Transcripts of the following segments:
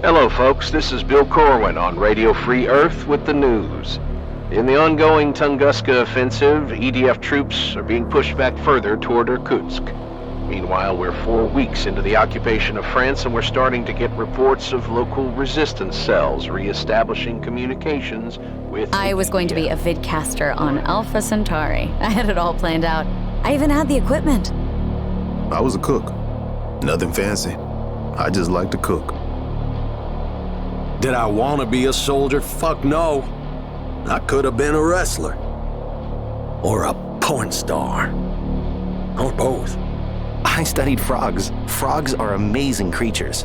Hello, folks. This is Bill Corwin on Radio Free Earth with the news. In the ongoing Tunguska offensive, EDF troops are being pushed back further toward Irkutsk. Meanwhile, we're 4 weeks into the occupation of France, and we're starting to get reports of local resistance cells reestablishing communications with... I was going to be a vidcaster on Alpha Centauri. I had it all planned out. I even had the equipment. I was a cook. Nothing fancy. I just like to cook. Did I want to be a soldier? Fuck no. I could have been a wrestler. Or a porn star. Or both. I studied frogs. Frogs are amazing creatures.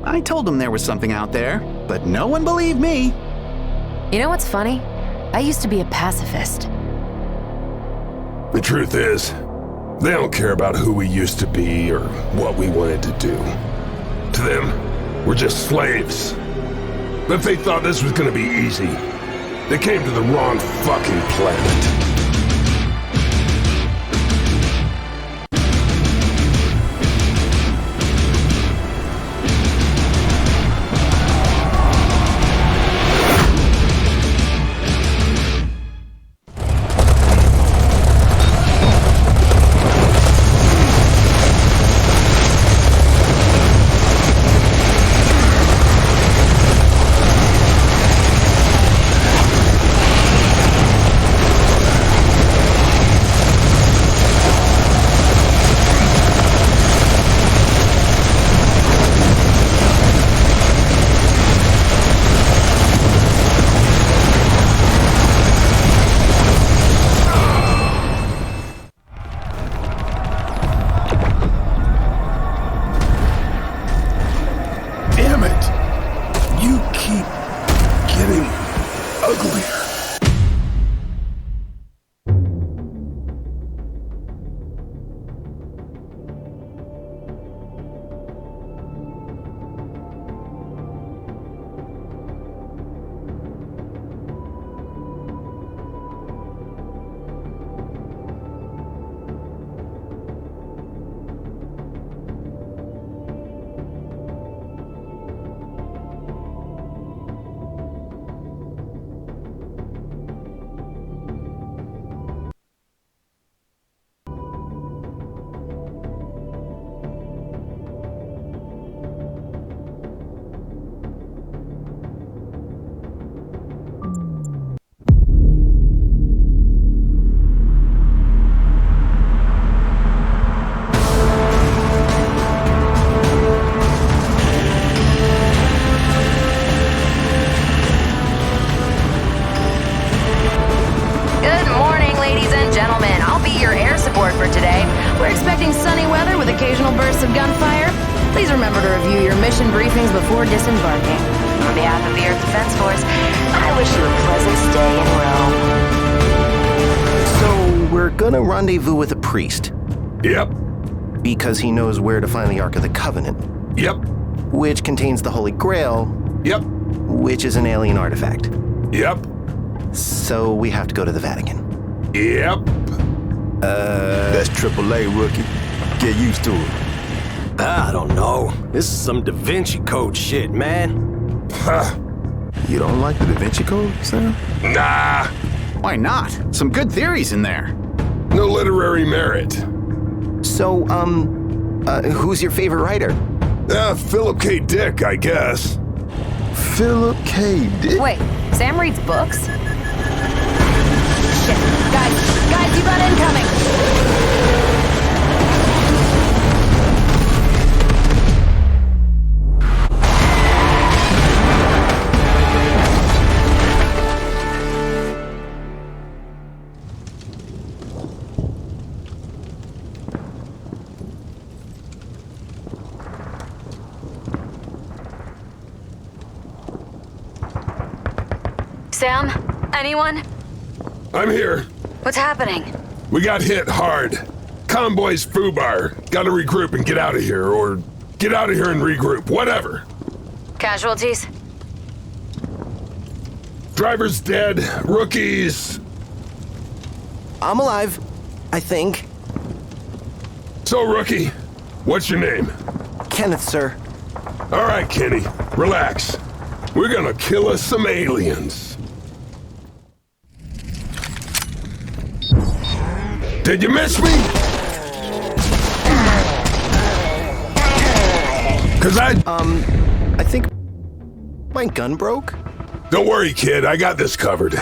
I told them there was something out there, but no one believed me. You know what's funny? I used to be a pacifist. The truth is, they don't care about who we used to be or what we wanted to do. To them, we're just slaves. But if they thought this was gonna be easy, they came to the wrong fucking planet. Before disembarking. On behalf of the Earth Defense Force, I wish you a pleasant stay in Rome. So, we're gonna rendezvous with a priest. Yep. Because he knows where to find the Ark of the Covenant. Yep. Which contains the Holy Grail. Yep. Which is an alien artifact. Yep. So, we have to go to the Vatican. Yep. That's AAA, rookie. Get used to it. I don't know. This is some Da Vinci Code shit, man. Huh. You don't like the Da Vinci Code, Sam? Nah. Why not? Some good theories in there. No literary merit. So, who's your favorite writer? Philip K. Dick, I guess. Philip K. Dick? Wait, Sam reads books? Shit. Guys, you got incoming! Sam? Anyone? I'm here. What's happening? We got hit hard. Convoy's foobar. Gotta regroup and get out of here, or get out of here and regroup, whatever. Casualties? Driver's dead. Rookies. I'm alive, I think. So, Rookie, what's your name? Kenneth, sir. All right, Kenny, relax. We're gonna kill us some aliens. Did you miss me? Cause I think my gun broke. Don't worry, kid, I got this covered.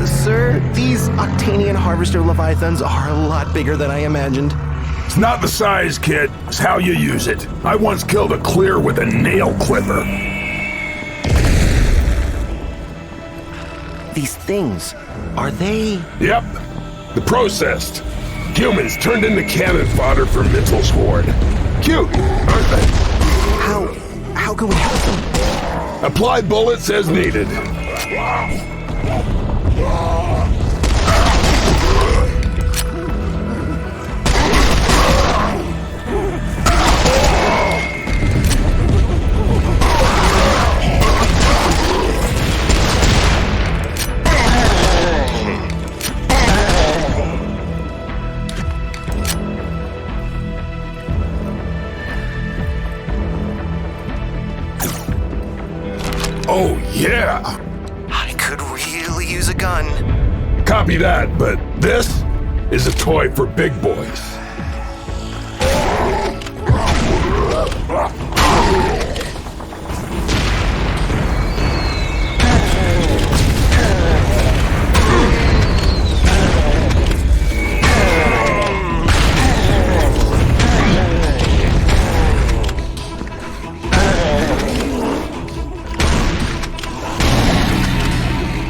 Sir, these Octanian Harvester Leviathans are a lot bigger than I imagined. It's not the size, kid. It's how you use it. I once killed a clear with a nail clipper. These things, are they... Yep. The processed. Humans turned into cannon fodder for Mitchell's horde. Cute, aren't they? How can we help them? Apply bullets as needed. Oh, yeah! I could really use a gun. Copy that, but this is a toy for big boys.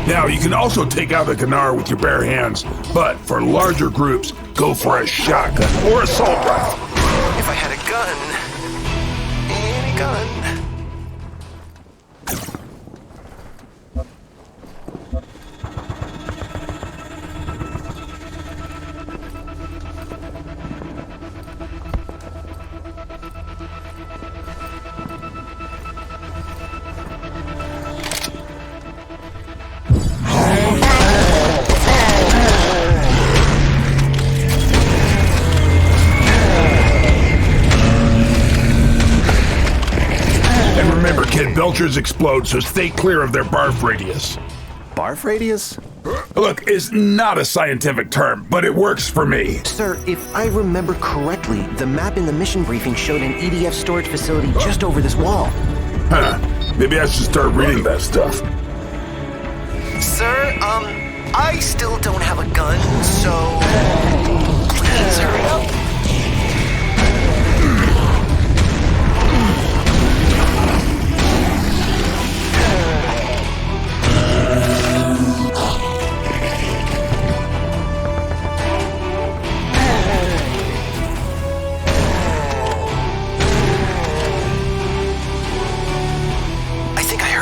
Now, you can also take out the Gnar with your bare hands, but for larger groups, go for a shotgun or assault rifle. If I had a gun... any gun... Belchers explode, so stay clear of their barf radius. Barf radius? Look, it's not a scientific term, but it works for me. Sir, if I remember correctly, the map in the mission briefing showed an EDF storage facility just over this wall. Huh. Maybe I should start reading that stuff. Sir, I still don't have a gun, so... please hurry up.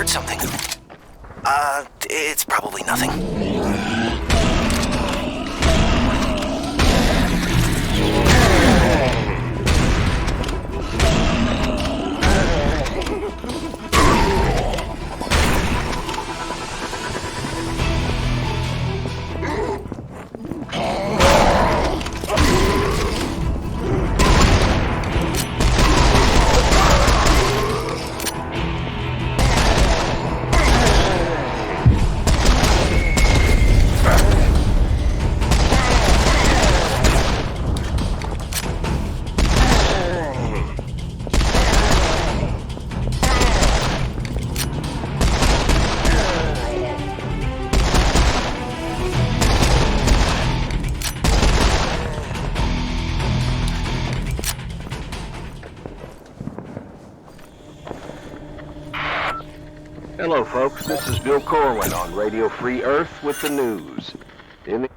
Something. It's probably nothing. Hello, folks. This is Bill Corwin on Radio Free Earth with the news. In the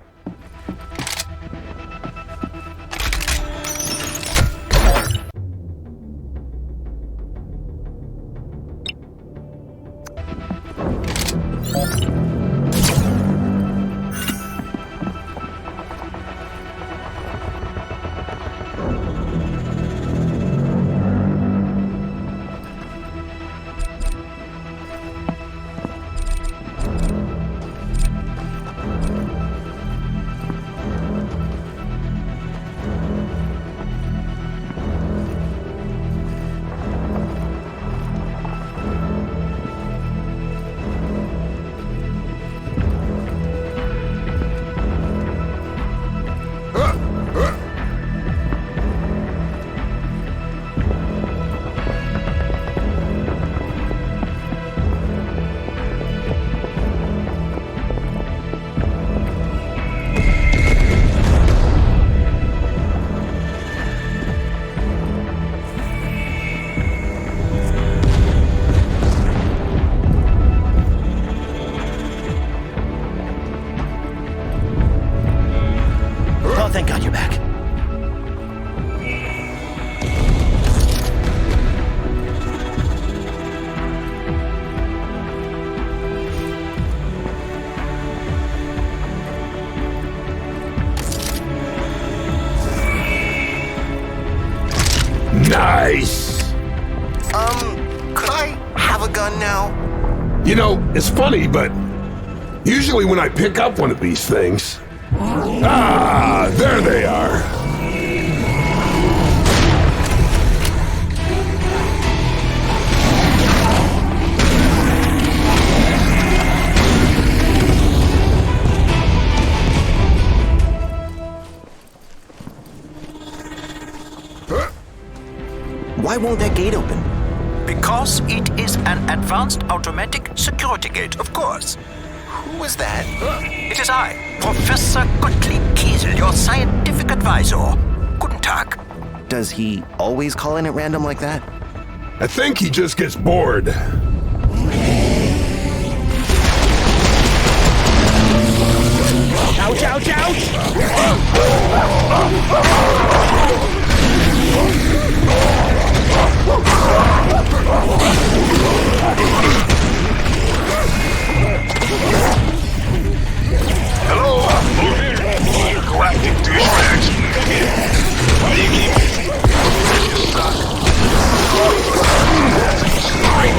gun now? You know, it's funny, but usually when I pick up one of these things... Ah, there they are. Why won't that gate open? Because it is an advanced automatic security gate, of course. Who was that? It is I, Professor Gottlieb Kiesel, your scientific advisor. Guten Tag. Does he always call in at random like that? I think he just gets bored. Ouch, ouch, ouch! Hello? Intergalactic douchebags. Why do you keep busy? You suck. Straight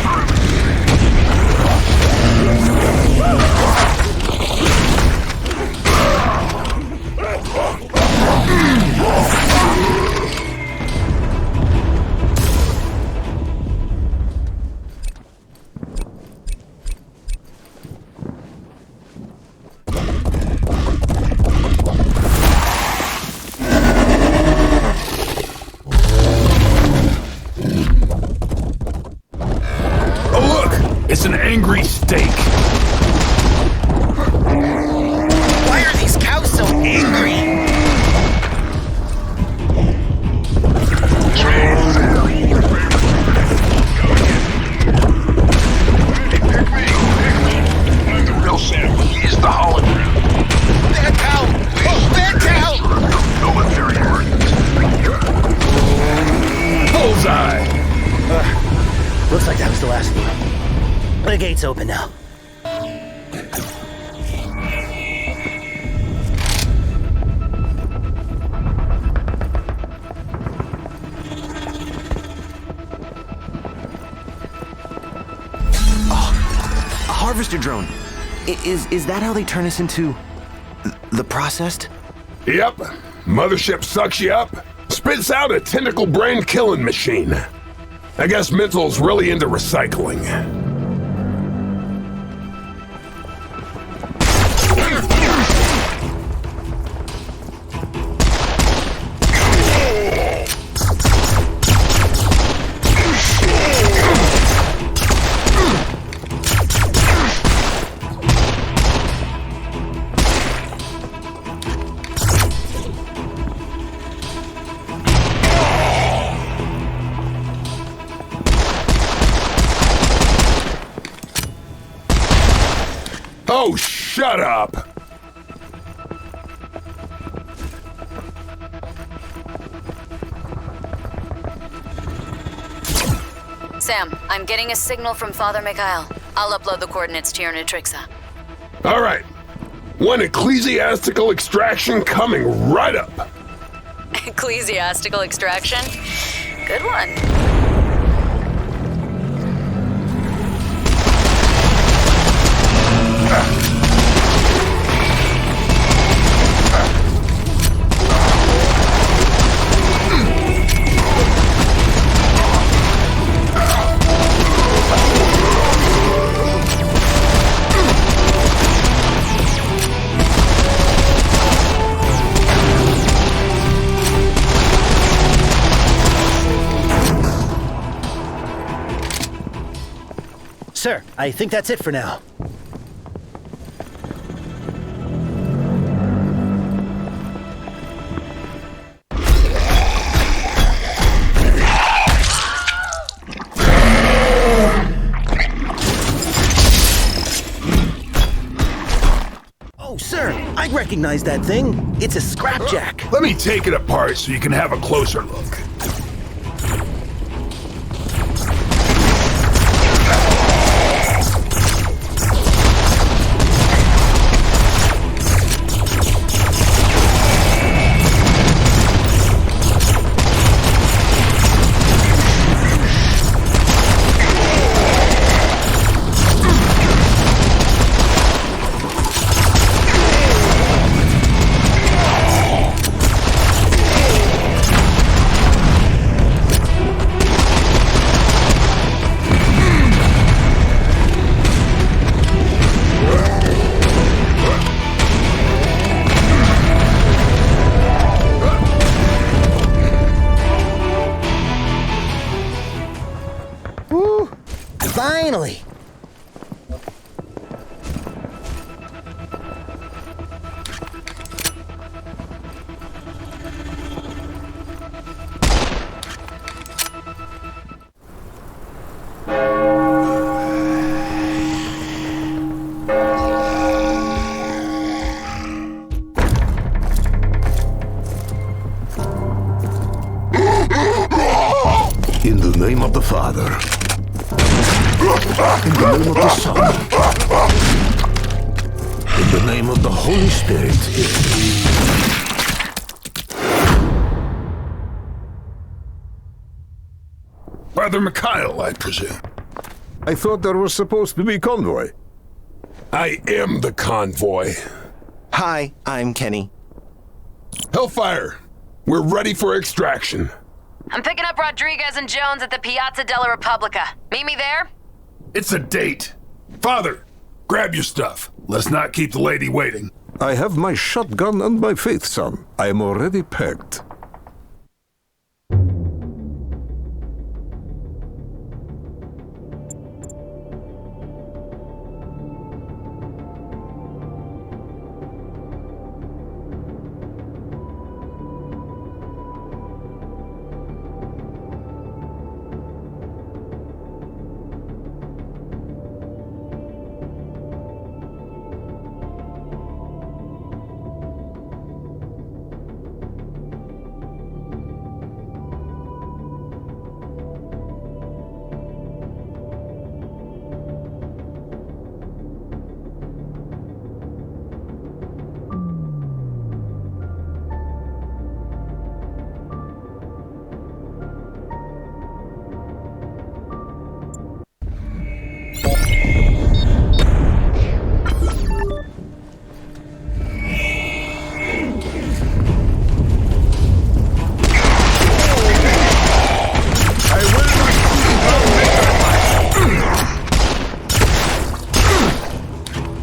It's an angry steak. Why are these cows so angry? I'm the real Sam. He is the hologram. Bad cow! Oh, bad cow! Military emergency. Bullseye! Looks like that was the last one. The gate's open now. A harvester drone. Is that how they turn us into... the processed? Yep. Mothership sucks you up, spits out a tentacle brain killing machine. I guess Mental's really into recycling. Oh, shut up! Sam, I'm getting a signal from Father Mikhail. I'll upload the coordinates to your Nutrixa. All right. One ecclesiastical extraction coming right up. Ecclesiastical extraction? Good one. Sir, I think that's it for now. Oh, sir, I recognize that thing. It's a scrapjack. Let me take it apart so you can have a closer look. Finally! In the name of the Father. In the name of the Son. In the name of the Holy Spirit. Father Mikhail, I presume. I thought there was supposed to be convoy. I am the convoy. Hi, I'm Kenny. Hellfire, we're ready for extraction. I'm picking up Rodriguez and Jones at the Piazza della Repubblica. Meet me there? It's a date. Father, grab your stuff. Let's not keep the lady waiting. I have my shotgun and my faith, son. I am already packed.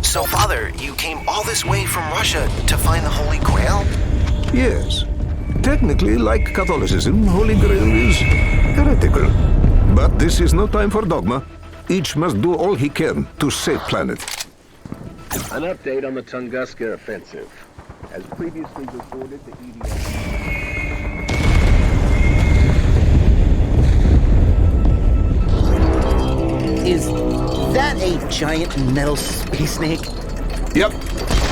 So, Father, you came all this way from Russia to find the Holy Grail? Yes. Technically, like Catholicism, Holy Grail is heretical. But this is no time for dogma. Each must do all he can to save planet. An update on the Tunguska offensive. As previously reported, the Is that a giant metal space snake? Yep.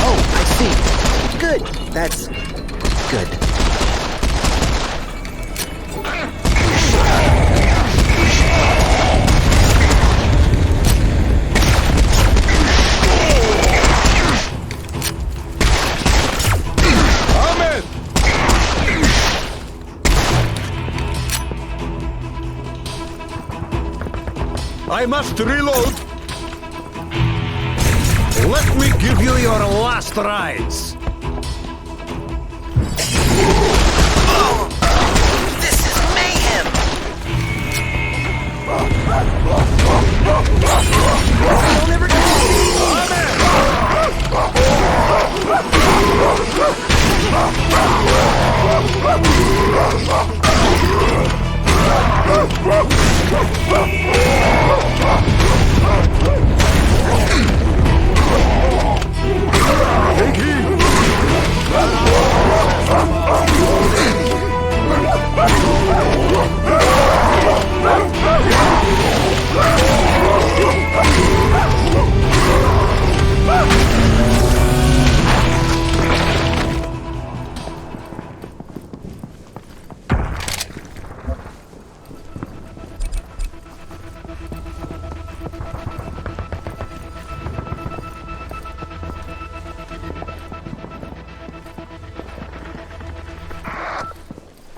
Oh, I see. Good. That's good. I must reload. Let me give you your last rides. Oh, this is mayhem! I'll never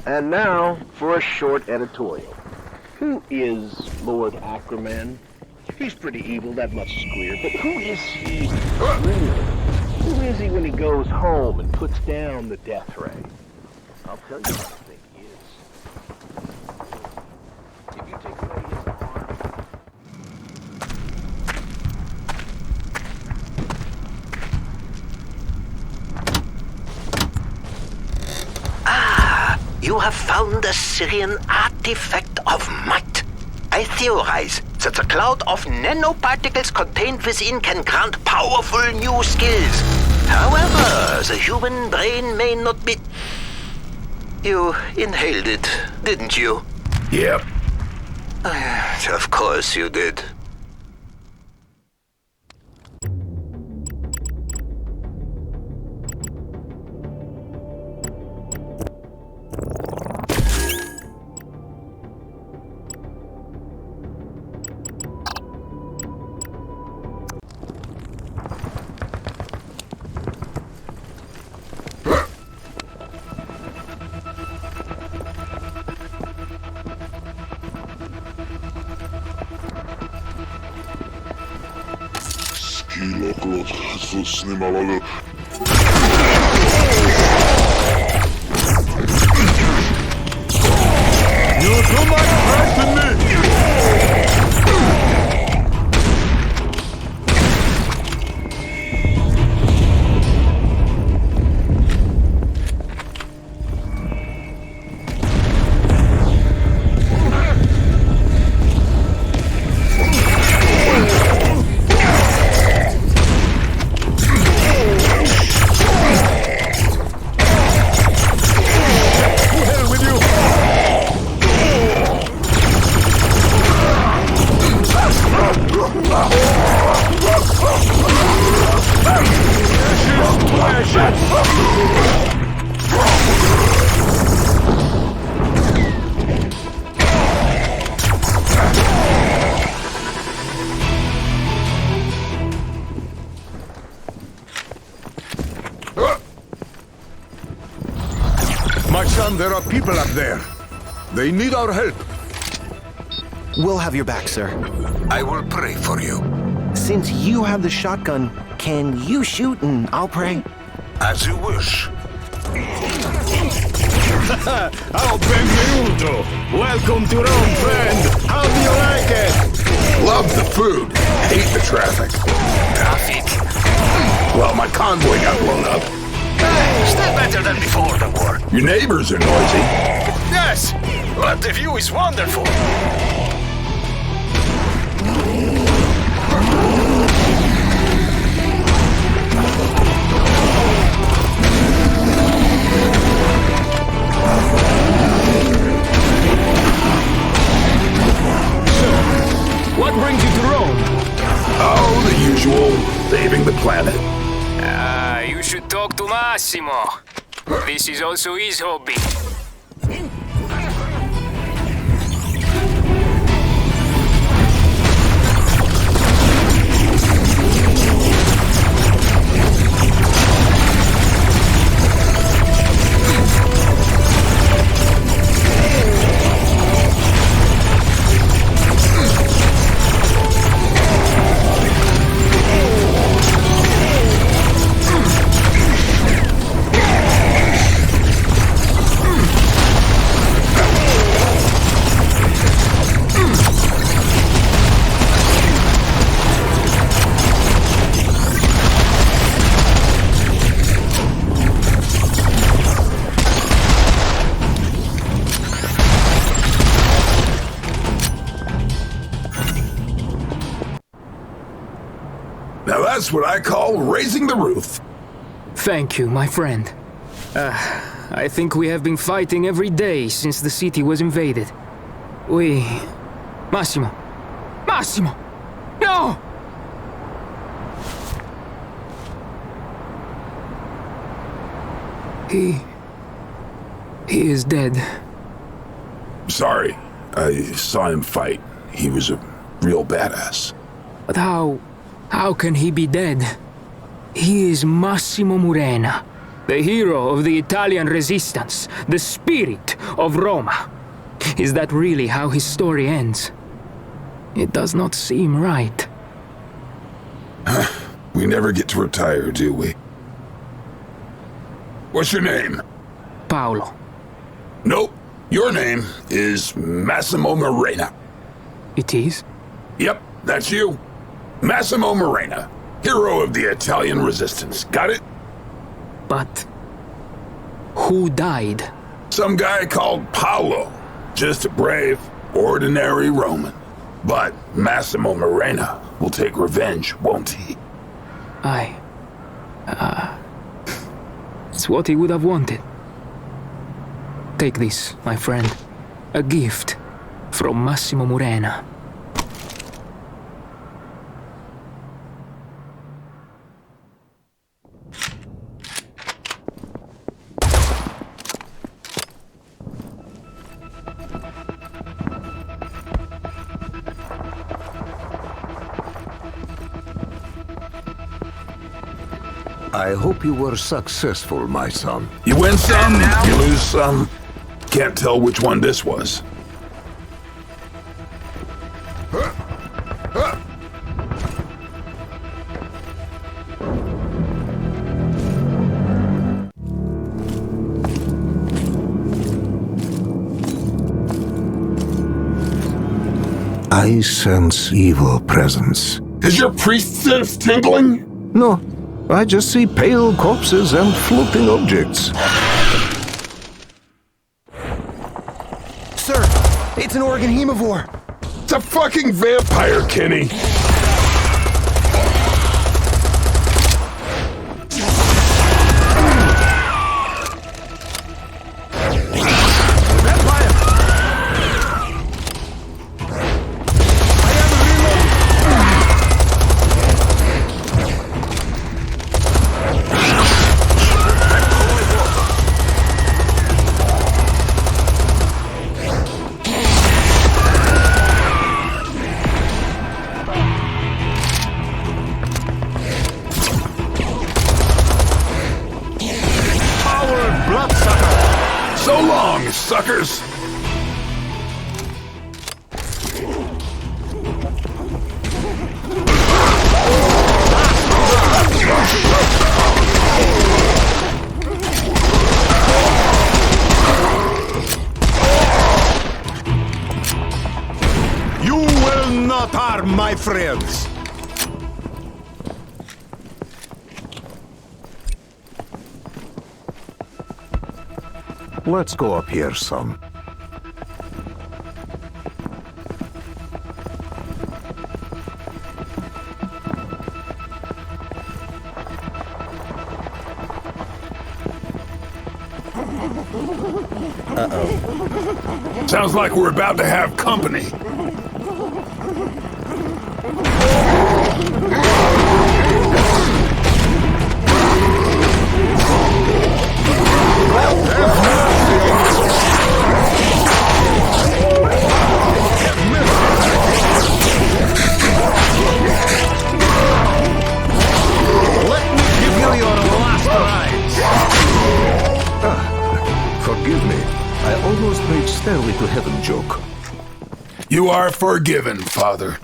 And now for a short editorial. Who is Lord Ackerman? He's pretty evil, that much is clear, but who is he really? Who is he when he goes home and puts down the death ray? I'll tell you what I think he is. If you take away his arm... You have found a Syrian artifact of might. I theorize that the cloud of nanoparticles contained within can grant powerful new skills. However, the human brain may not be... You inhaled it, didn't you? Yep. Of course you did. You're too much frightening me! My son, there are people up there. They need our help. We'll have your back, sir. I will pray for you. Since you have the shotgun, can you shoot and I'll pray? As you wish. How benvenuto! Welcome to Rome, friend! How do you like it? Love the food. Hate the traffic. Traffic? Well, my convoy got blown up. Still better than before the war. Your neighbors are noisy. Yes, but the view is wonderful. What brings you to Rome? Oh, the usual. Saving the planet. You should talk to Massimo. This is also his hobby. Now that's what I call raising the roof. Thank you, my friend. I think we have been fighting every day since the city was invaded. Massimo! Massimo! No! He is dead. Sorry. I saw him fight. He was a real badass. But how can he be dead? He is Massimo Murena, the hero of the Italian resistance, the spirit of Roma. Is that really how his story ends? It does not seem right. We never get to retire, do we? What's your name? Paolo. Nope. Your name is Massimo Murena. It is? Yep, that's you. Massimo Murena, hero of the Italian resistance. Got it? But who died? Some guy called Paolo. Just a brave, ordinary Roman. But Massimo Morena will take revenge, won't he? Aye. It's what he would have wanted. Take this, my friend. A gift from Massimo Morena. I hope you were successful, my son. You win some, you lose some. Can't tell which one this was. I sense evil presence. Is your priest sense tingling? No, I just see pale corpses and floating objects. Sir, it's an organ hemovore. It's a fucking vampire, Kenny. So long, suckers! You will not harm my friends. Let's go up here, son. Uh-oh. Sounds like we're about to have company. Forgive me. I almost made Stairway to Heaven joke. You are forgiven, Father.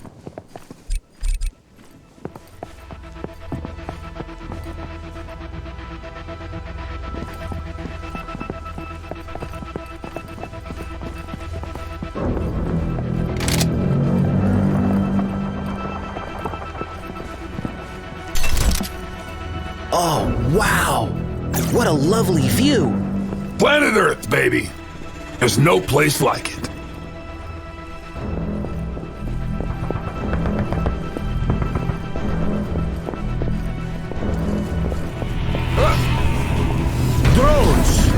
Oh, wow! What a lovely view! Planet Earth, baby! There's no place like it. Drones!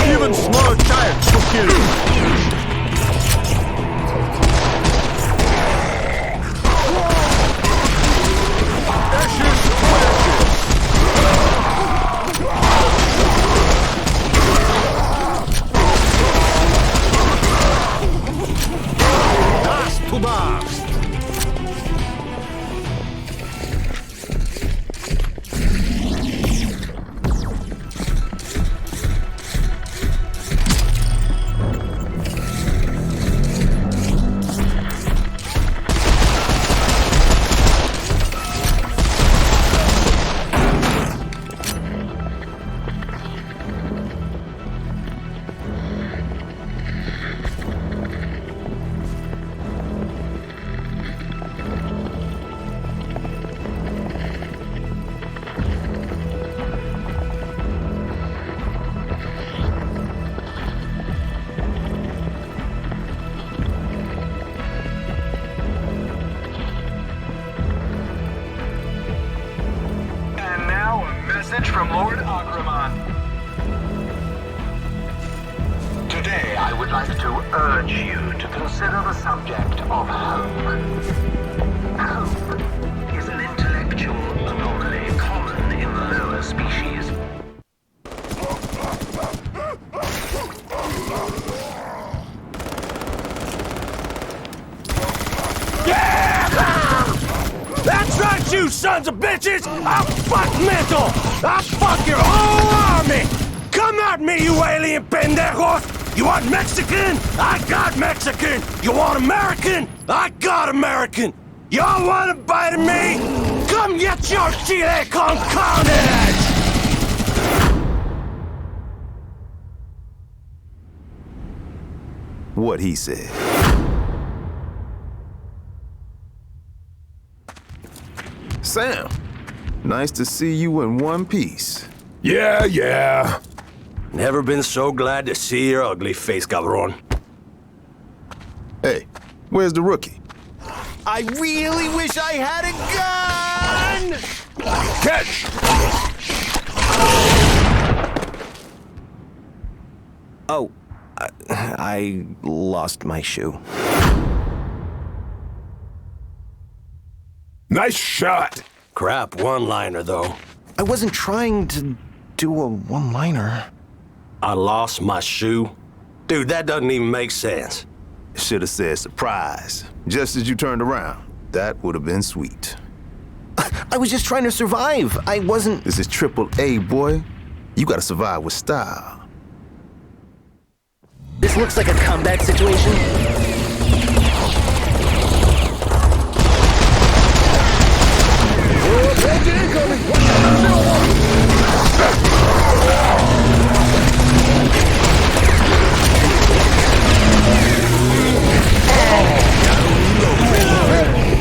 Even small child to kill. Dust to dust. urge you to consider the subject of hope. Hope is an intellectual anomaly common in the lower species. That's right, you sons of bitches! I'll fuck mental! I'll fuck your whole army! Come at me, you alien pendejos! You want Mexican? I got Mexican! You want American? I got American! Y'all want to bite me? Come get your chile con carnage! What he said. Sam, nice to see you in one piece. Yeah. Never been so glad to see your ugly face, cabron. Hey, where's the rookie? I really wish I had a gun! Catch! Oh, I lost my shoe. Nice shot! Crap one-liner, though. I wasn't trying to do a one-liner. I lost my shoe? Dude, that doesn't even make sense. Should have said surprise. Just as you turned around. That would have been sweet. I was just trying to survive. I wasn't... This is triple A, boy. You gotta survive with style. This looks like a combat situation.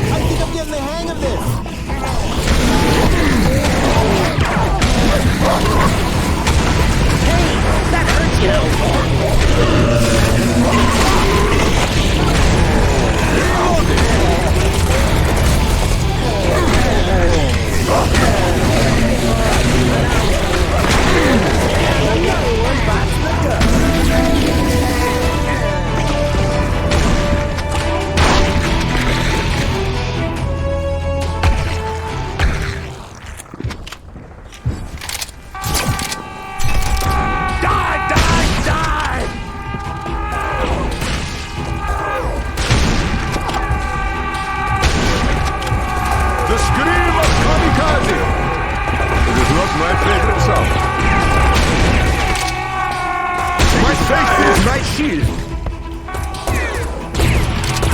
I think I'm getting the hang of this. Hey, that hurts, you know. The scream of kamikaze! It is not my favorite song. My face is my shield.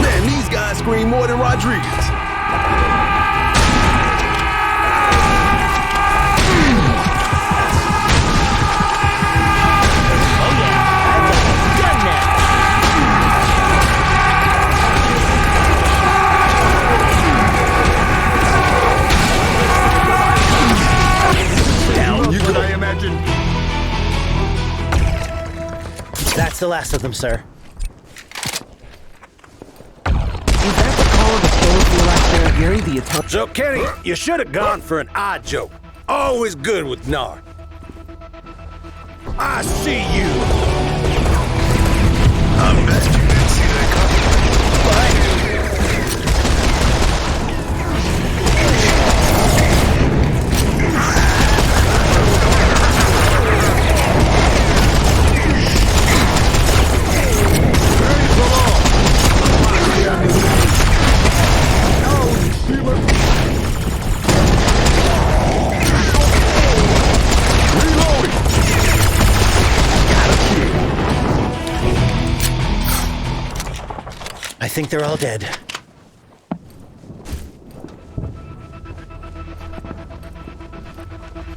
Man, these guys scream more than Rodriguez. That's the last of them, sir. So, Kenny, you should have gone for an odd joke. Always good with Nar. I see you. I bet you didn't see that coming. I think they're all dead.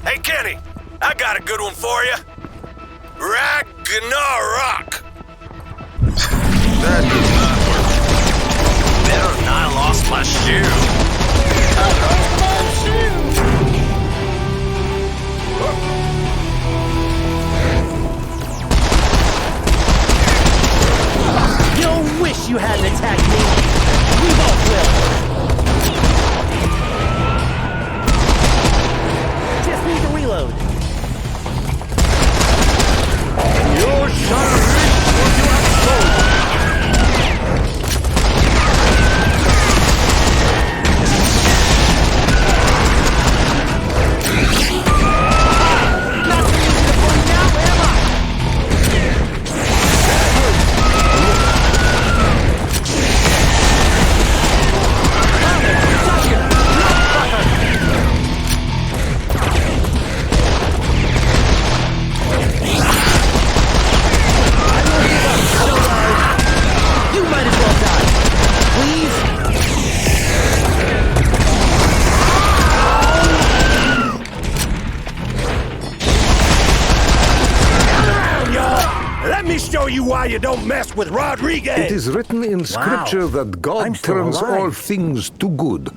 Hey, Kenny, I got a good one for you. Ragnarok. That does not work. Better than I lost my shoe. I lost my shoe. You'll wish you hadn't attacked me. We both will. Just need to reload. You shall reach what you have sown. show you why you don't mess with Rodriguez! It is written in scripture that God I'm still turns alive. all things to good.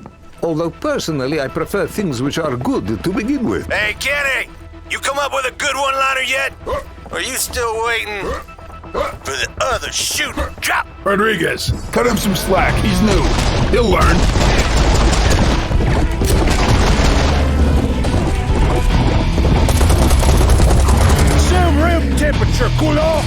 Although personally, I prefer things which are good to begin with. Hey, Kenny! You come up with a good one-liner yet? Or are you still waiting for the other shoot and drop? Rodriguez, cut him some slack. He's new. He'll learn. Same room temperature, culo!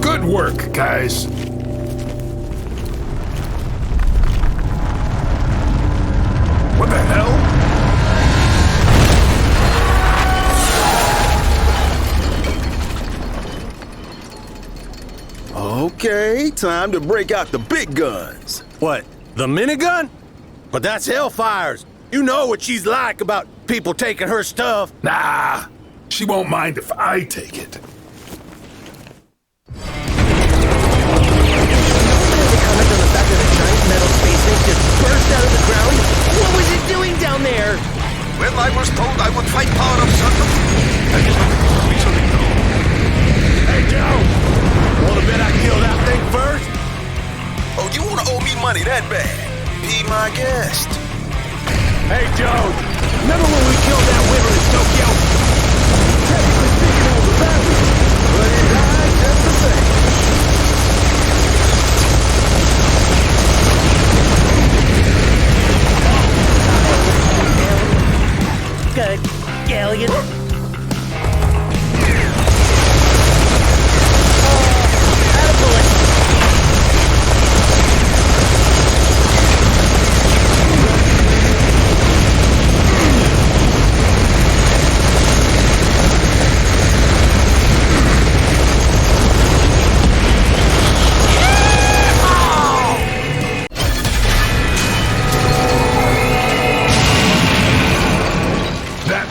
Good work, guys. What the hell? Okay, time to break out the big guns. What, the minigun? But that's Hellfire's. You know what she's like about people taking her stuff. Nah, she won't mind if I take it. Burst out of the ground? What was it doing down there? Well, I was told I would fight power of something. I just don't be so know. Hey, Joe! Wanna bet I killed that thing first? Oh, you wanna owe me money that bad? Be my guest. Hey, Joe! Remember when we killed that winner in Tokyo? Technically speaking, it was a battle, but it died just the same. Good. Galleon.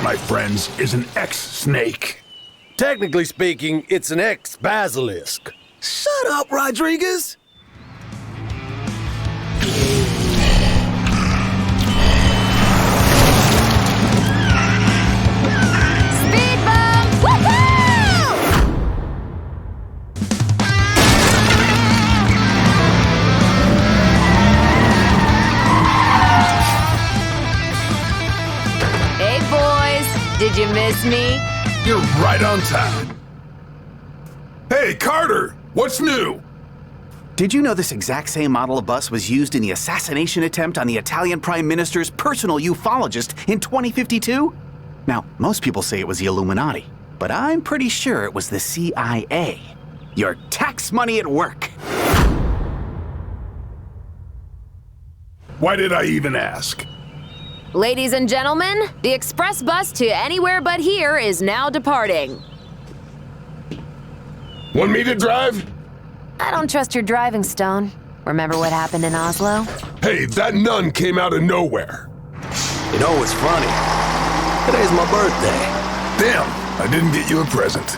My friends, is an ex-snake. Technically speaking, it's an ex-basilisk. Shut up, Rodriguez! Speed bump! Woohoo! Hey, boys. Did you miss me? You're right on time. Hey, Carter, what's new? Did you know this exact same model of bus was used in the assassination attempt on the Italian Prime Minister's personal ufologist in 2052? Now, most people say it was the Illuminati, but I'm pretty sure it was the CIA. Your tax money at work. Why did I even ask? Ladies and gentlemen, the express bus to anywhere but here is now departing. Want me to drive? I don't trust your driving, Stone. Remember what happened in Oslo? Hey, that nun came out of nowhere. You know what's funny? Today's my birthday. Damn, I didn't get you a present.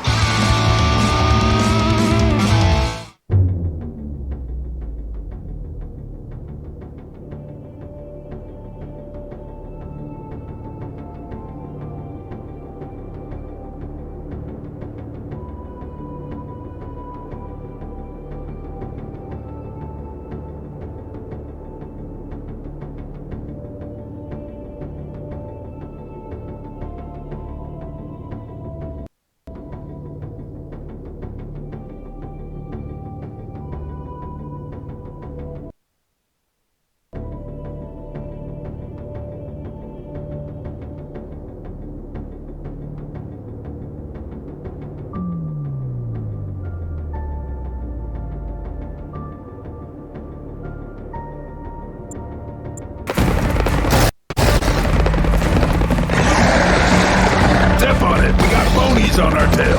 he's on our tail.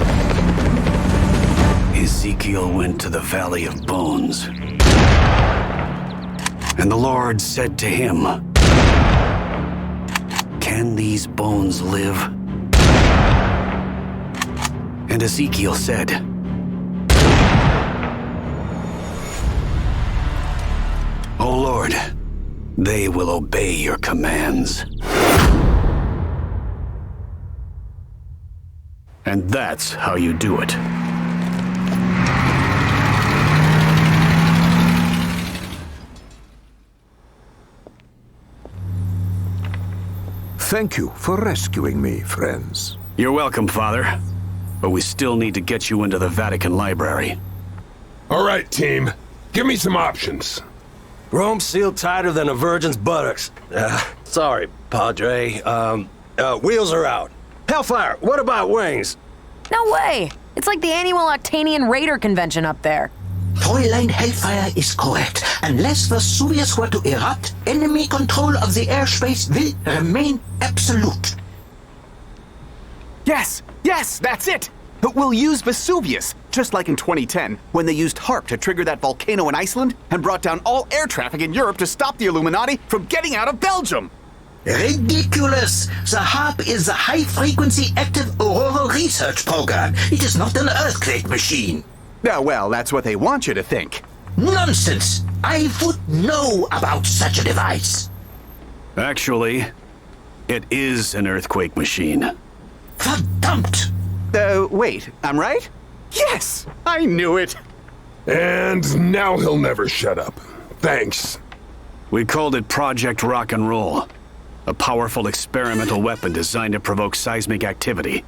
Ezekiel went to the Valley of Bones. And the Lord said to him, "Can these bones live?" And Ezekiel said, "O Lord, they will obey your commands." And that's how you do it. Thank you for rescuing me, friends. You're welcome, Father. But we still need to get you into the Vatican Library. All right, team. Give me some options. Rome's sealed tighter than a virgin's buttocks. Sorry, Padre. Wheels are out. Hellfire, what about wings? No way! It's like the annual Octanian Raider convention up there. Toyline Hellfire is correct. Unless Vesuvius were to erupt, enemy control of the airspace will remain absolute. Yes, that's it! But we'll use Vesuvius, just like in 2010, when they used HARP to trigger that volcano in Iceland and brought down all air traffic in Europe to stop the Illuminati from getting out of Belgium! Ridiculous! The HARP is the High-Frequency Active Auroral Research Program. It is not an earthquake machine. Oh, well, that's what they want you to think. Nonsense! I would know about such a device. Actually, it is an earthquake machine. Verdammt! Wait, I'm right? Yes! I knew it! And now he'll never shut up. Thanks. We called it Project Rock and Roll. A powerful experimental weapon designed to provoke seismic activity.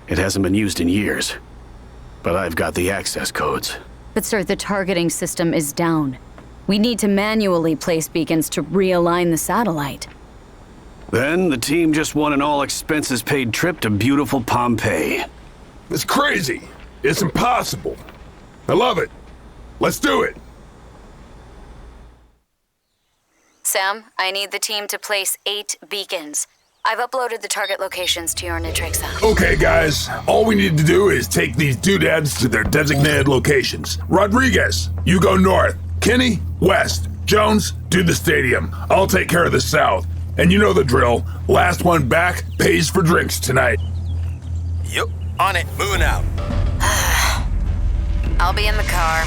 It hasn't been used in years. But I've got the access codes. But sir, the targeting system is down. We need to manually place beacons to realign the satellite. Then the team just won an all-expenses-paid trip to beautiful Pompeii. It's crazy. It's impossible. I love it. Let's do it. Sam, I need the team to place 8 beacons. I've uploaded the target locations to your Nitrixa. Okay, guys. All we need to do is take these doodads to their designated locations. Rodriguez, you go north. Kenny, west. Jones, do the stadium. I'll take care of the south. And you know the drill. Last one back pays for drinks tonight. Yep, on it. Moving out. I'll be in the car.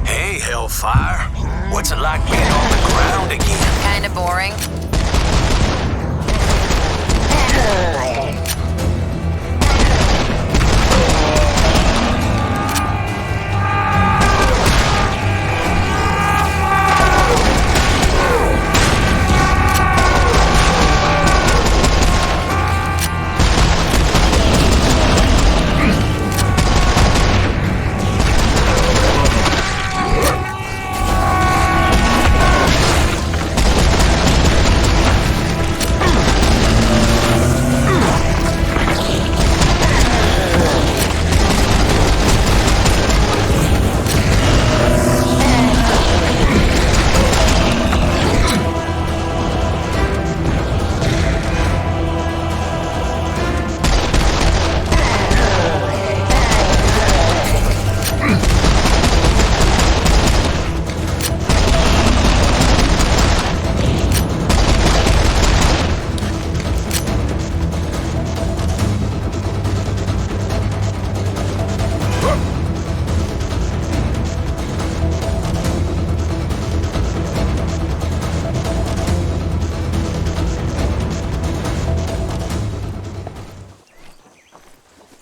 Hey, Hellfire. What's it like being on the ground again? Kinda boring.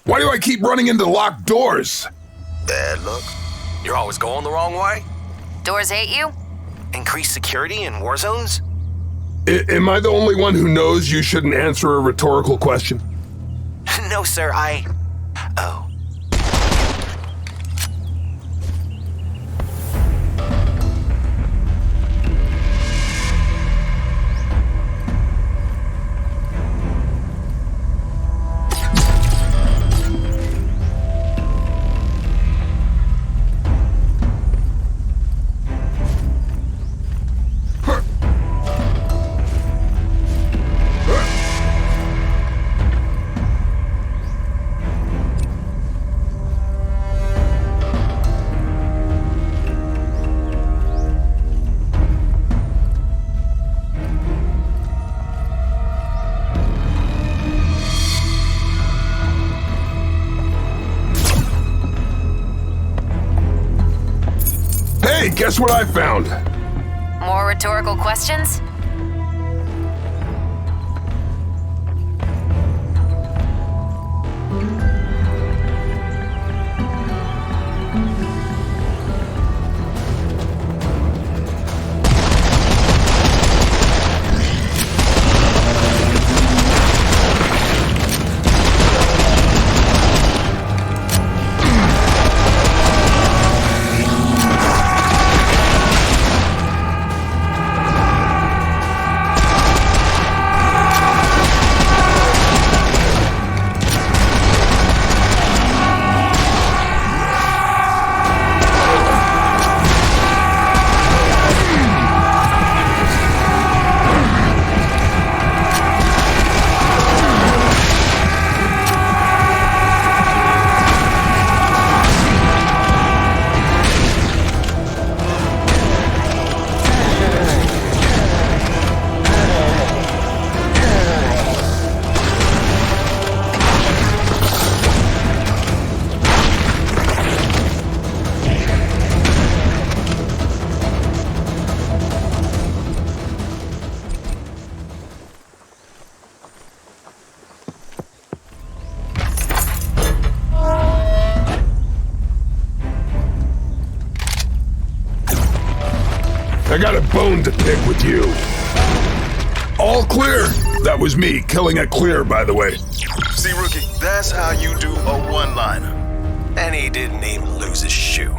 Why do I keep running into locked doors? Bad luck. You're always going the wrong way? Doors hate you? Increased security in war zones? Am I the only one who knows you shouldn't answer a rhetorical question? No, sir, Oh. Guess what I found? More rhetorical questions? I got a bone to pick with you. All clear. That was me killing it clear, by the way. See, Rookie, that's how you do a one-liner. And he didn't even lose his shoe.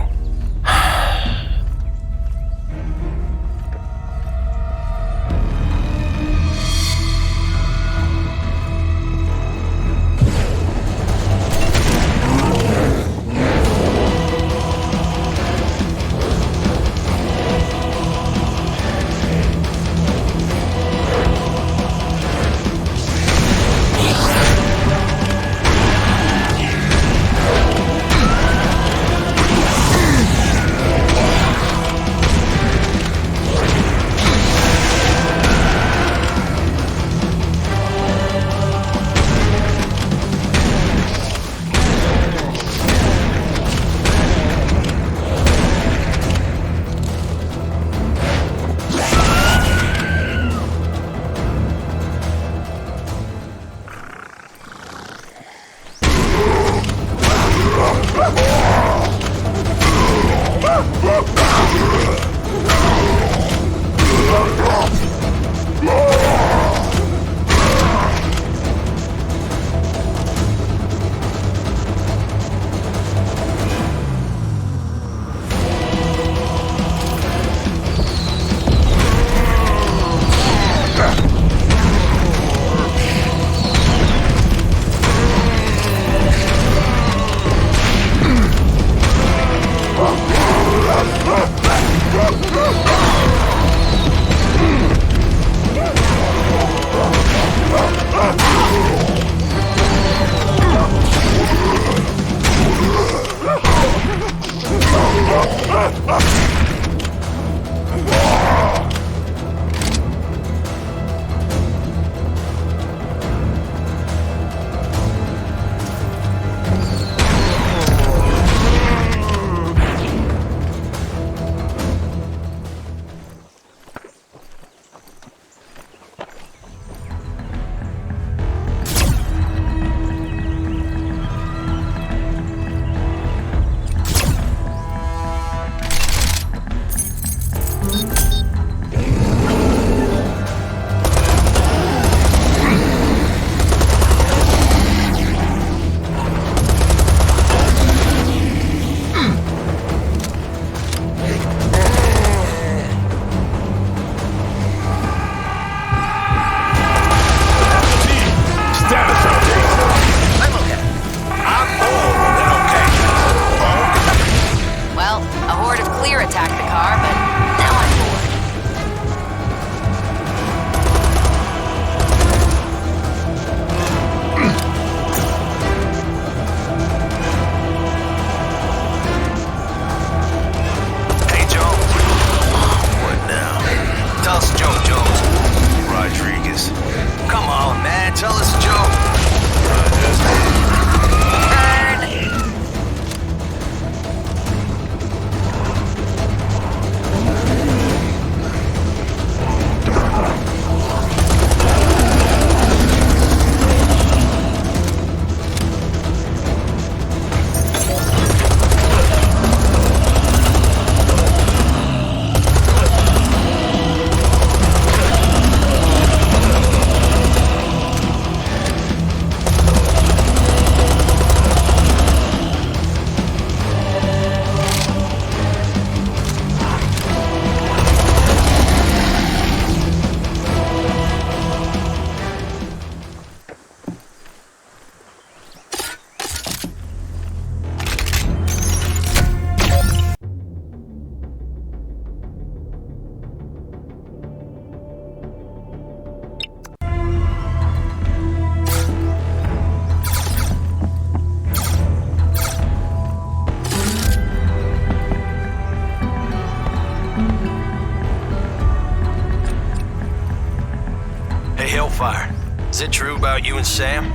Hellfire, is it true about you and Sam?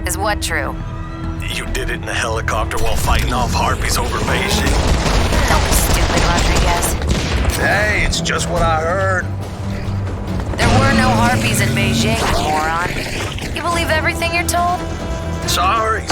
Is what true? You did it in a helicopter while fighting off harpies over Beijing. Don't be stupid, Rodriguez. Hey, it's just what I heard. There were no harpies in Beijing, you moron. You believe everything you're told? Sorry.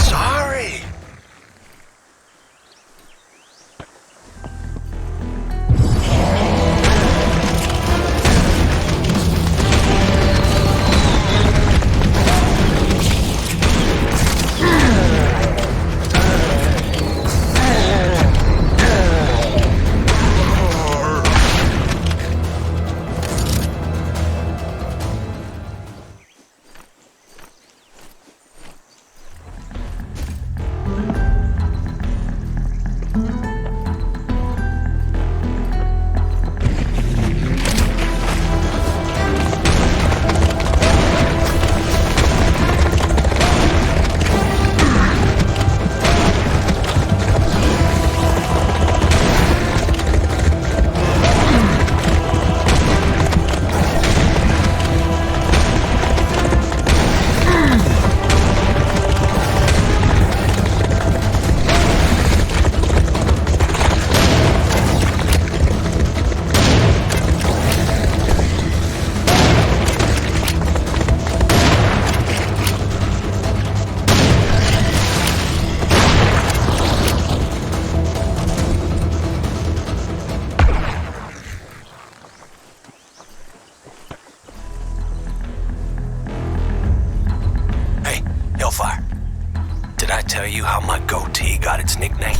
Did I tell you how my goatee got its nickname?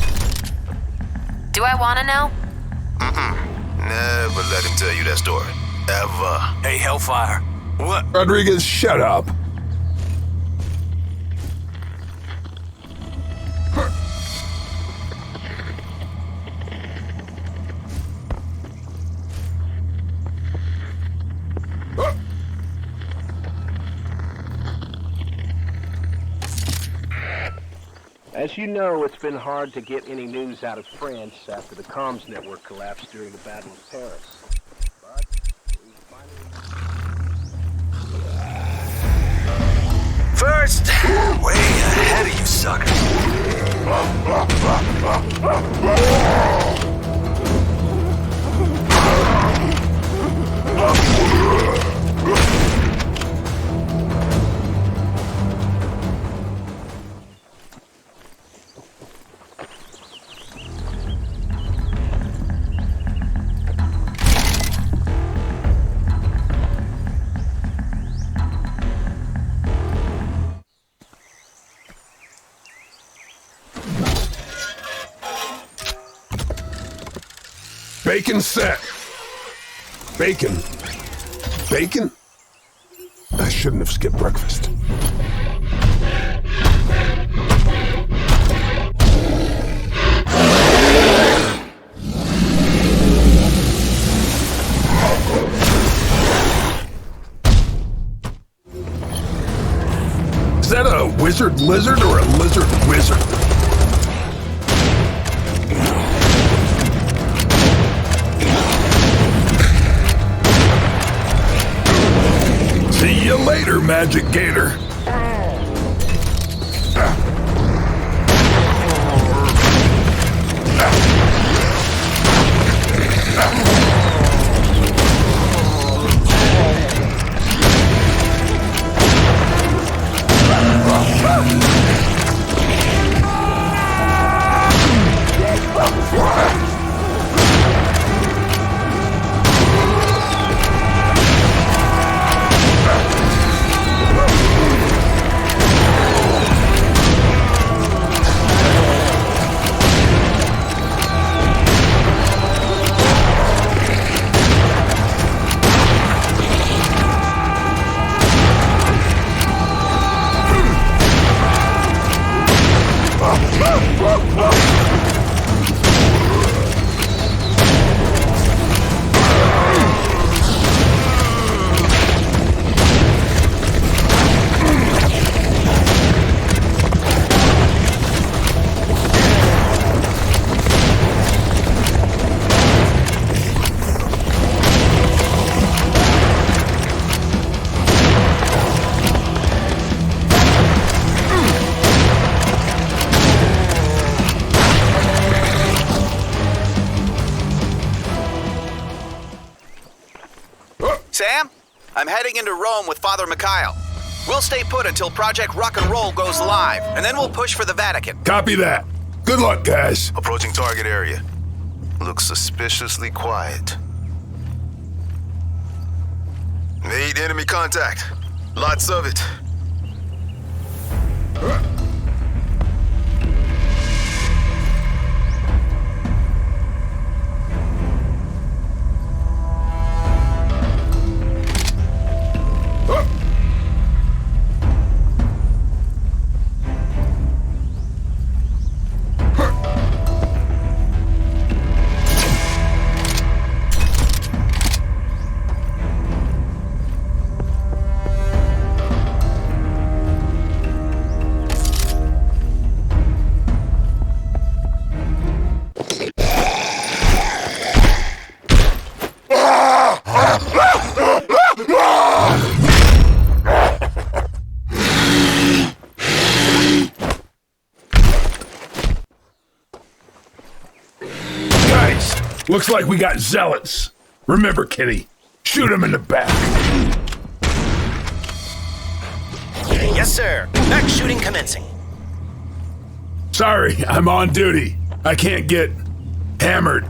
Do I want to know? Never let him tell you that story. Ever. Hey, Hellfire. What? Rodriguez, shut up. As you know, it's been hard to get any news out of France after the comms network collapsed during the Battle of Paris. But we finally... First, way ahead of you suckers. Bacon set. Bacon. Bacon? I shouldn't have skipped breakfast. Is that a wizard lizard or a lizard wizard? See you later, Magic Gator. Sam? I'm heading into Rome with Father Mikhail. We'll stay put until Project Rock and Roll goes live, and then we'll push for the Vatican. Copy that. Good luck, guys. Approaching target area. Looks suspiciously quiet. Made enemy contact. Lots of it. Looks like we got zealots. Remember, Kitty, shoot him in the back. Yes, sir. Back shooting commencing. Sorry, I'm on duty. I can't get hammered.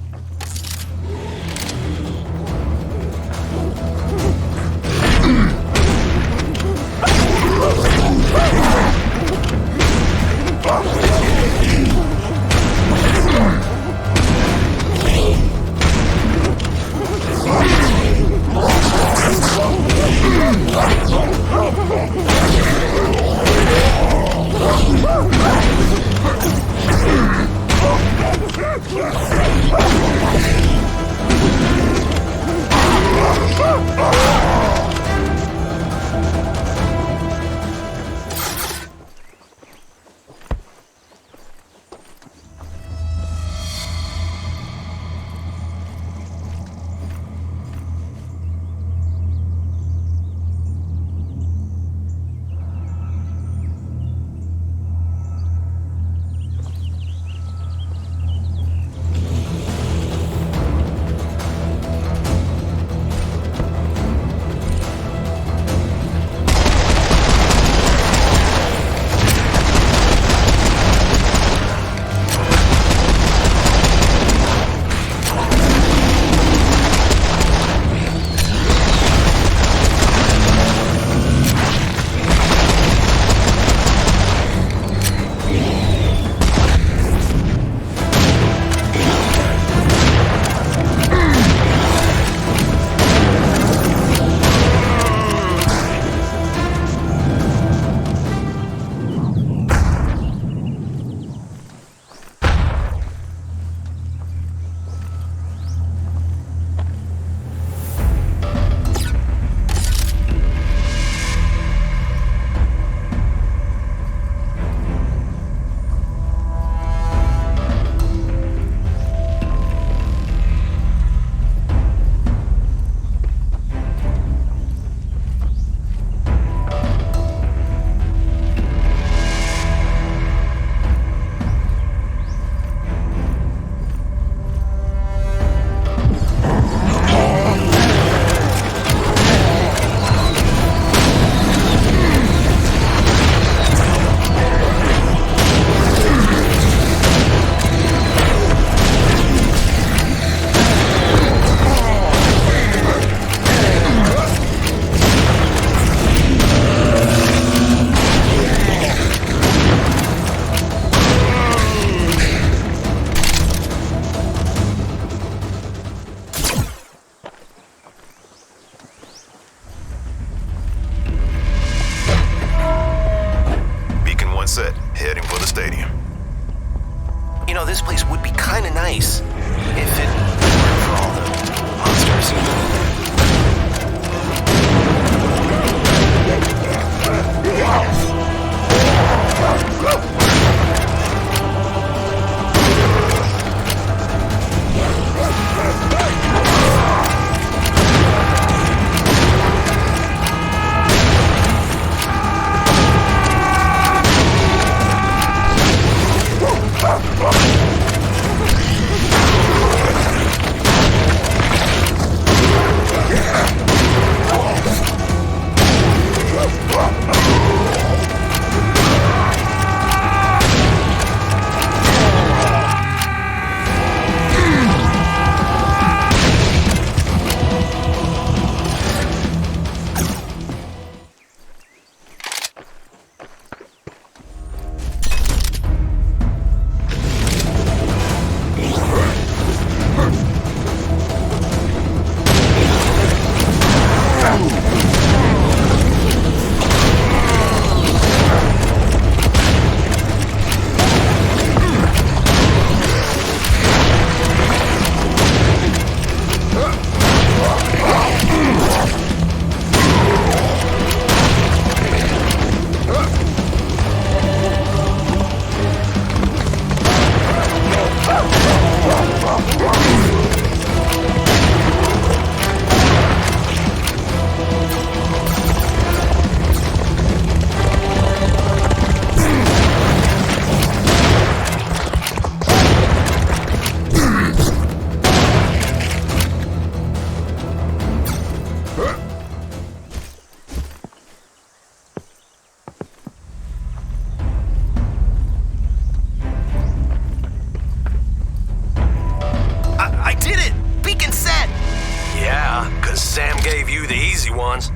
Set, heading for the stadium. You know, this place would be kind of nice if it weren't for all the monsters. I did it! Beacon set! Yeah, 'cause Sam gave you the easy ones.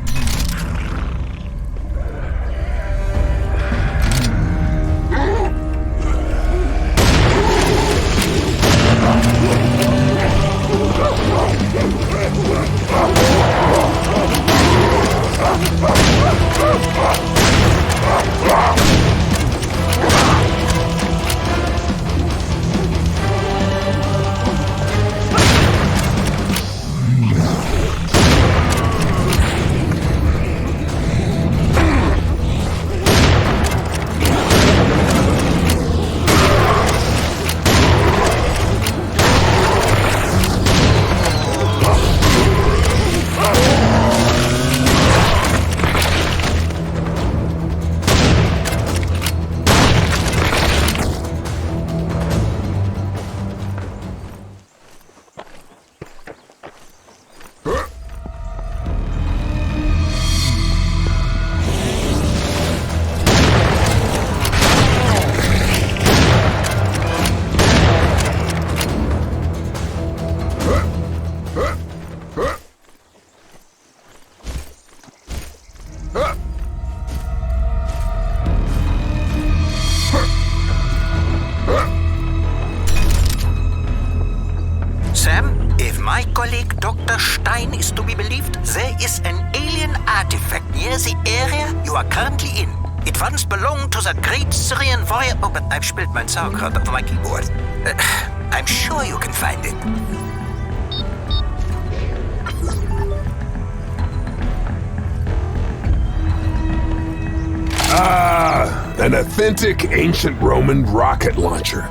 Sam, if my colleague Dr. Stein is to be believed, there is an alien artifact near the area you are currently in. It once belonged to the great Syrian warrior... Oh, but I've spilled my sauerkraut over my keyboard. I'm sure you can find it. Ah, an authentic ancient Roman rocket launcher.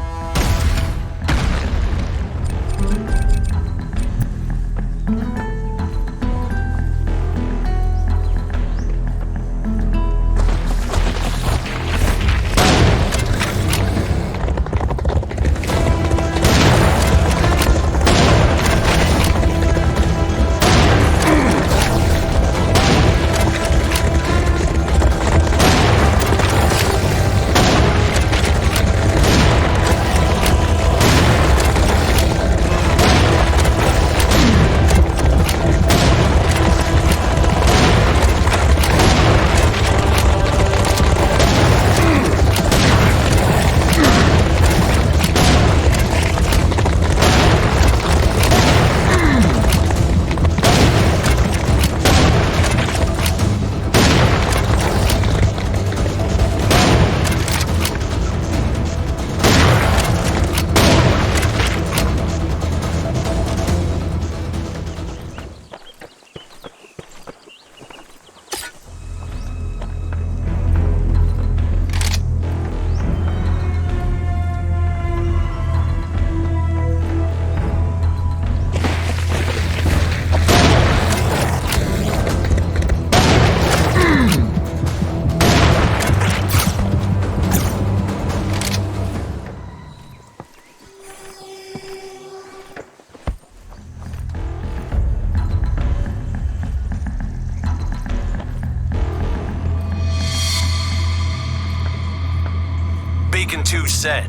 Beacon 2 set.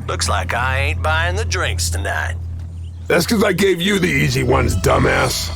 Looks like I ain't buying the drinks tonight. That's because I gave you the easy ones, dumbass.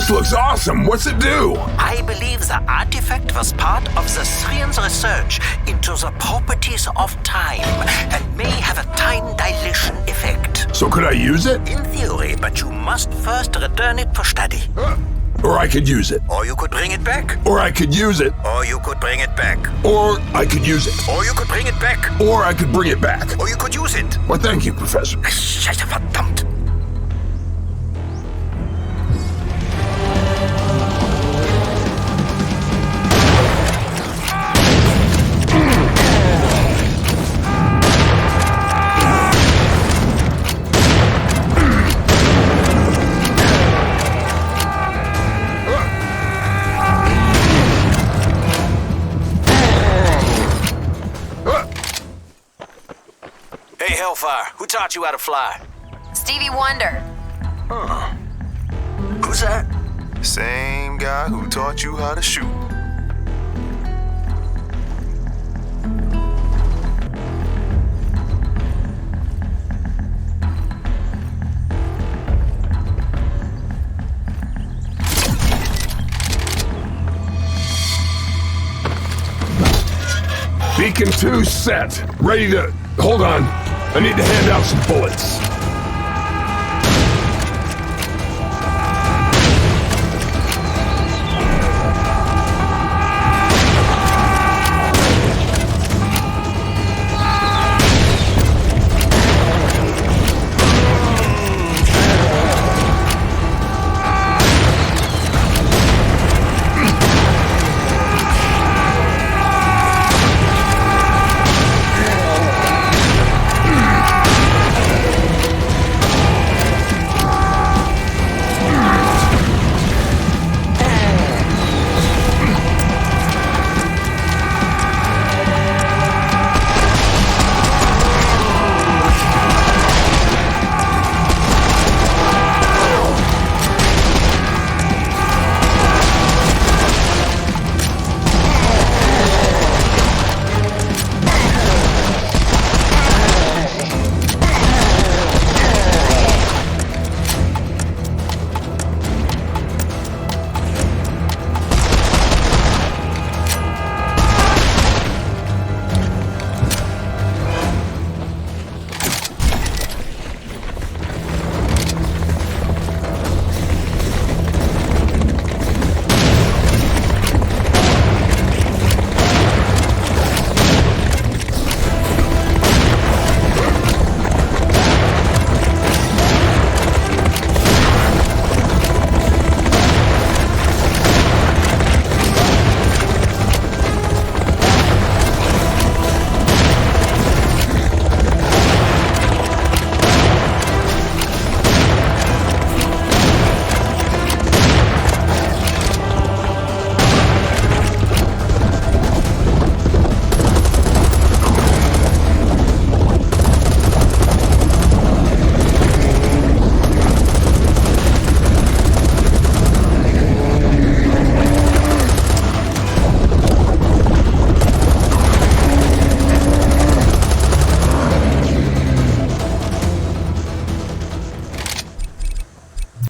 This looks awesome. What's it do? I believe the artifact was part of the Syrians' research into the properties of time and may have a time dilation effect. So could I use it? In theory, but you must first return it for study. Or I could use it. Or you could bring it back. Or I could use it. Or you could bring it back. Or I could use it. Or you could bring it back. Or I could bring it back. Or you could use it. Well, thank you, Professor. Scheiße, verdammt. Hellfire, who taught you how to fly? Stevie Wonder. Huh. Who's that? Same guy who taught you how to shoot. Beacon 2 set. Ready to... Hold on. I need to hand out some bullets.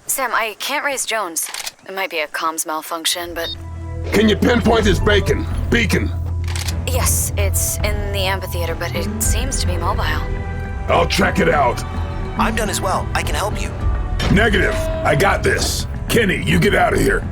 Sam, I can't raise Jones. It might be a comms malfunction, but... Can you pinpoint his beacon? Yes, it's in the amphitheater, but it seems to be mobile. I'll check it out. I'm done as well. I can help you. Negative. I got this. Kenny, you get out of here.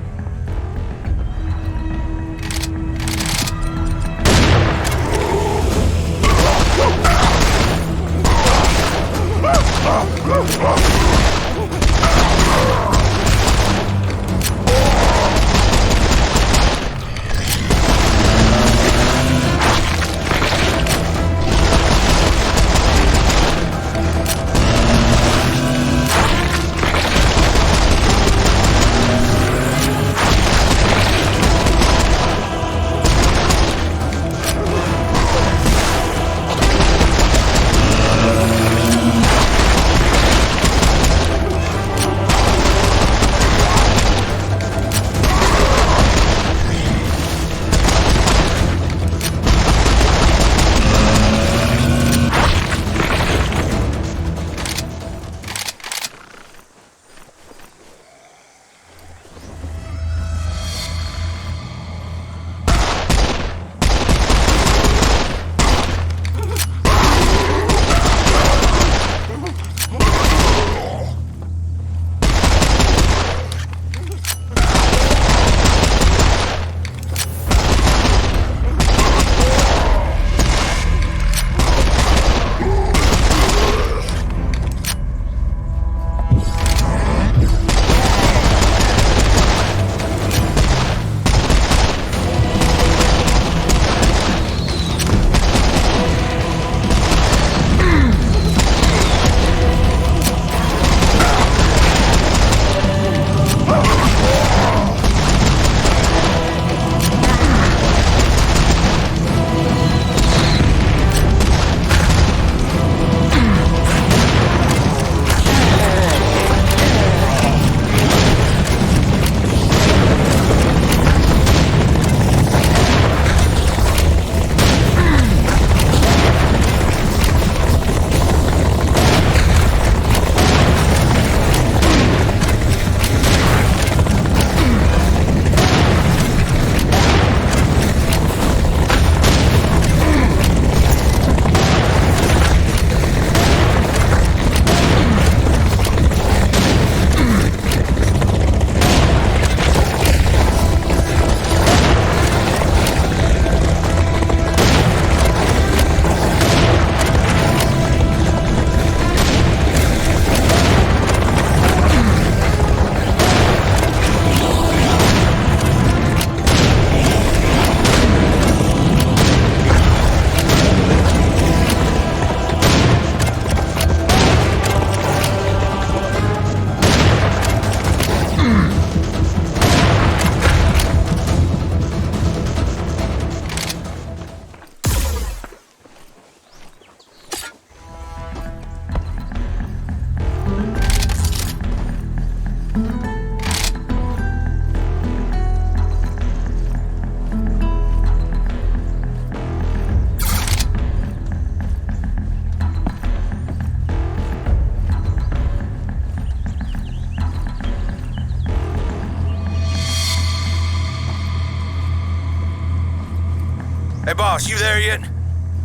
Boss, you there yet?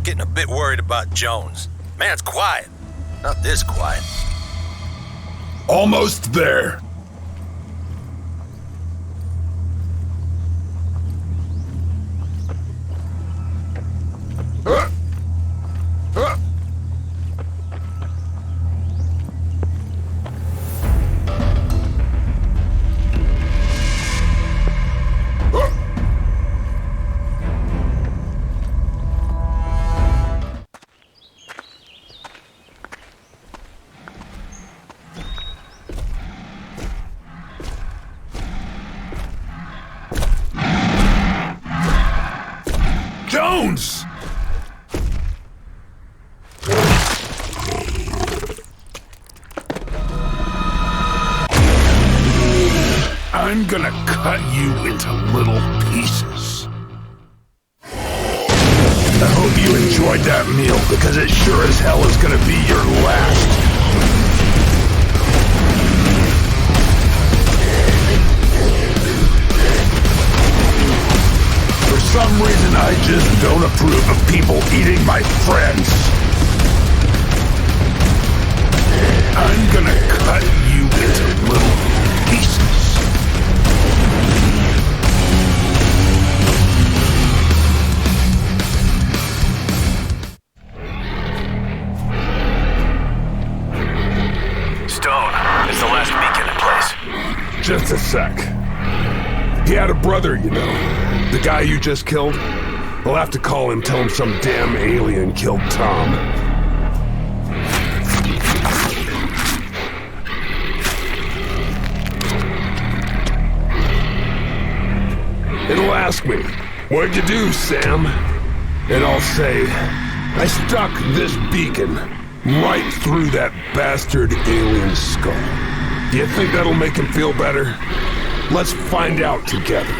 Getting a bit worried about Jones. Man's quiet. Not this quiet. Almost there. Jones! I'm gonna cut you into little pieces. I hope you enjoyed that meal, because it sure as hell is gonna be your last. For some reason, I just don't approve of people eating my friends. I'm gonna cut you into little pieces. Stone, is the last beacon in place? Just a sec. He had a brother, you know. The guy you just killed? We'll have to call him, tell him some damn alien killed Tom. It'll ask me, what'd you do, Sam? And I'll say, I stuck this beacon right through that bastard alien skull. Do you think that'll make him feel better? Let's find out together.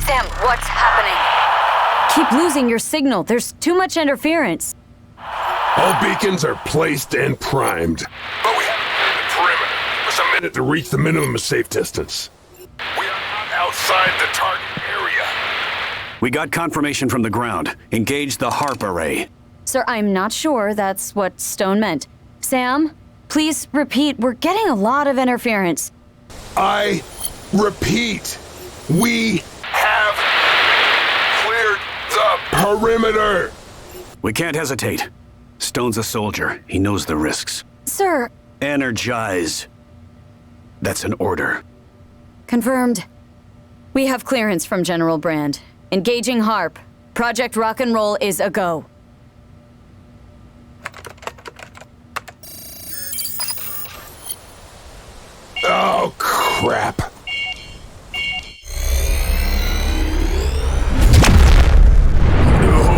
Sam, what's happening? Keep losing your signal. There's too much interference. All beacons are placed and primed. But we have the perimeter. Just a minute to reach the minimum safe distance. We are not outside the target area. We got confirmation from the ground. Engage the HARP array. Sir, I'm not sure that's what Stone meant. Sam, please repeat. We're getting a lot of interference. I repeat, we have cleared the perimeter. We can't hesitate. Stone's a soldier. He knows the risks. Sir. Energize. That's an order. Confirmed. We have clearance from General Brand. Engaging HARP. Project Rock and Roll is a go. Oh, crap. No!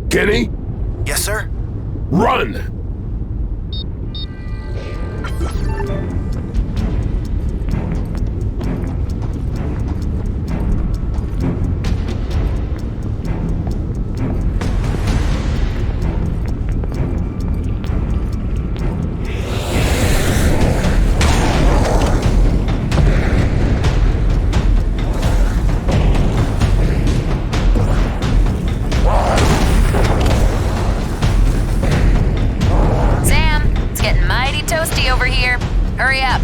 Kenny? Yes, sir? Run! Over here. Hurry up.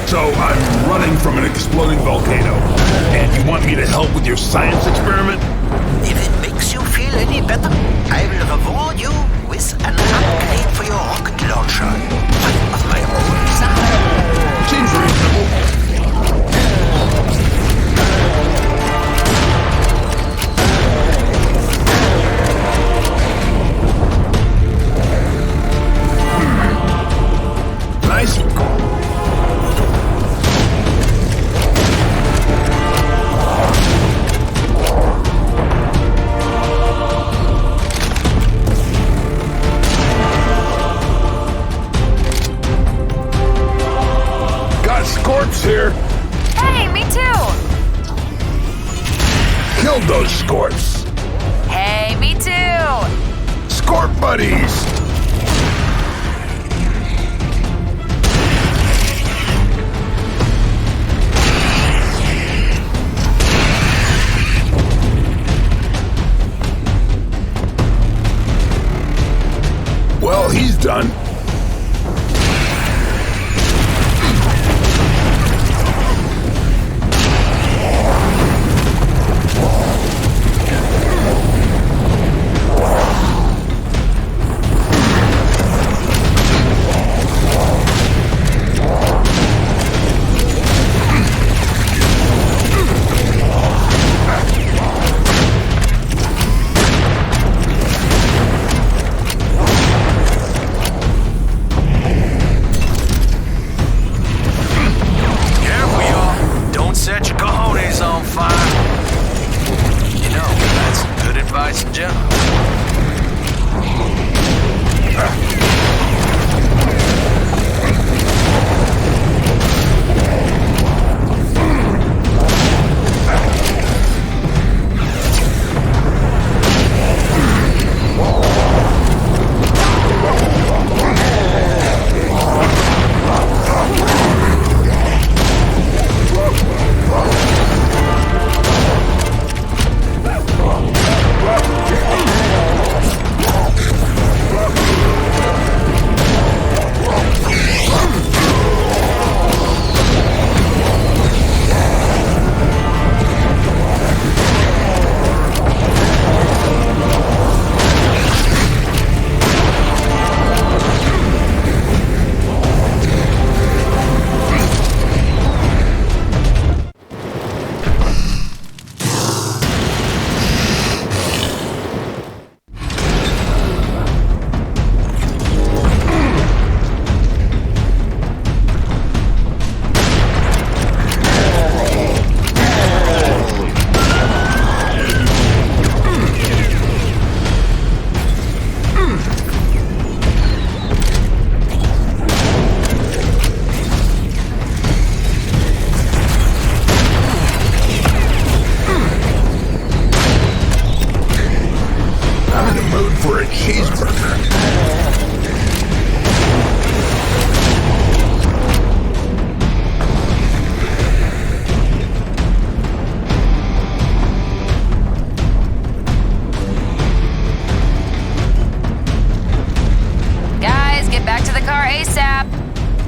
So I'm running from an exploding volcano, and you want me to help with your science experiment? If it makes you feel any better, I will reward you with an upgrade for your rocket launcher. One of my own design. Seems reasonable. Nice. Got Scorps here. Hey, me too! Killed those Scorps. Hey, me too! Scorp buddies. Well, he's done. Set your cojones on fire. You know, that's good advice in general.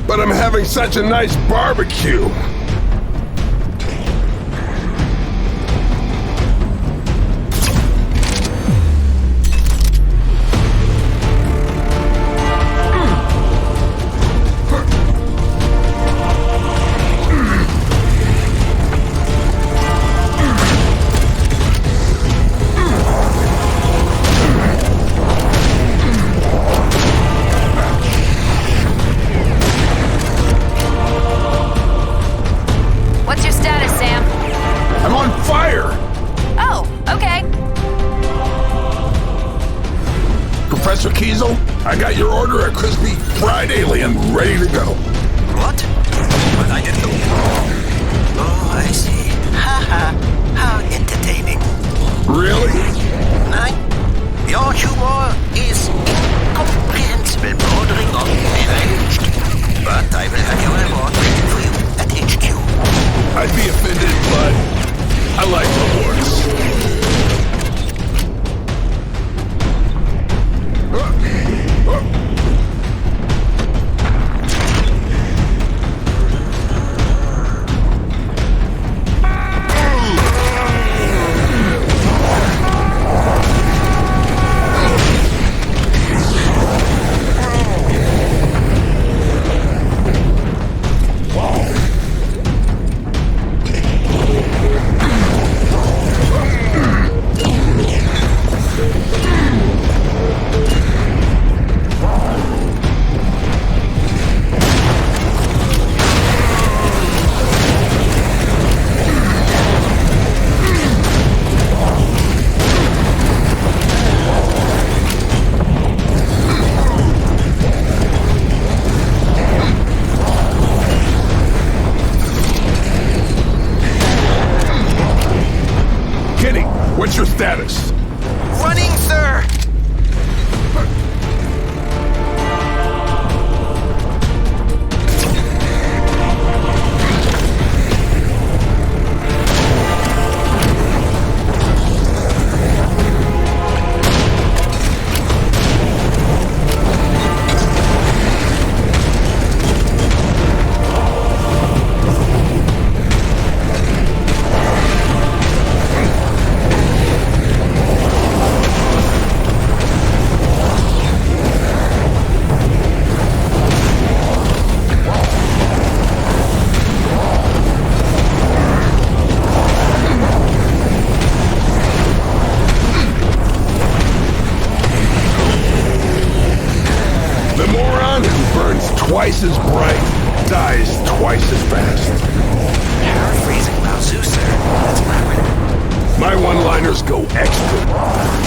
But I'm having such a nice barbecue. I got your order of crispy fried alien ready to go. What? But I didn't know. Oh, I see. Ha ha. How entertaining. Really? Your humor is incomprehensible, bordering on deranged. But I will have your reward waiting for you at HQ. I'd be offended, but I like rewards. What's your status? Running, sir! Twice as bright, dies twice as fast. Paraphrasing Lao Tzu, sir. That's rapid. My one-liners go extra.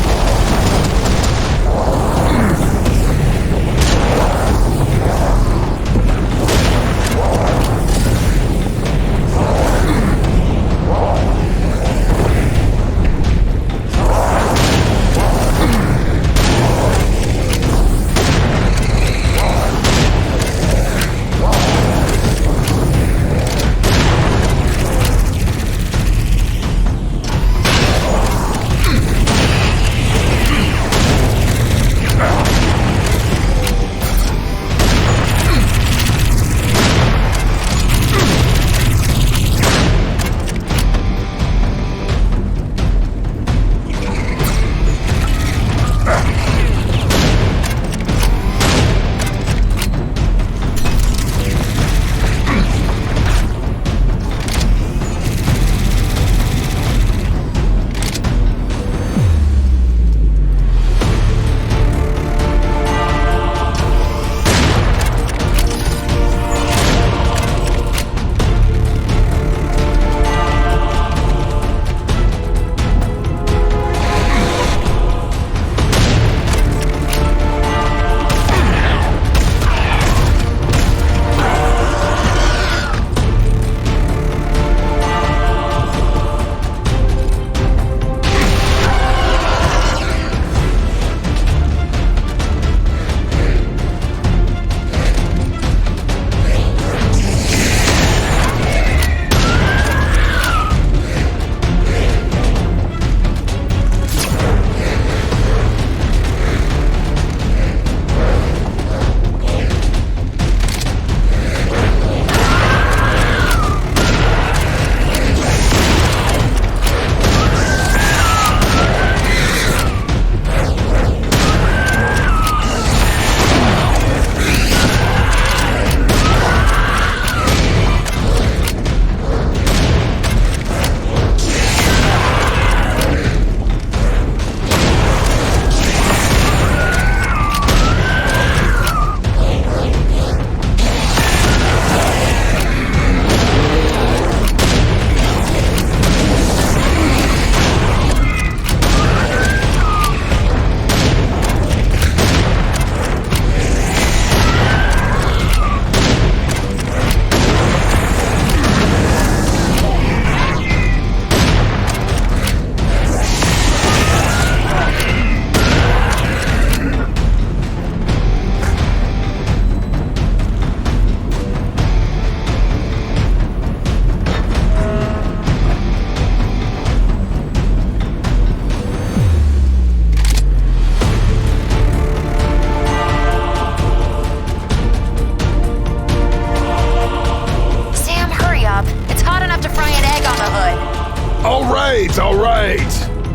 All right.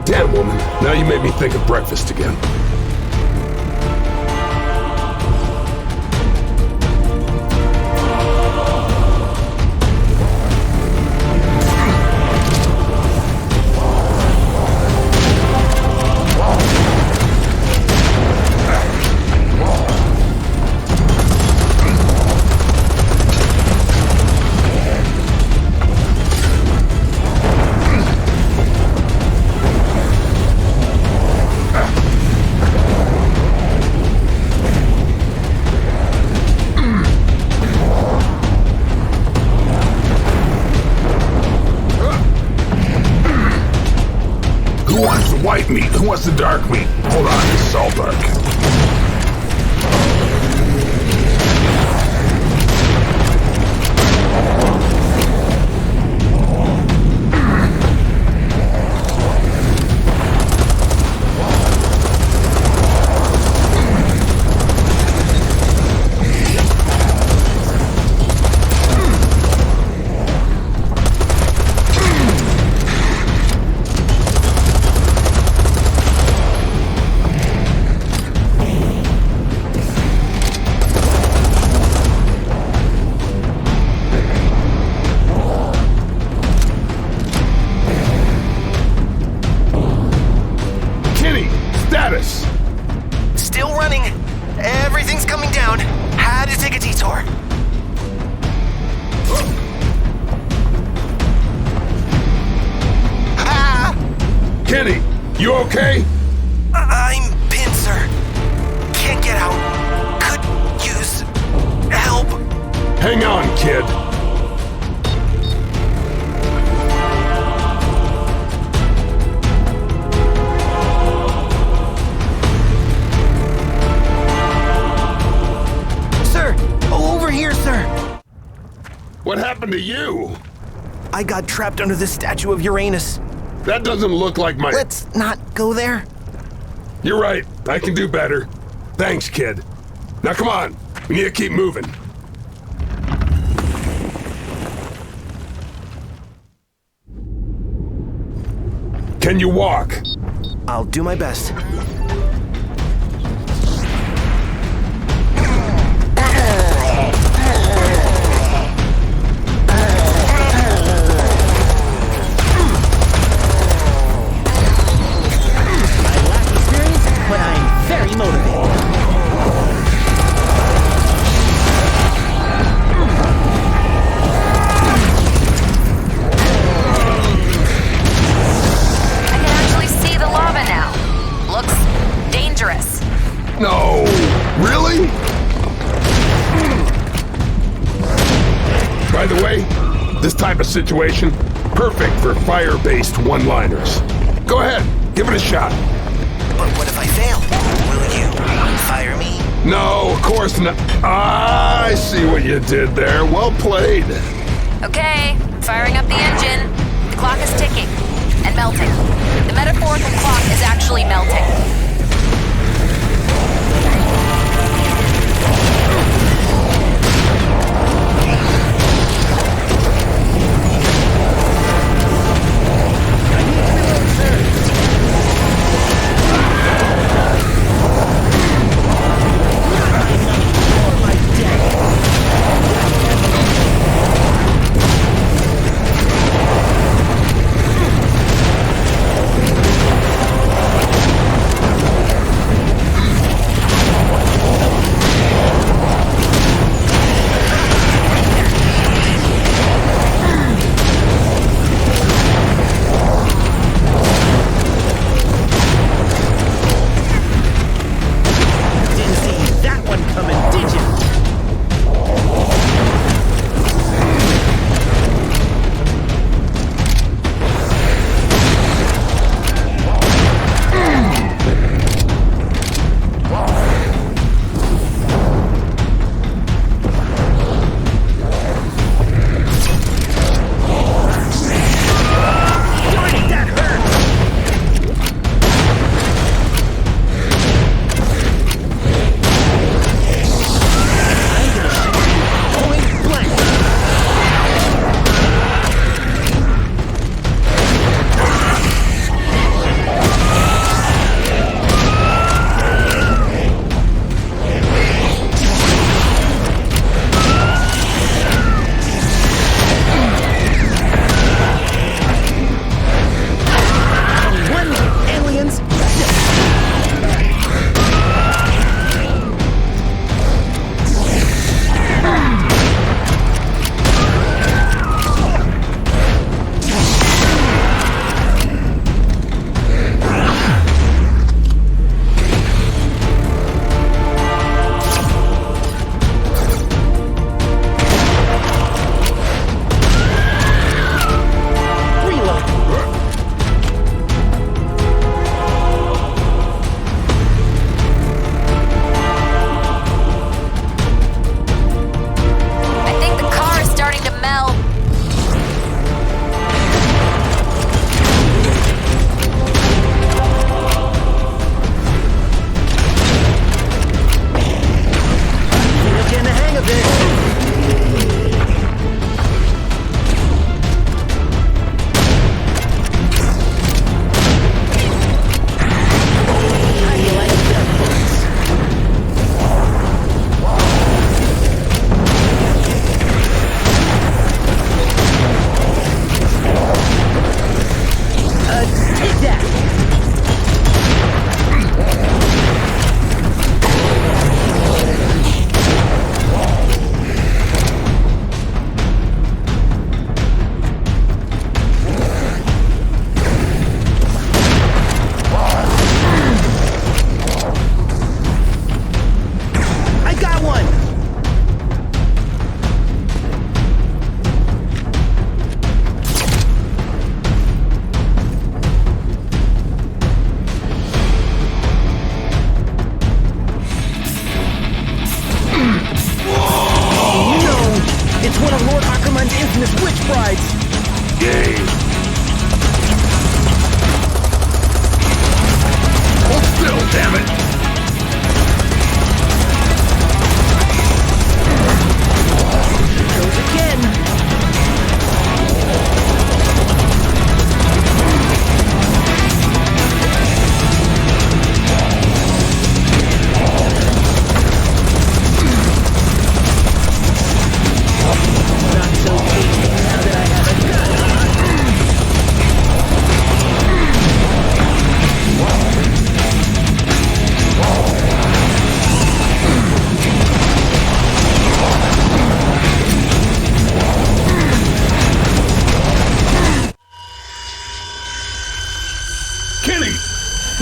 Damn, woman. Now you made me think of breakfast again. white meat. Who wants the dark meat? Hold on, this is all dark. Still running. Everything's coming down. Had to take a detour. Ah! Kenny, you okay? I'm pinned, sir. Can't get out. Could use help. Hang on, kid. Over here, sir! What happened to you? I got trapped under the statue of Uranus. That doesn't look like my... Let's not go there. You're right. I can do better. Thanks, kid. Now come on. We need to keep moving. Can you walk? I'll do my best. But I'm very motivated. I can actually see the lava now. Looks dangerous. No, really? By the way, this type of situation, perfect for fire-based one-liners. Go ahead, give it a shot. But what if I fail? Will you fire me? No, of course not. I see what you did there. Well played. Okay, firing up the engine. The clock is ticking and melting. The metaphorical clock is actually melting.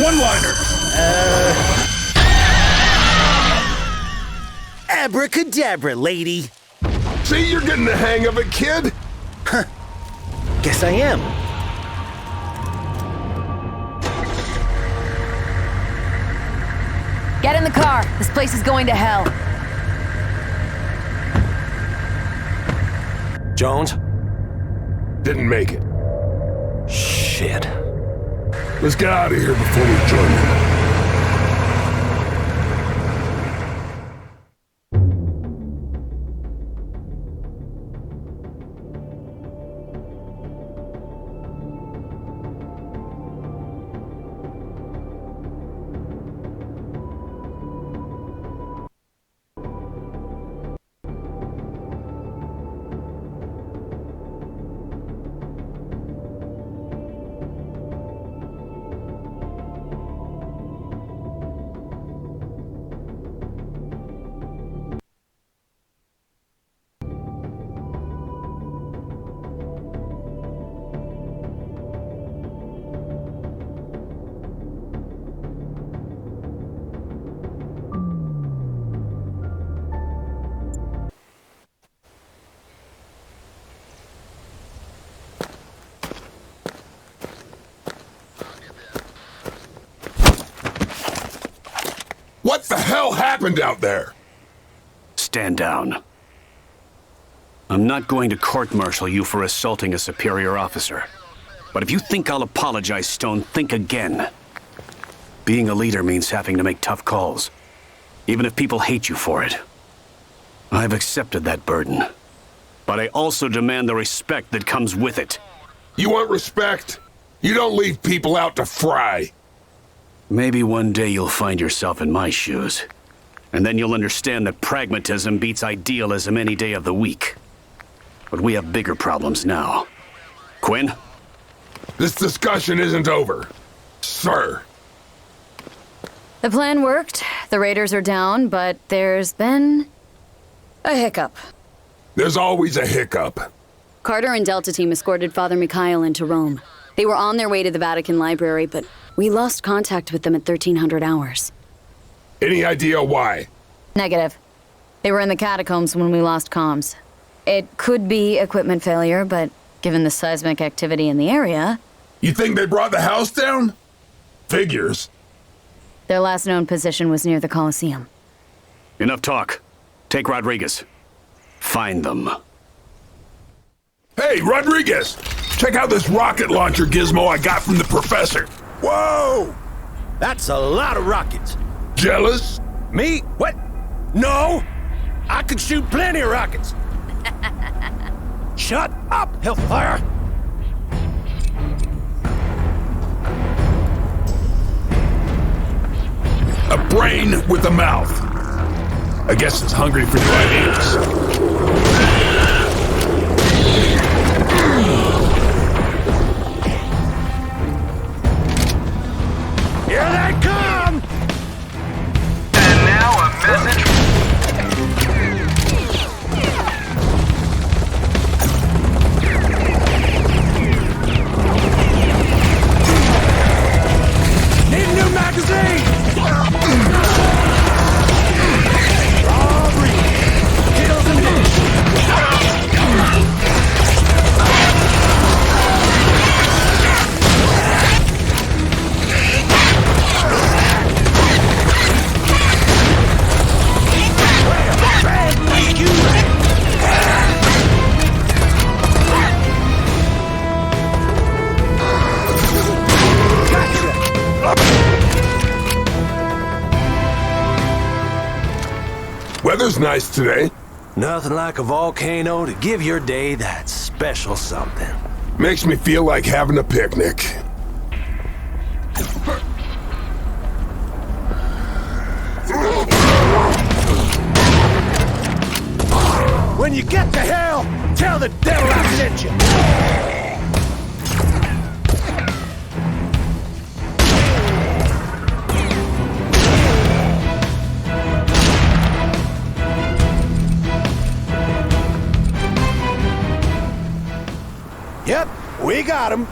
one-liner? Abracadabra, lady. See, you're getting the hang of it, kid. Huh. Guess I am. Get in the car. This place is going to hell. Jones? Didn't make it. Shit. Let's get out of here before we join them. What the hell happened out there? Stand down. I'm not going to court-martial you for assaulting a superior officer. But if you think I'll apologize, Stone, think again. Being a leader means having to make tough calls, even if people hate you for it. I've accepted that burden. But I also demand the respect that comes with it. You want respect? You don't leave people out to fry. Maybe one day you'll find yourself in my shoes. And then you'll understand that pragmatism beats idealism any day of the week. But we have bigger problems now. Quinn? This discussion isn't over, sir. The plan worked. The raiders are down, but there's been a hiccup. There's always a hiccup. Carter and Delta Team escorted Father Mikhail into Rome. They were on their way to the Vatican Library, but we lost contact with them at 1300 hours. Any idea why? Negative. They were in the catacombs when we lost comms. It could be equipment failure, but given the seismic activity in the area... You think they brought the house down? Figures. Their last known position was near the Colosseum. Enough talk. Take Rodriguez. Find them. Hey, Rodriguez! Check out this rocket launcher gizmo I got from the professor. Whoa! That's a lot of rockets. Jealous? Me? What? No! I could shoot plenty of rockets. Shut up, Hellfire! A brain with a mouth. I guess it's hungry for new ideas. Here they come! And now a message. Need a new magazine! Weather's nice today. Nothing like a volcano to give your day that special something. Makes me feel like having a picnic. When you get to hell, tell the devil I sent you. Yep, we got him.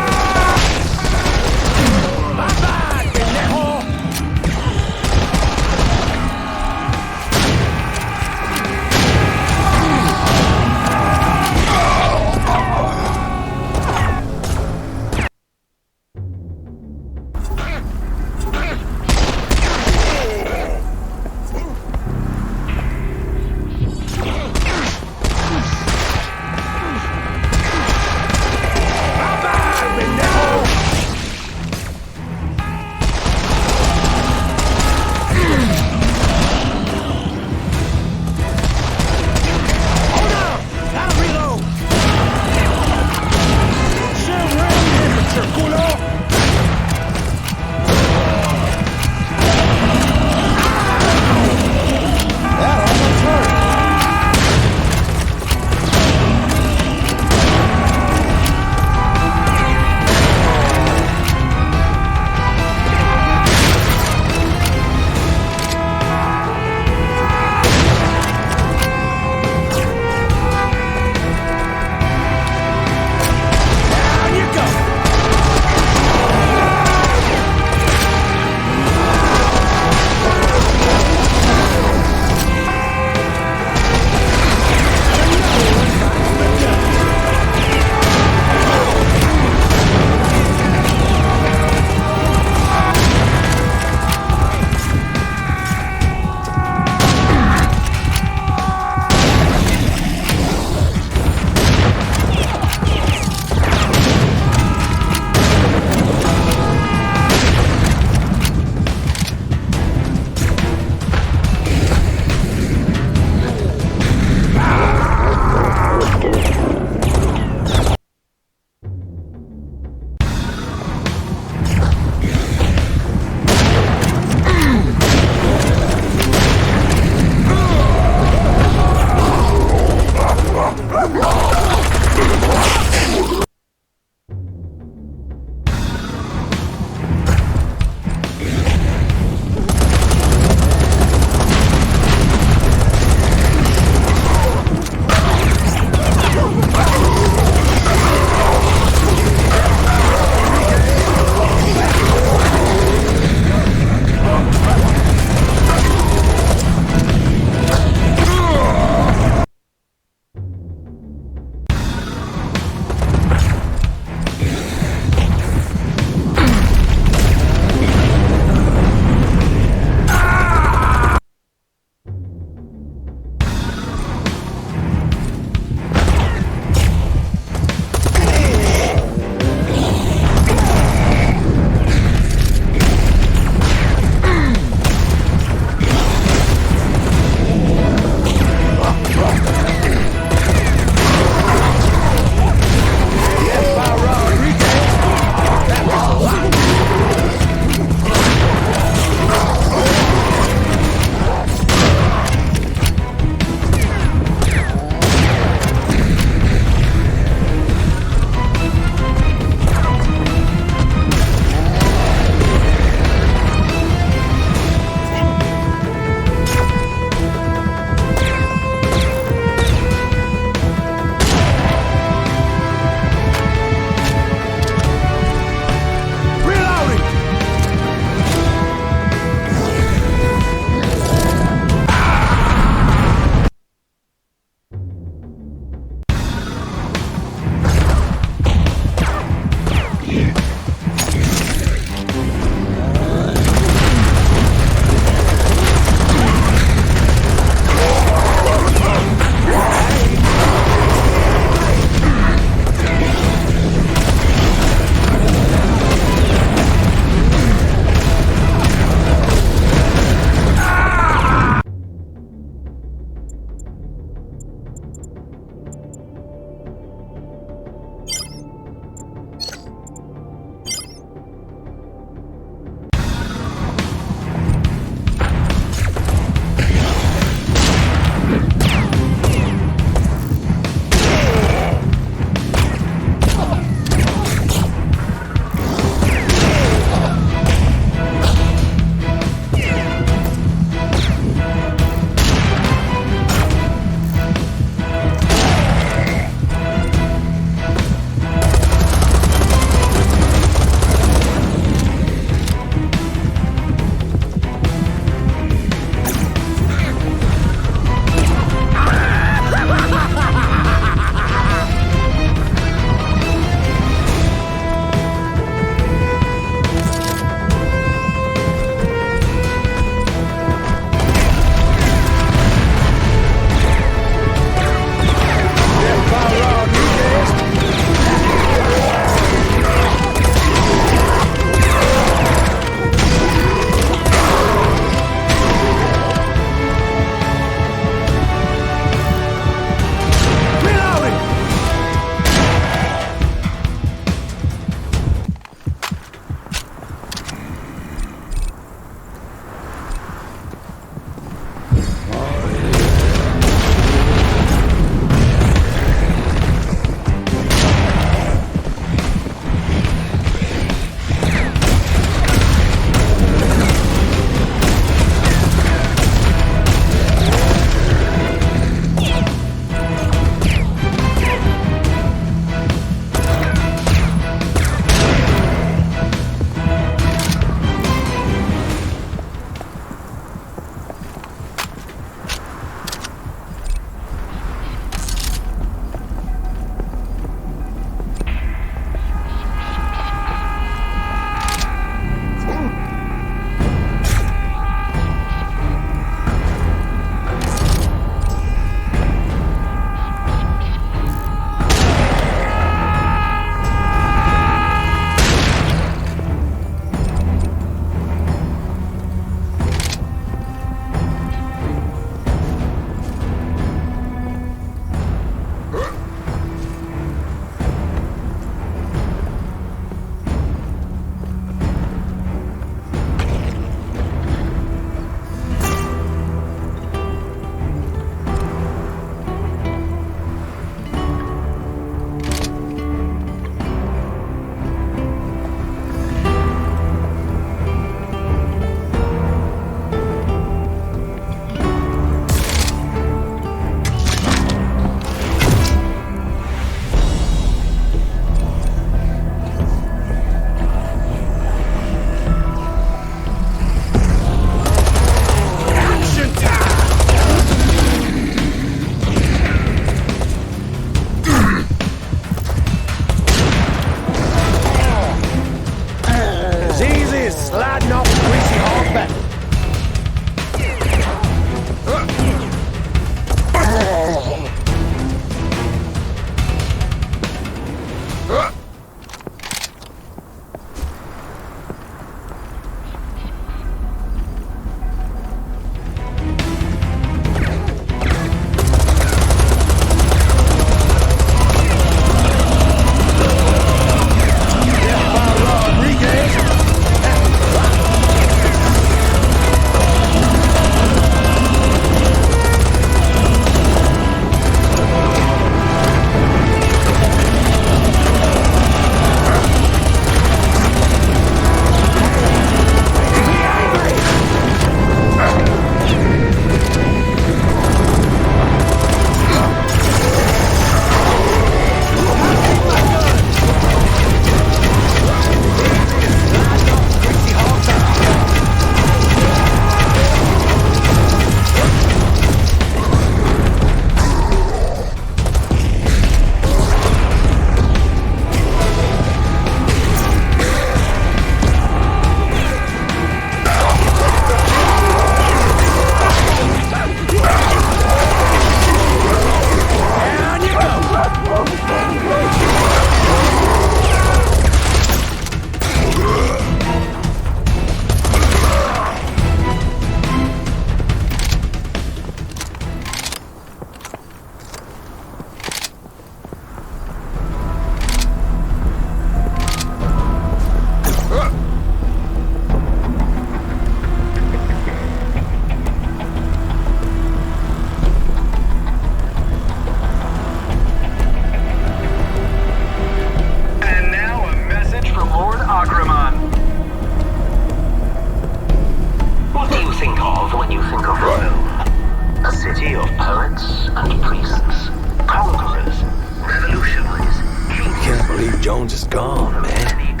think of Rome. A city of poets and priests, conquerors, revolutionaries, kings. Can't believe Jones is gone, man.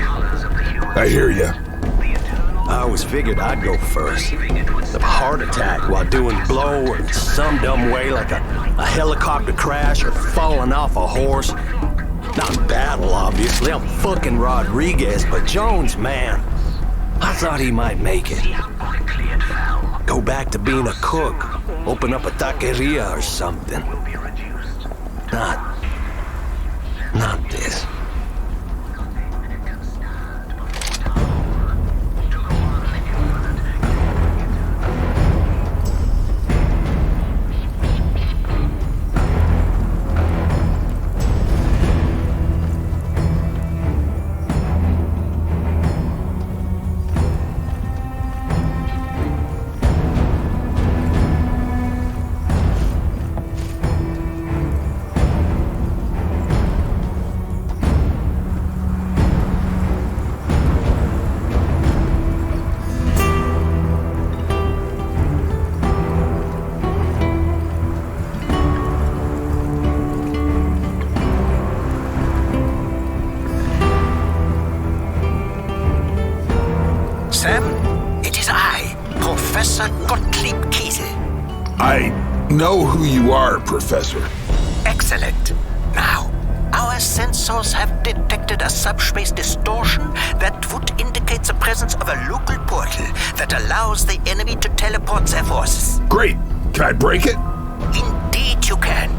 I hear ya. I always figured I'd go first. A heart attack while doing blow or some dumb way like a helicopter crash or falling off a horse. Not in battle, obviously. I'm fucking Rodriguez, but Jones, man. I thought he might make it. Go back to being a cook. Open up a taqueria or something. Not this. Sam, it is I, Professor Gottlieb Kiesel. I know who you are, Professor. Excellent. Now, our sensors have detected a subspace distortion that would indicate the presence of a local portal that allows the enemy to teleport their forces. Great. Can I break it? Indeed you can.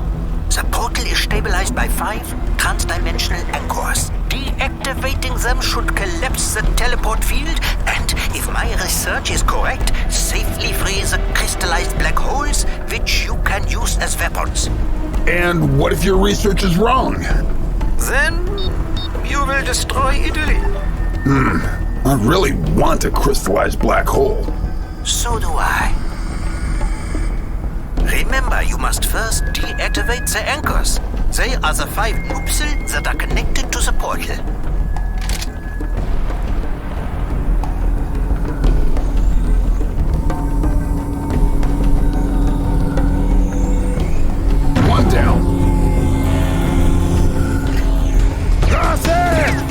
The portal is stabilized by 5 transdimensional anchors. Deactivating them should collapse the teleport field and, if my research is correct, safely free the crystallized black holes, which you can use as weapons. And what if your research is wrong? Then you will destroy Italy. I really want a crystallized black hole. So do I. Remember, you must first deactivate the anchors. They are the 5 nupsel that are connected to the portal. One down. That's it!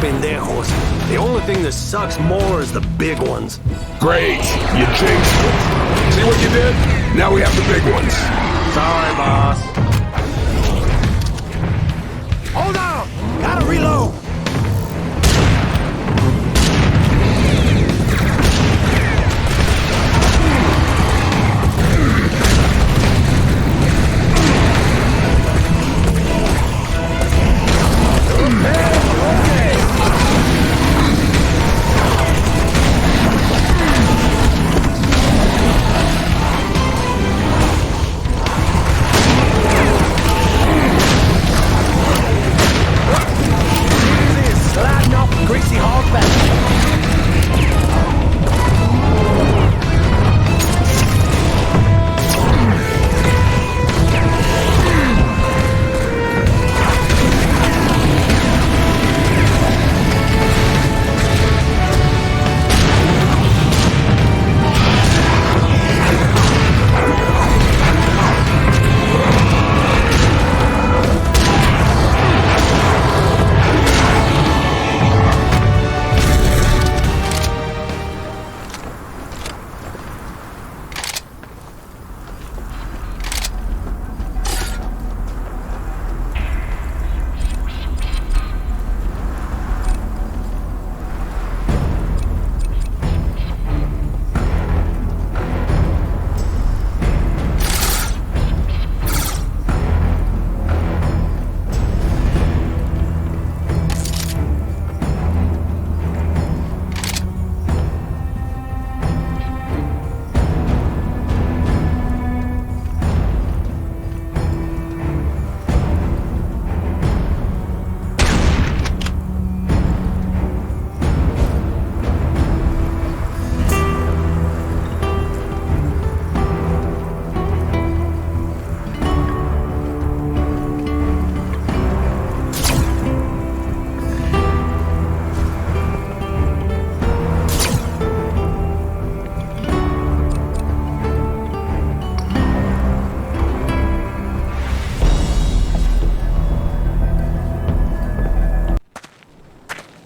pendejos. The only thing that sucks more is the big ones. Great, you jinxed it. See what you did? Now we have the big ones. Sorry, boss. Hold on! Gotta reload!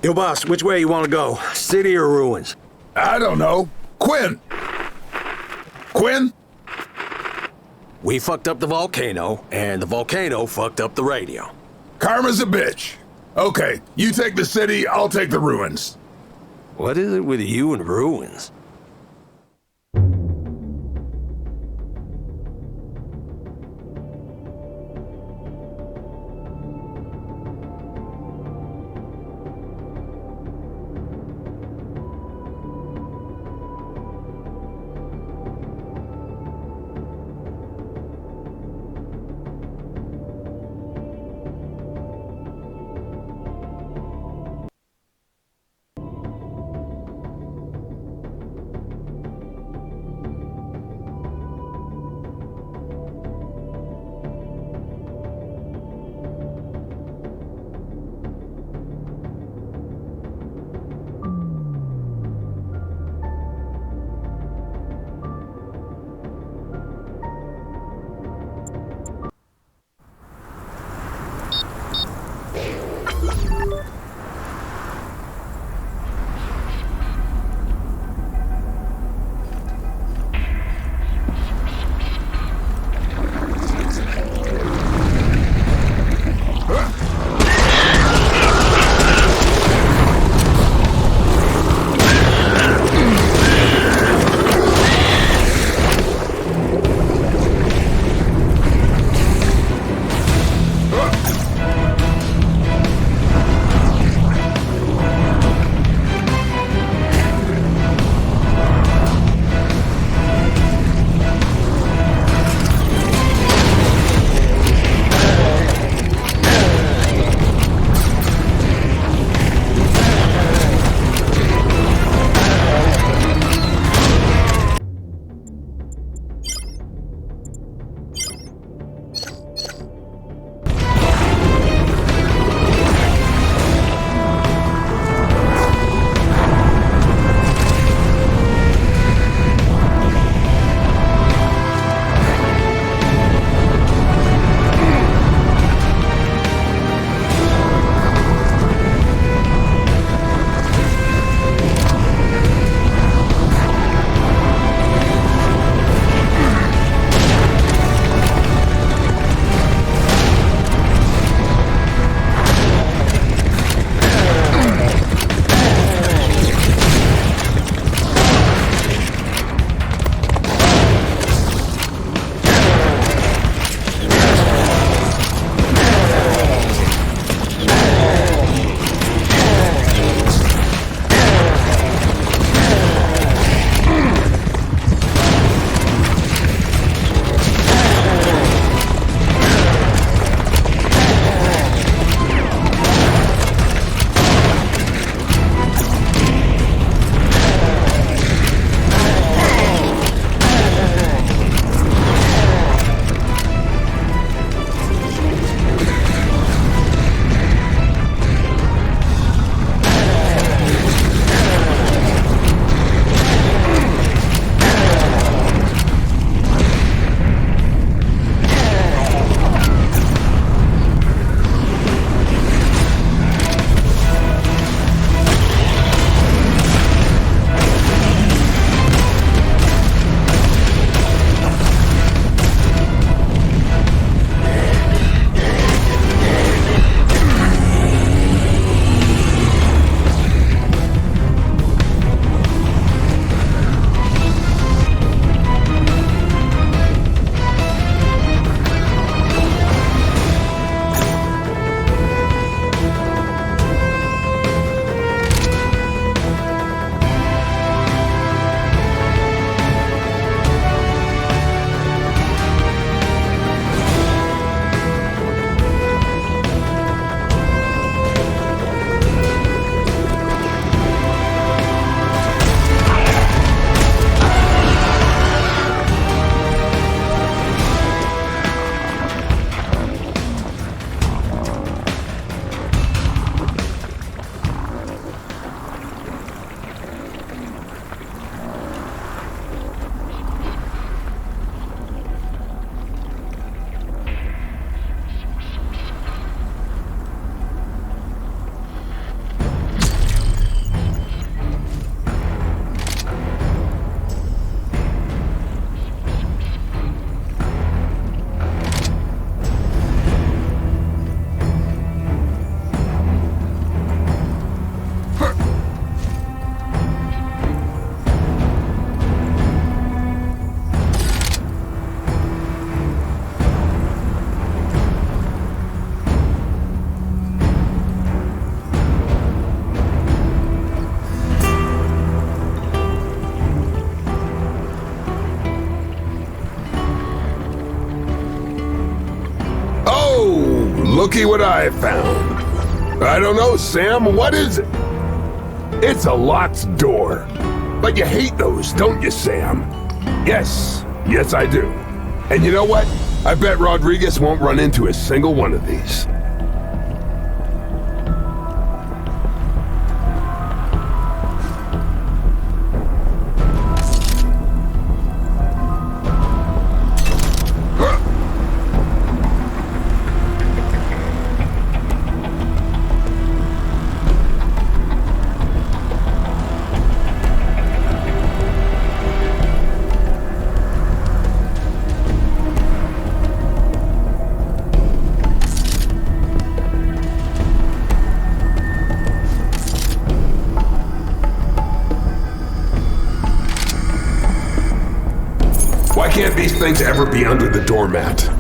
Yo, boss, which way you want to go? City or ruins? I don't know. Quinn! Quinn? We fucked up the volcano, and the volcano fucked up the radio. Karma's a bitch. Okay, you take the city, I'll take the ruins. What is it with you and ruins? Looky what I found. I don't know, Sam, what is it? It's a locked door. But you hate those, don't you, Sam? Yes, I do. And you know what? I bet Rodriguez won't run into a single one of these. Why can't these things ever be under the doormat?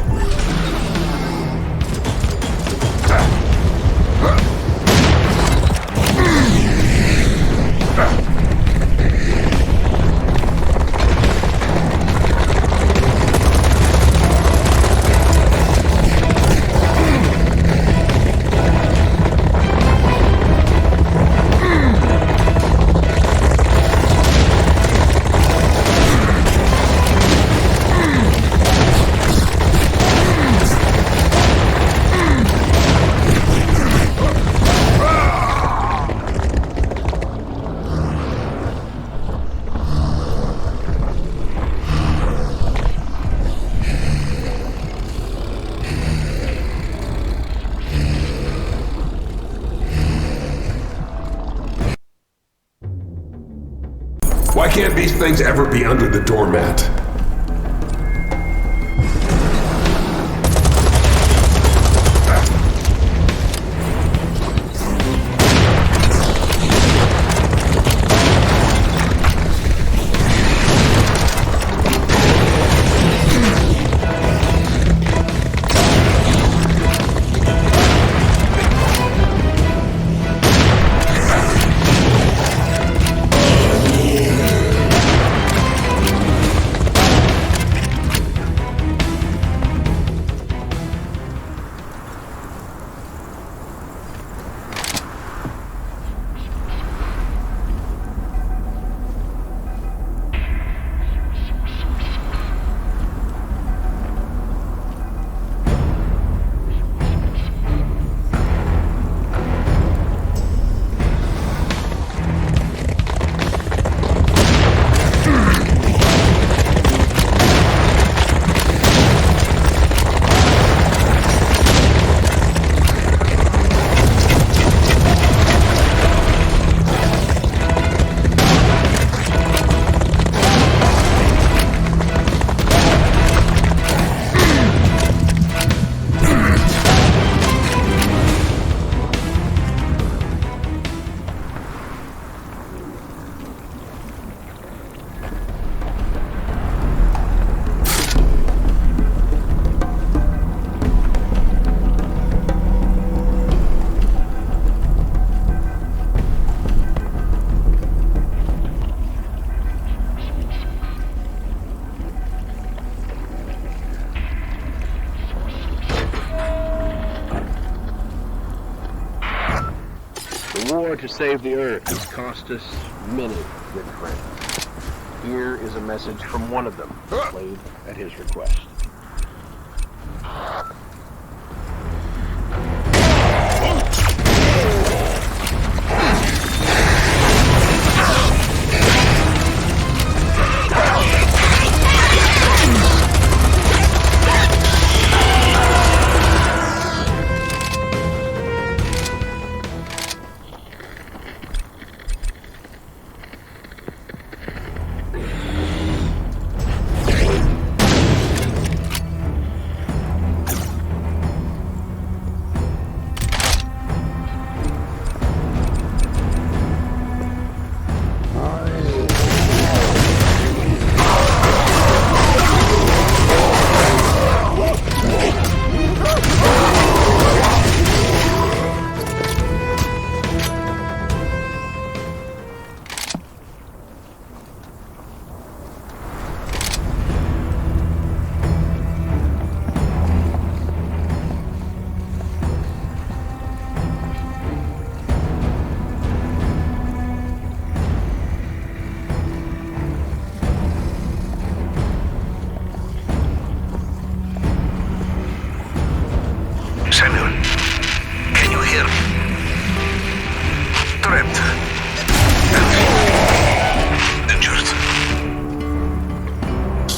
Why can't these things ever be under the doormat? The war to save the Earth has cost us many good friends. Here is a message from one of them, played at his request.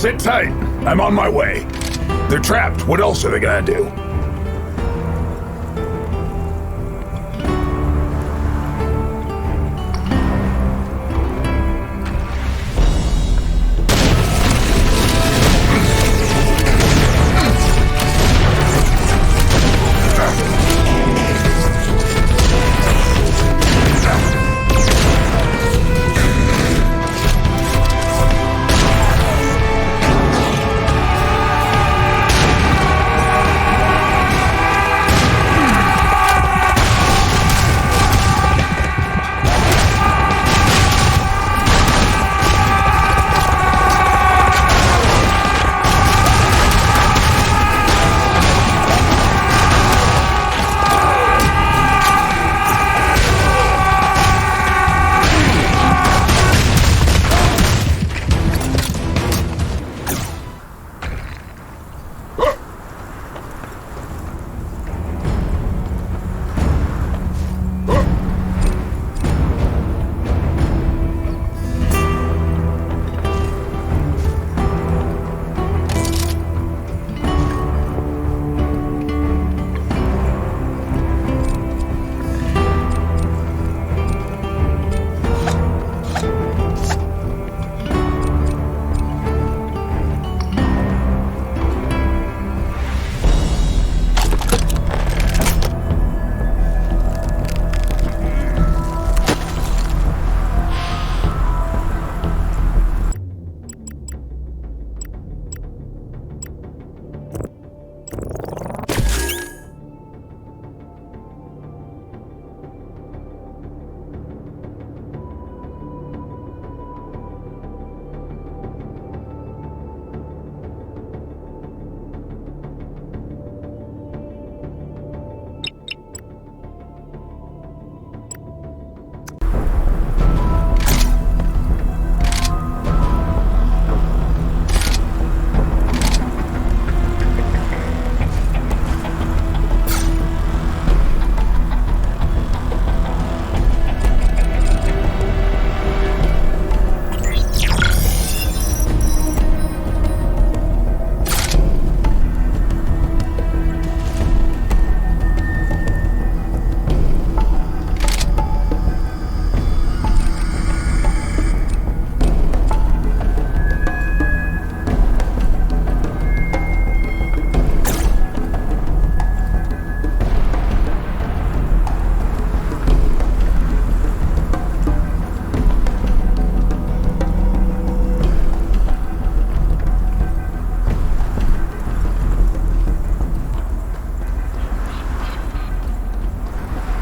Sit tight. I'm on my way. They're trapped. What else are they gonna do?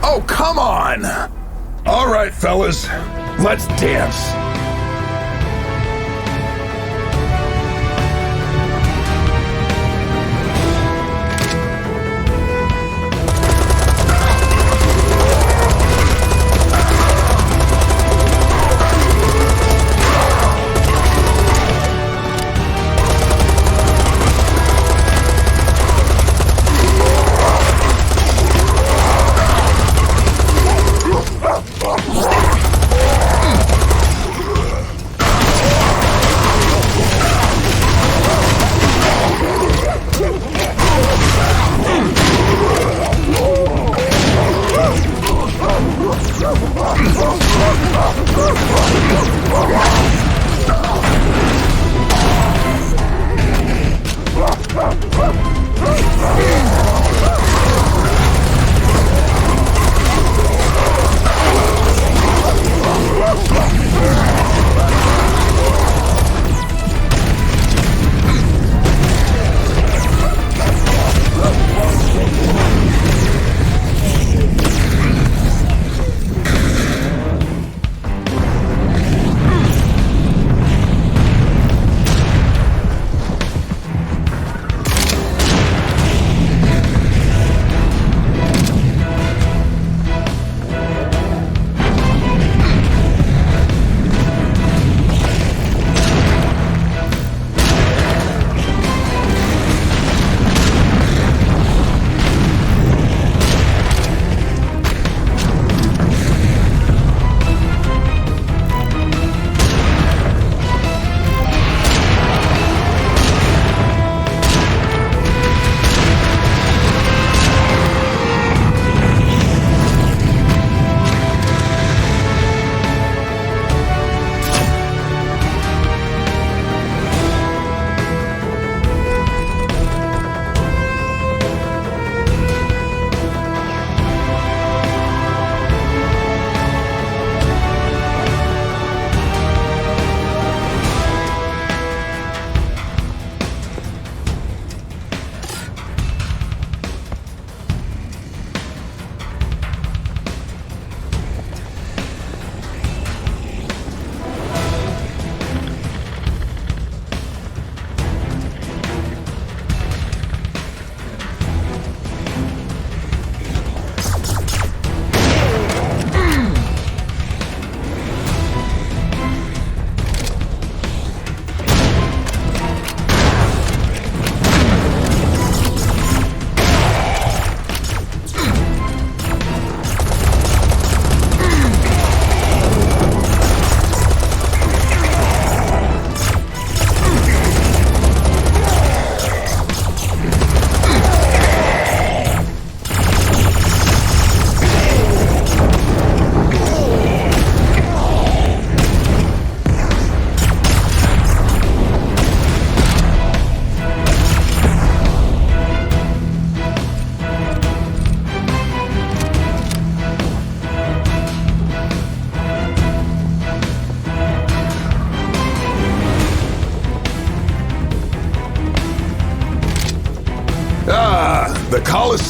Oh, come on! All right, fellas, let's dance.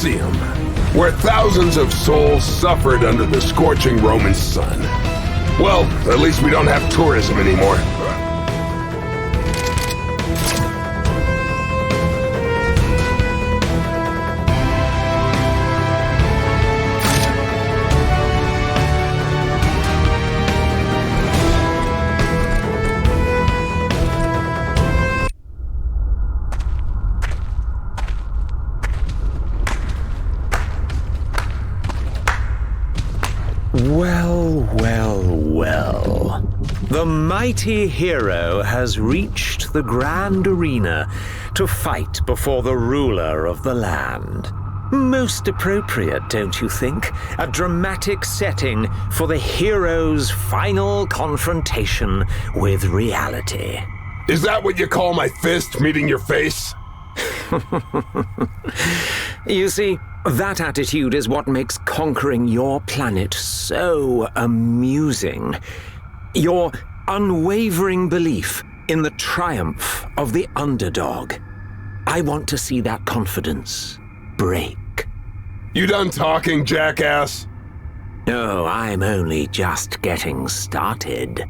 Elysium, where thousands of souls suffered under the scorching Roman sun. Well, at least we don't have tourism anymore. Well. The mighty hero has reached the grand arena to fight before the ruler of the land. Most appropriate, don't you think? A dramatic setting for the hero's final confrontation with reality. Is that what you call my fist meeting your face? You see, that attitude is what makes conquering your planet so amusing. Your unwavering belief in the triumph of the underdog. I want to see that confidence break. You done talking, jackass? No, I'm only just getting started.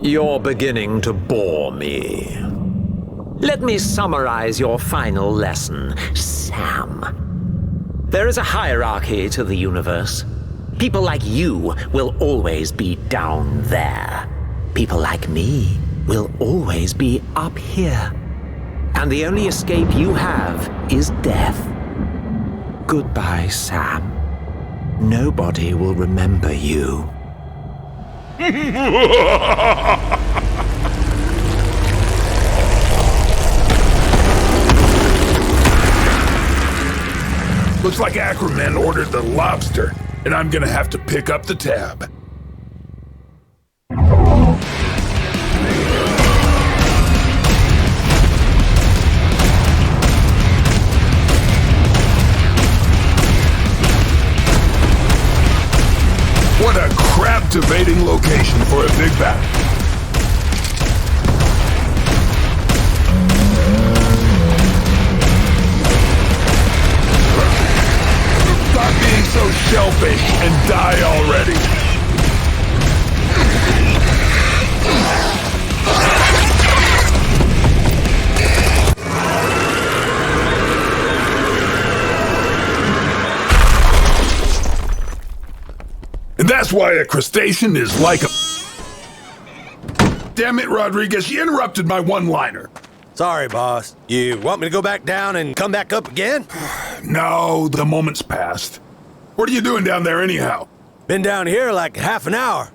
You're beginning to bore me. Let me summarize your final lesson, Sam. There is a hierarchy to the universe. People like you will always be down there. People like me will always be up here. And the only escape you have is death. Goodbye, Sam. Nobody will remember you. Looks like Ackerman ordered the lobster, and I'm gonna have to pick up the tab. What a crab-debating location for a big battle. Stop being so shellfish and die already. And that's why a crustacean is like a... Damn it, Rodriguez, you interrupted my one-liner. Sorry, boss. You want me to go back down and come back up again? No, the moment's passed. What are you doing down there anyhow? Been down here like half an hour.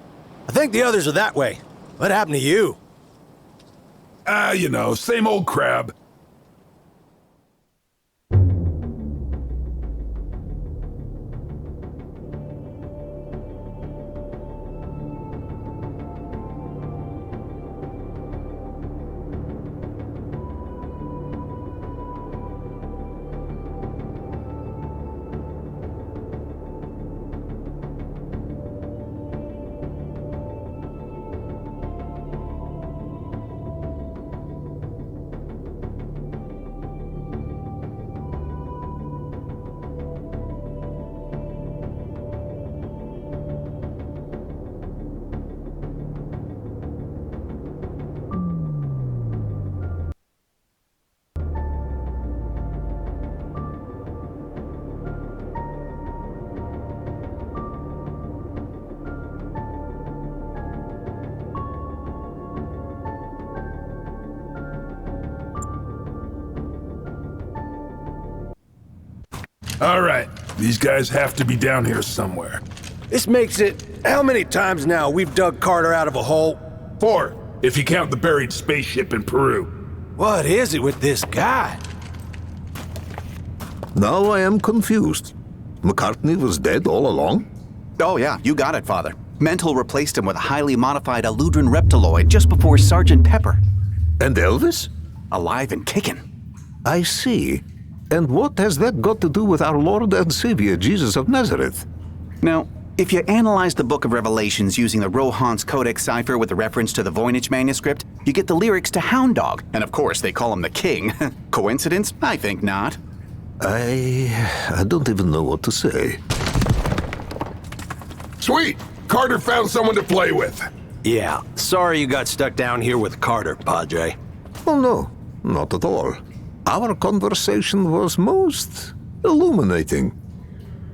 I think the others are that way. What happened to you? You know, same old crab. All right, these guys have to be down here somewhere. This makes it... How many times now we've dug Carter out of a hole? 4, if you count the buried spaceship in Peru. What is it with this guy? Now I am confused. McCartney was dead all along? Oh yeah, you got it, Father. Mental replaced him with a highly modified Eludran reptiloid just before Sergeant Pepper. And Elvis? Alive and kicking. I see. And what has that got to do with our Lord and Savior, Jesus of Nazareth? Now, if you analyze the Book of Revelations using the Rohan's Codex cipher with a reference to the Voynich manuscript, you get the lyrics to Hound Dog, and of course they call him the King. Coincidence? I think not. I don't even know what to say. Sweet! Carter found someone to play with. Yeah, sorry you got stuck down here with Carter, Padre. Oh no, not at all. Our conversation was most illuminating.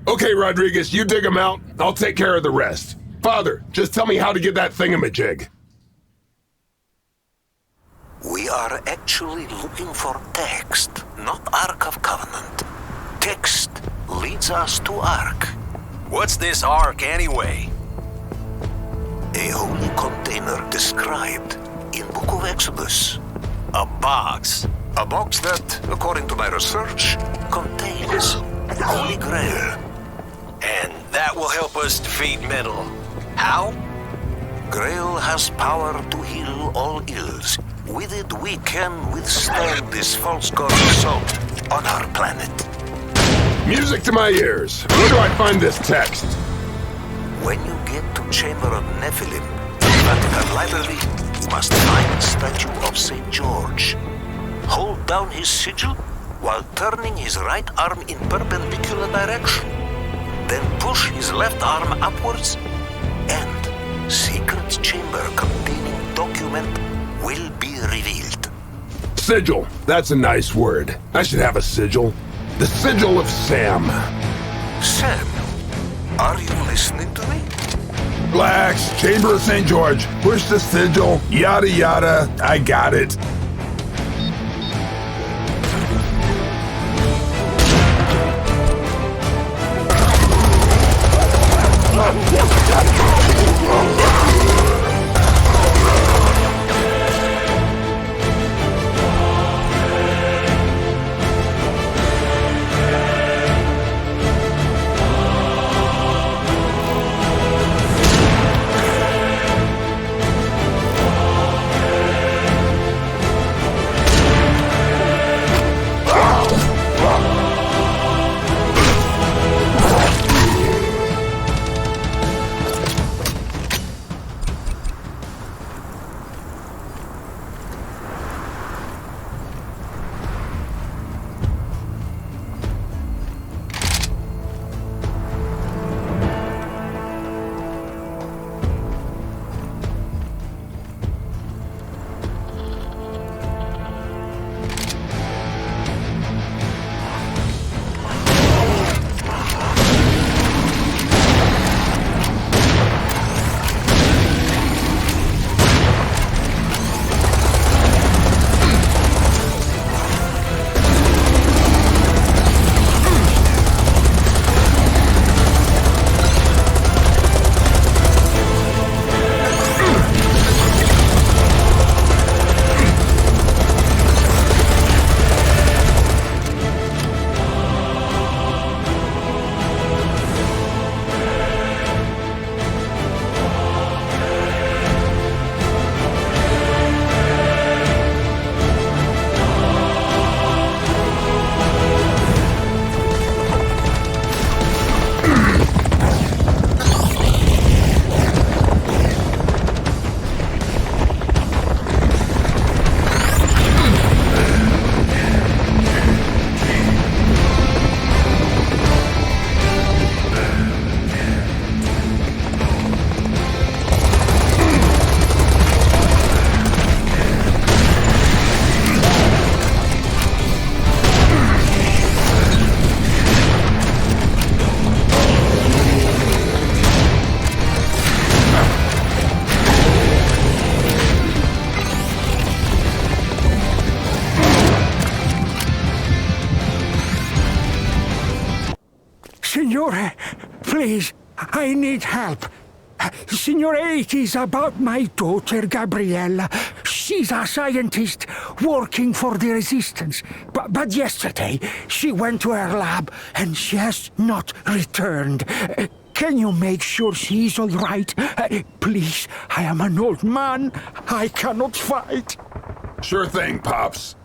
Okay, Rodriguez, you dig them out. I'll take care of the rest. Father, just tell me how to get that thingamajig. We are actually looking for text, not Ark of Covenant. Text leads us to Ark. What's this Ark anyway? A holy container described in Book of Exodus. A box. A box that, according to my research, contains Holy Grail. And that will help us defeat Metal. How? Grail has power to heal all ills. With it, we can withstand this false god assault on our planet. Music to my ears. Where do I find this text? When you get to Chamber of Nephilim, in Vatican Library, you must find statue of St. George. Hold down his sigil while turning his right arm in perpendicular direction. Then push his left arm upwards, and secret chamber containing dog moment will be revealed. Sigil. That's a nice word. I should have a sigil. The sigil of Sam. Sam, are you listening to me? Relax. Chamber of St. George. Push the sigil. Yada yada. I got it. Signore, please, I need help. Signore, it is about my daughter, Gabriella. She's a scientist working for the Resistance. But yesterday, she went to her lab and she has not returned. Can you make sure she's all right? Please, I am an old man. I cannot fight. Sure thing, Pops.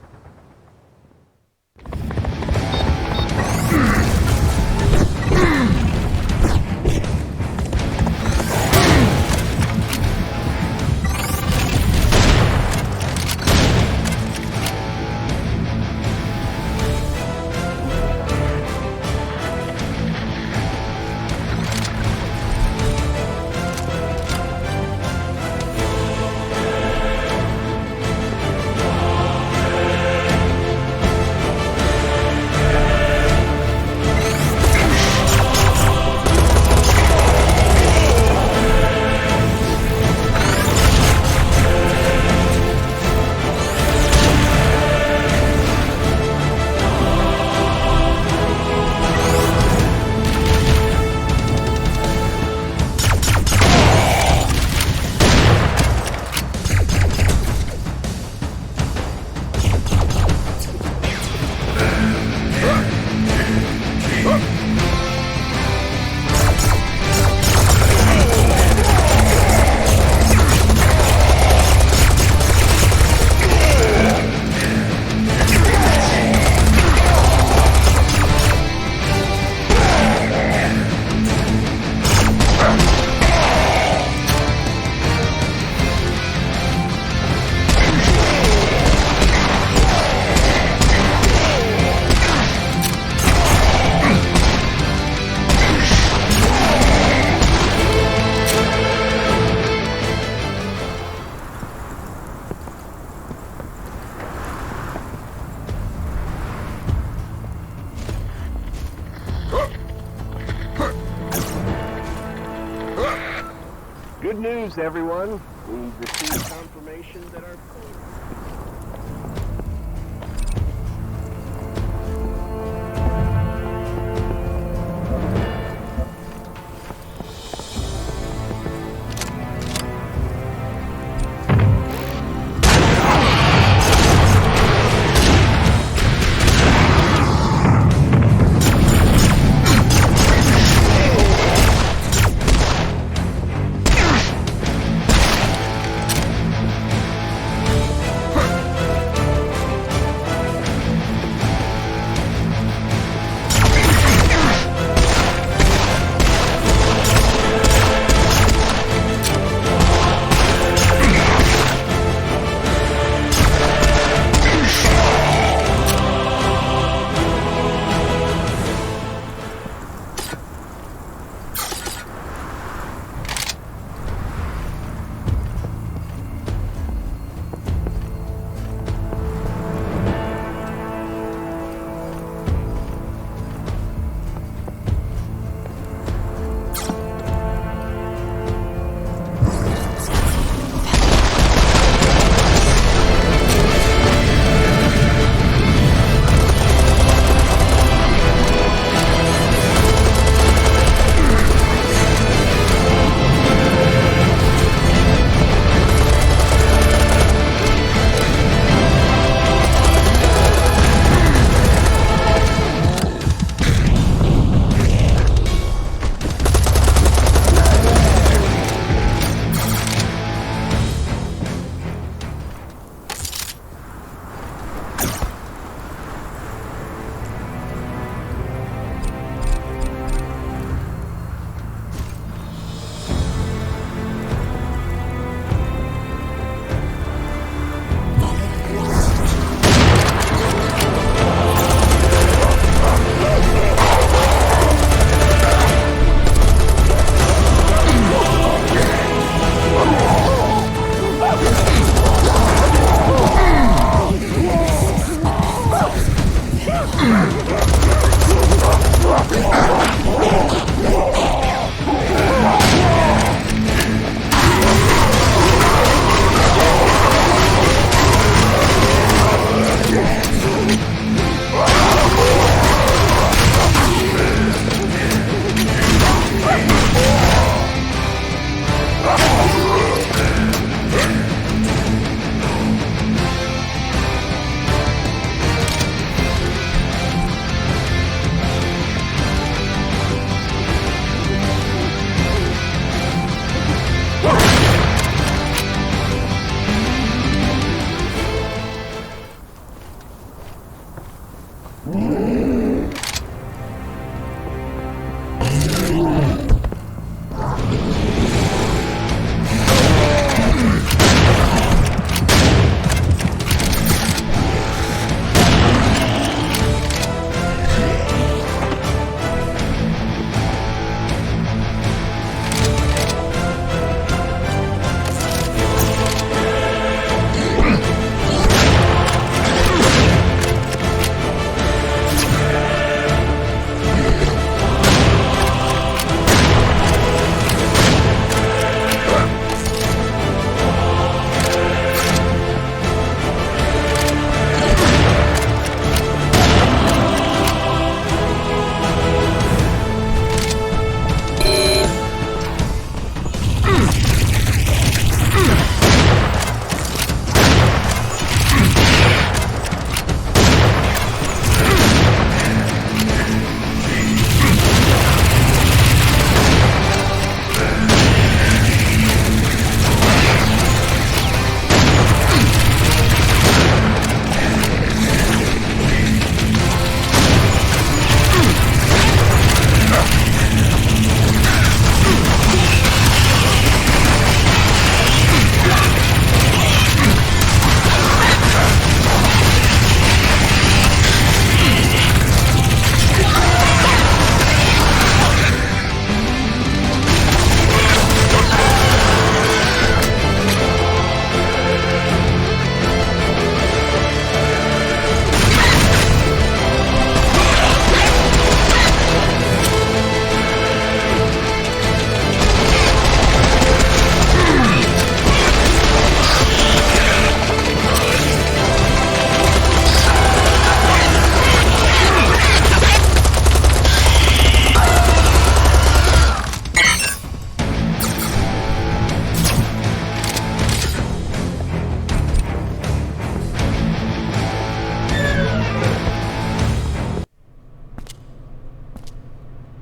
Good news, everyone. We've received confirmation that our...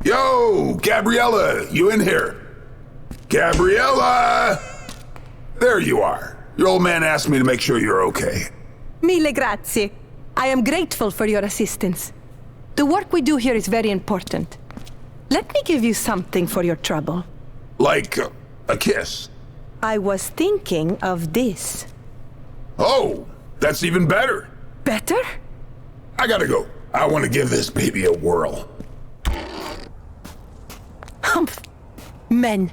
Yo, Gabriella, you in here? Gabriella! There you are. Your old man asked me to make sure you're okay. Mille grazie. I am grateful for your assistance. The work we do here is very important. Let me give you something for your trouble. Like a kiss? I was thinking of this. Oh, that's even better. Better? I gotta go. I want to give this baby a whirl. Humph. Men.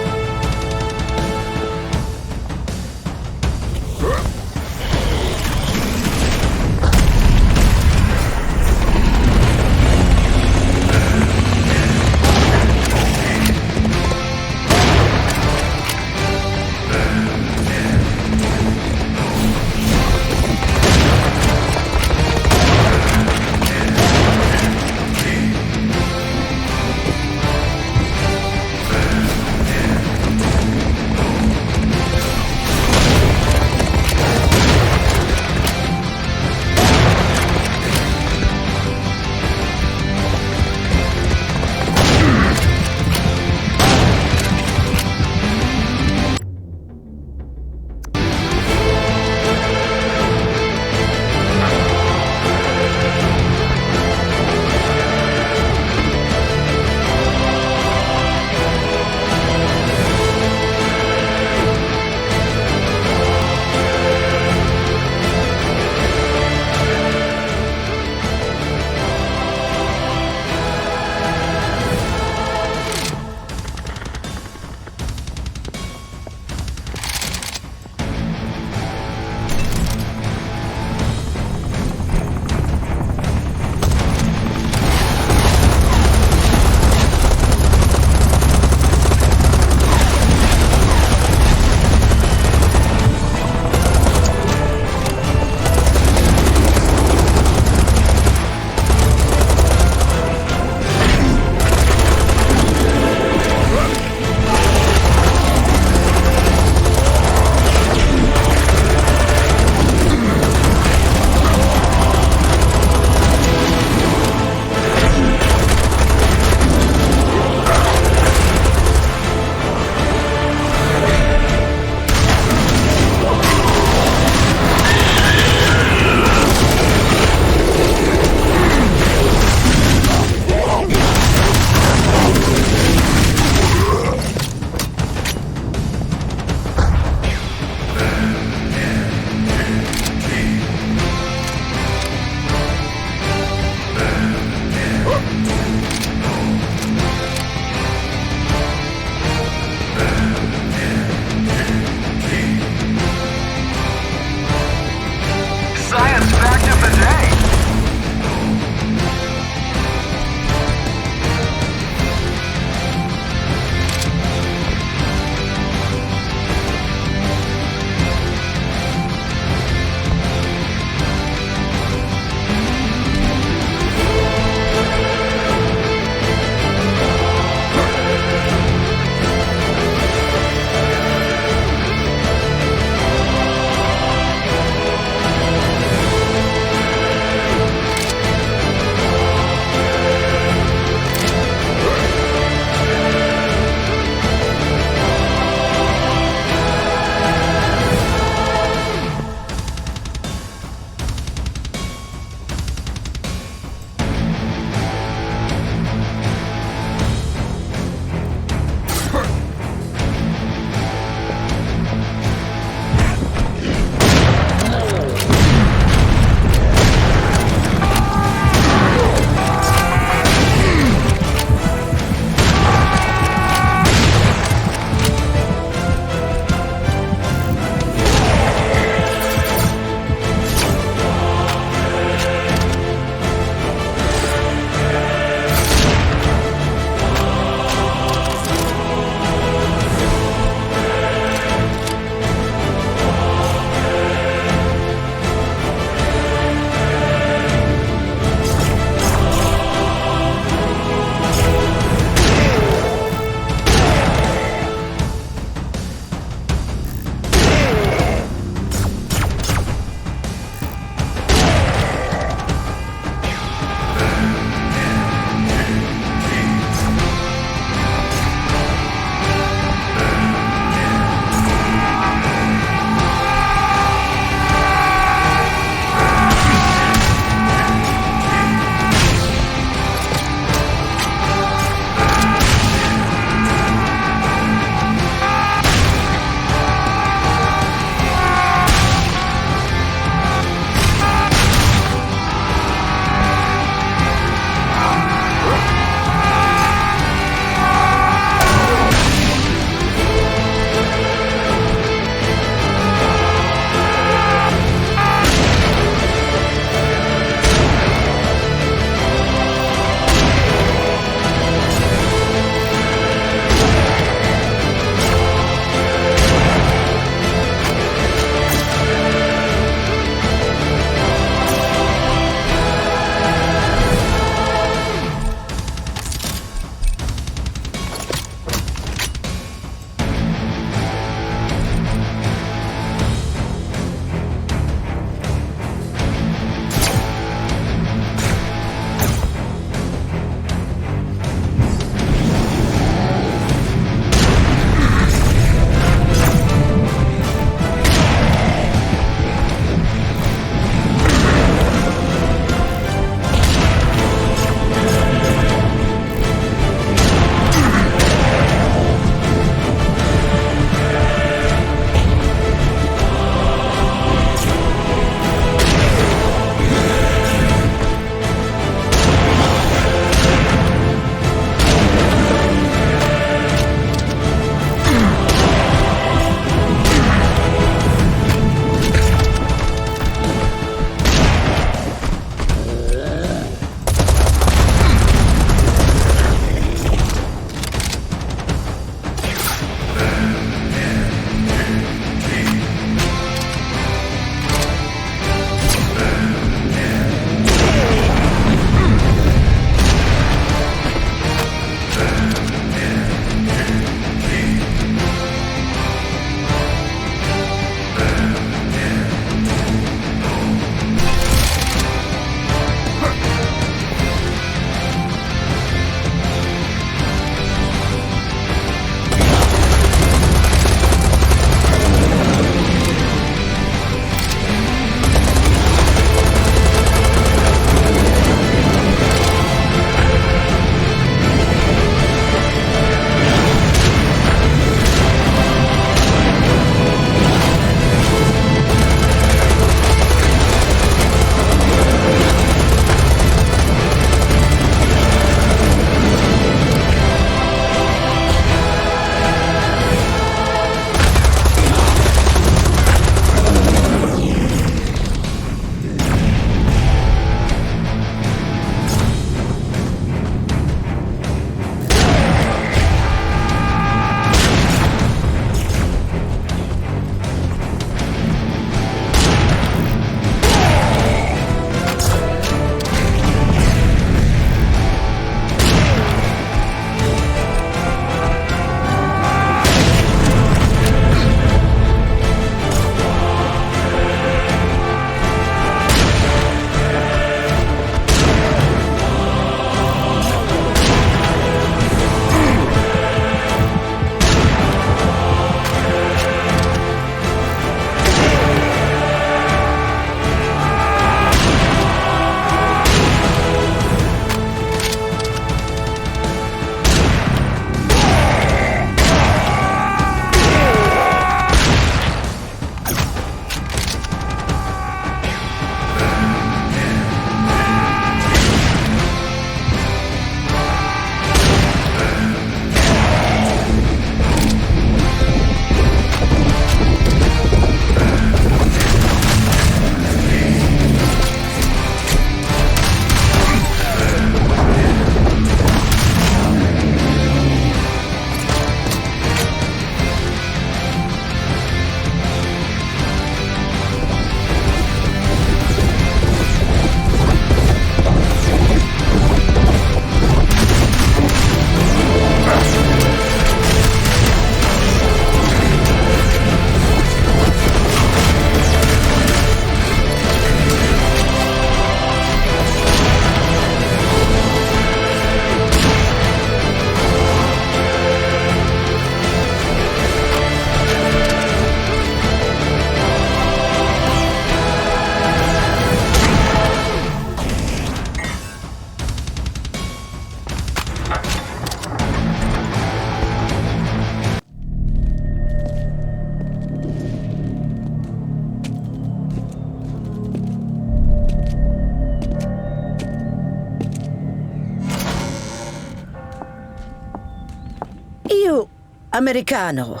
You, Americano,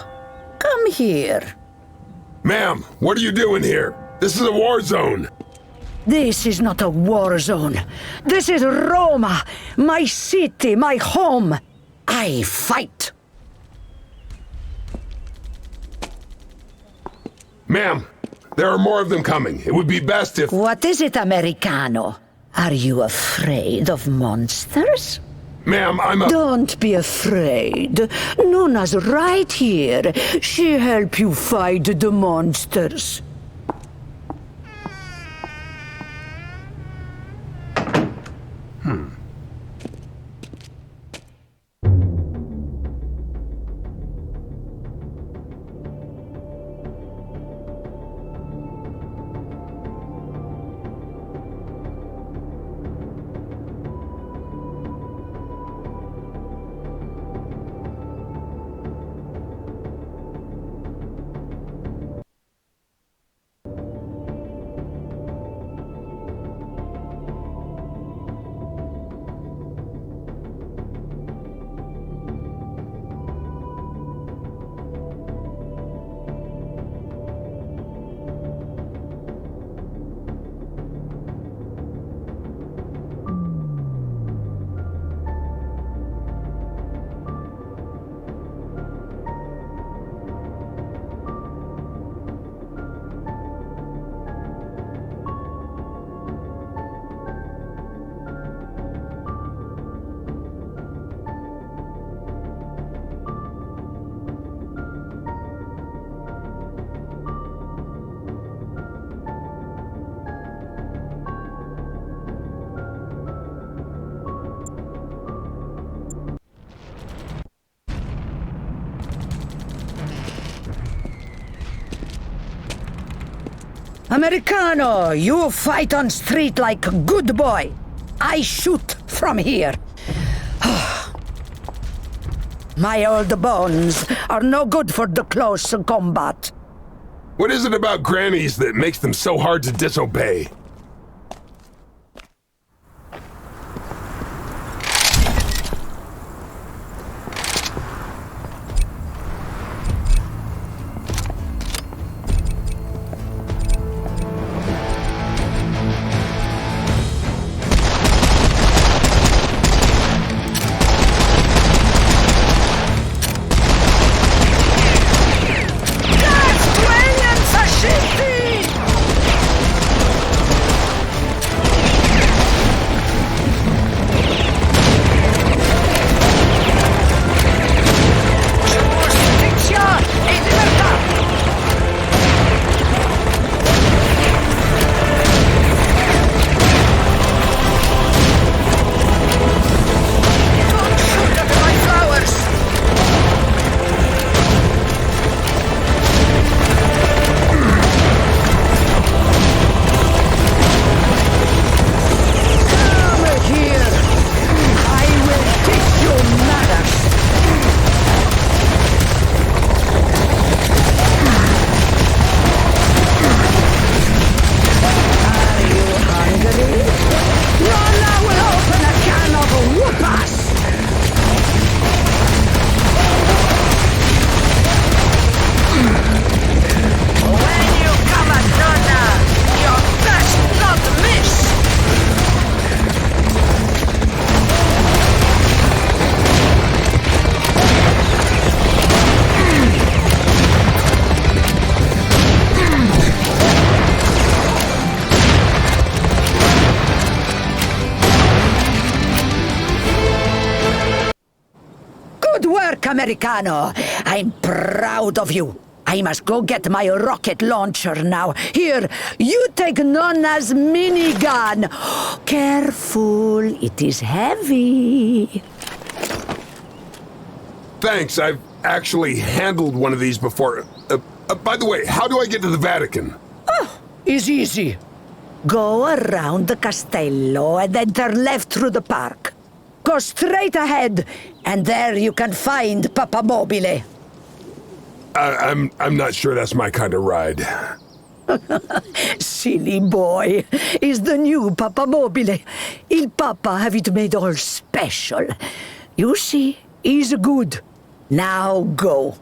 come here. Ma'am, what are you doing here? This is a war zone. This is not a war zone. This is Roma, my city, my home. I fight. Ma'am, there are more of them coming. It would be best if... What is it, Americano? Are you afraid of monsters? Ma'am, Don't be afraid. Nuna's right here. She help you fight the monsters. Americano, you fight on street like a good boy. I shoot from here. My old bones are no good for the close combat. What is it about grannies that makes them so hard to disobey? Americano, I'm proud of you. I must go get my rocket launcher now. Here, you take Nonna's minigun. Careful, it is heavy. Thanks, I've actually handled one of these before. By the way, how do I get to the Vatican? Oh, it's easy. Go around the castello and enter left through the park. Go straight ahead, and there you can find Papamobile. I'm not sure that's my kind of ride. Silly boy. It's the new Papamobile. Il Papa have it made all special. You see, he's good. Now go.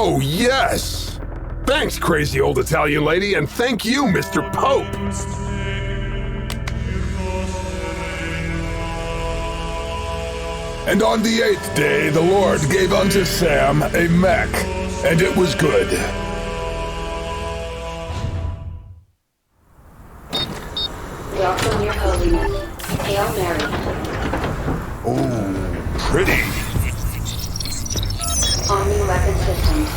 Oh, yes! Thanks, crazy old Italian lady, and thank you, Mr. Pope! And on the 8th day, the Lord gave unto Sam a mech, and it was good. Welcome, Your Holiness. Hail Mary. Oh, pretty. Arming weapon systems.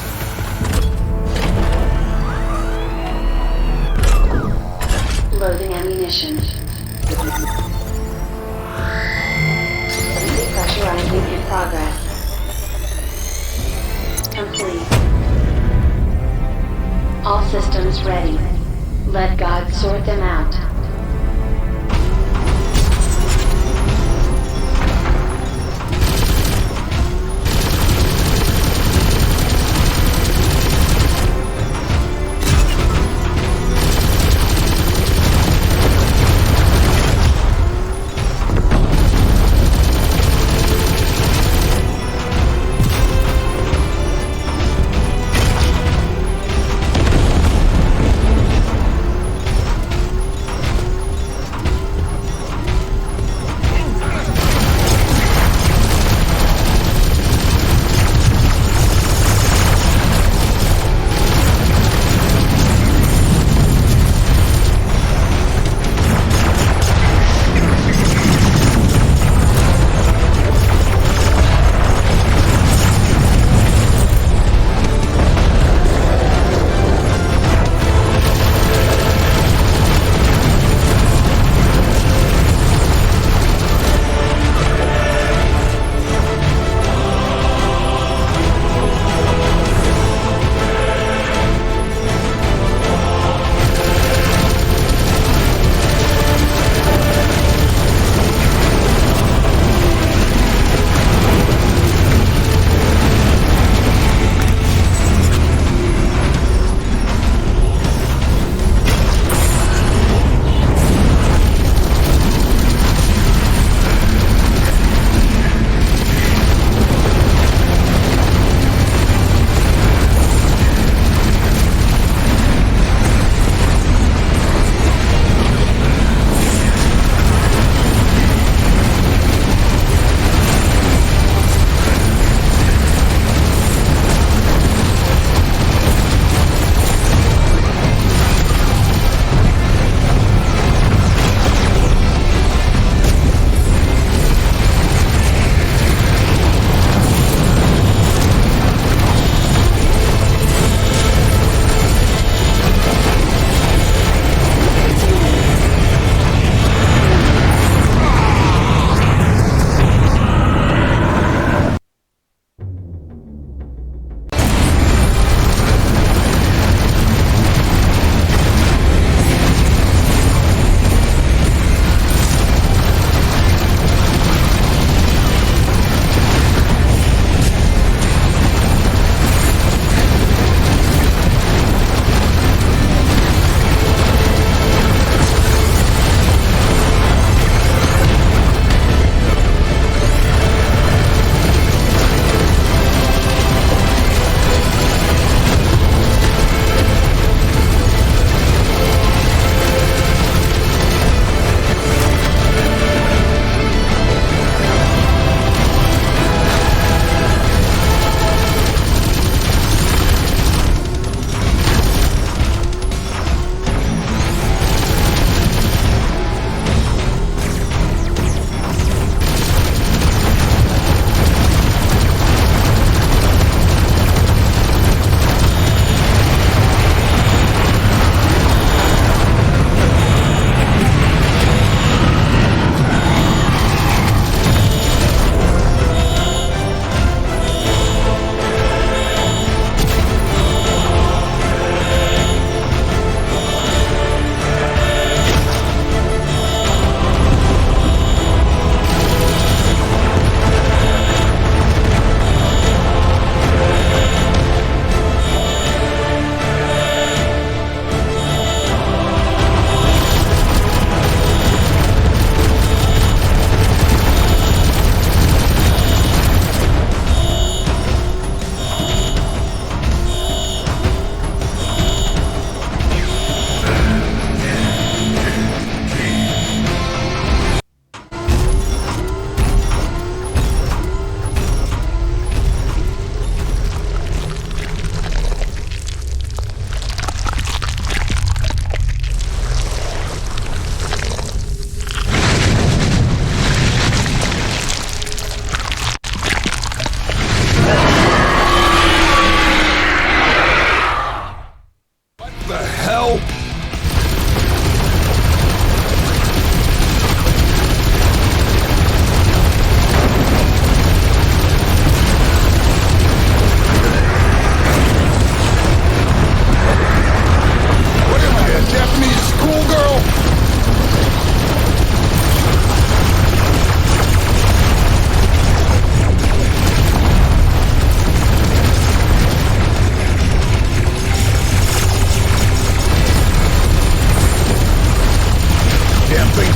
Loading ammunition. Pressurizing in progress. Complete. All systems ready. Let God sort them out.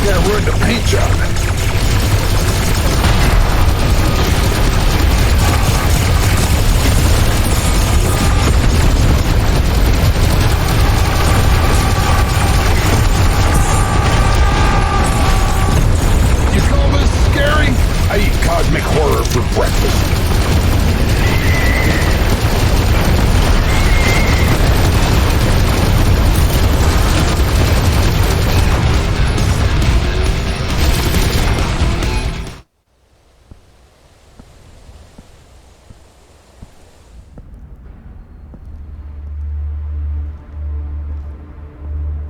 Yeah, ruined the paint job. You call this scary? I eat cosmic horror for breakfast.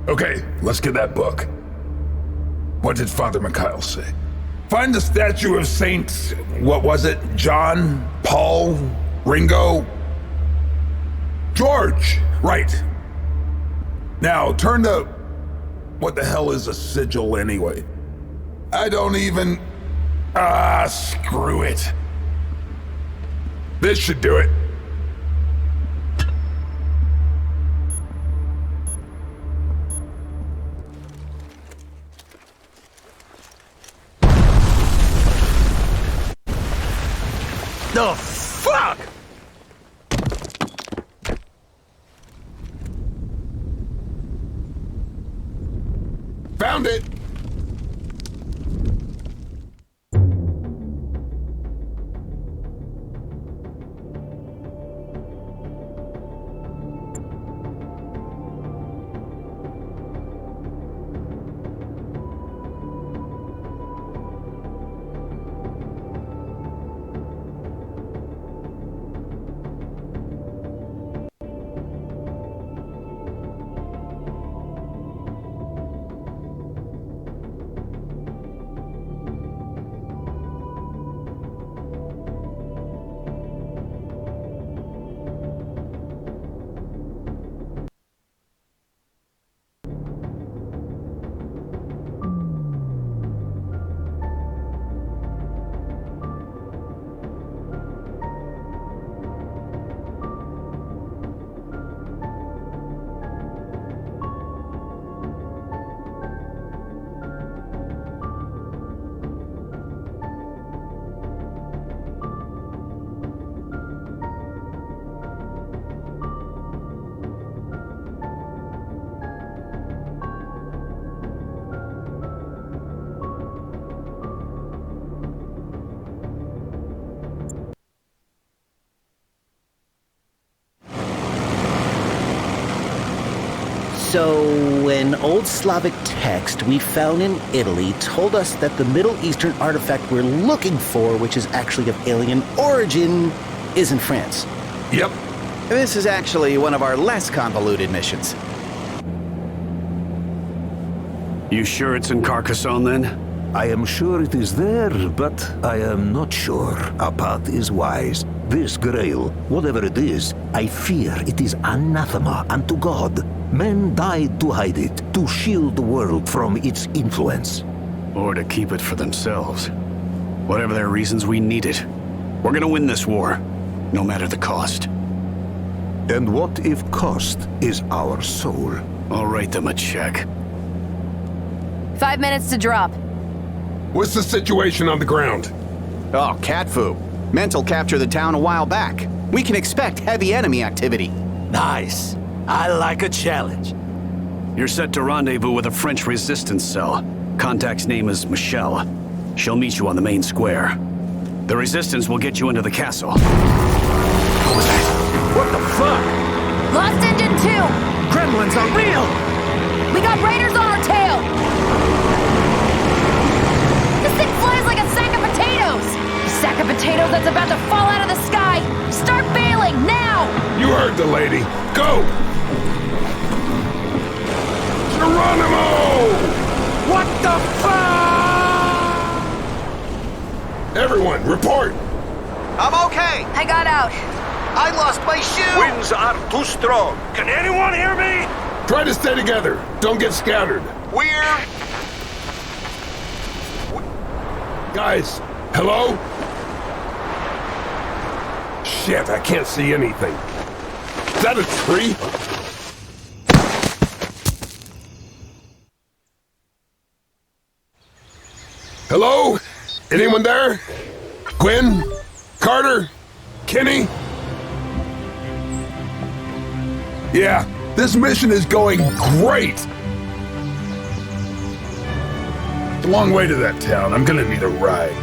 Okay, let's get that book. What did Father Mikhail say? Find the statue of Saint... what was it? John? Paul? Ringo? George! Right. Now, turn to... what the hell is a sigil anyway? I don't even... screw it. This should do it. The fuck? Found it! So, an old Slavic text we found in Italy told us that the Middle Eastern artifact we're looking for, which is actually of alien origin, is in France. Yep. This is actually one of our less convoluted missions. You sure it's in Carcassonne, then? I am sure it is there, but I am not sure. Apat is wise. This grail, whatever it is, I fear it is anathema unto God. Men died to hide it, to shield the world from its influence. Or to keep it for themselves. Whatever their reasons, we need it. We're gonna win this war, no matter the cost. And what if cost is our soul? I'll write them a check. 5 minutes to drop. What's the situation on the ground? Oh, cat foo. Mental captured the town a while back. We can expect heavy enemy activity. Nice. I like a challenge. You're set to rendezvous with a French resistance cell. Contact's name is Michelle. She'll meet you on the main square. The resistance will get you into the castle. What was that? What the fuck? Lost engine 2! Gremlins are real! We got raiders on our tail! This thing flies like a sack of potatoes! A sack of potatoes that's about to fall out of the sky! Start bailing, now! You heard the lady. Go! Geronimo! What the fuck? Everyone, report! I'm okay. I got out. I lost my shoe. Winds are too strong. Can anyone hear me? Try to stay together. Don't get scattered. Guys, hello? Shit, I can't see anything. Is that a tree? Hello? Anyone there? Gwen? Carter? Kenny? Yeah, this mission is going great! It's a long way to that town. I'm gonna need a ride.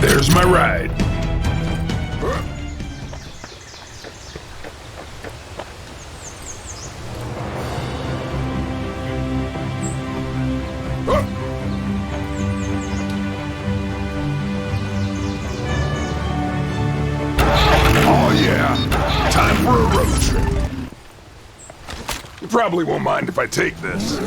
There's my ride. Oh yeah, time for a road trip. You probably won't mind if I take this.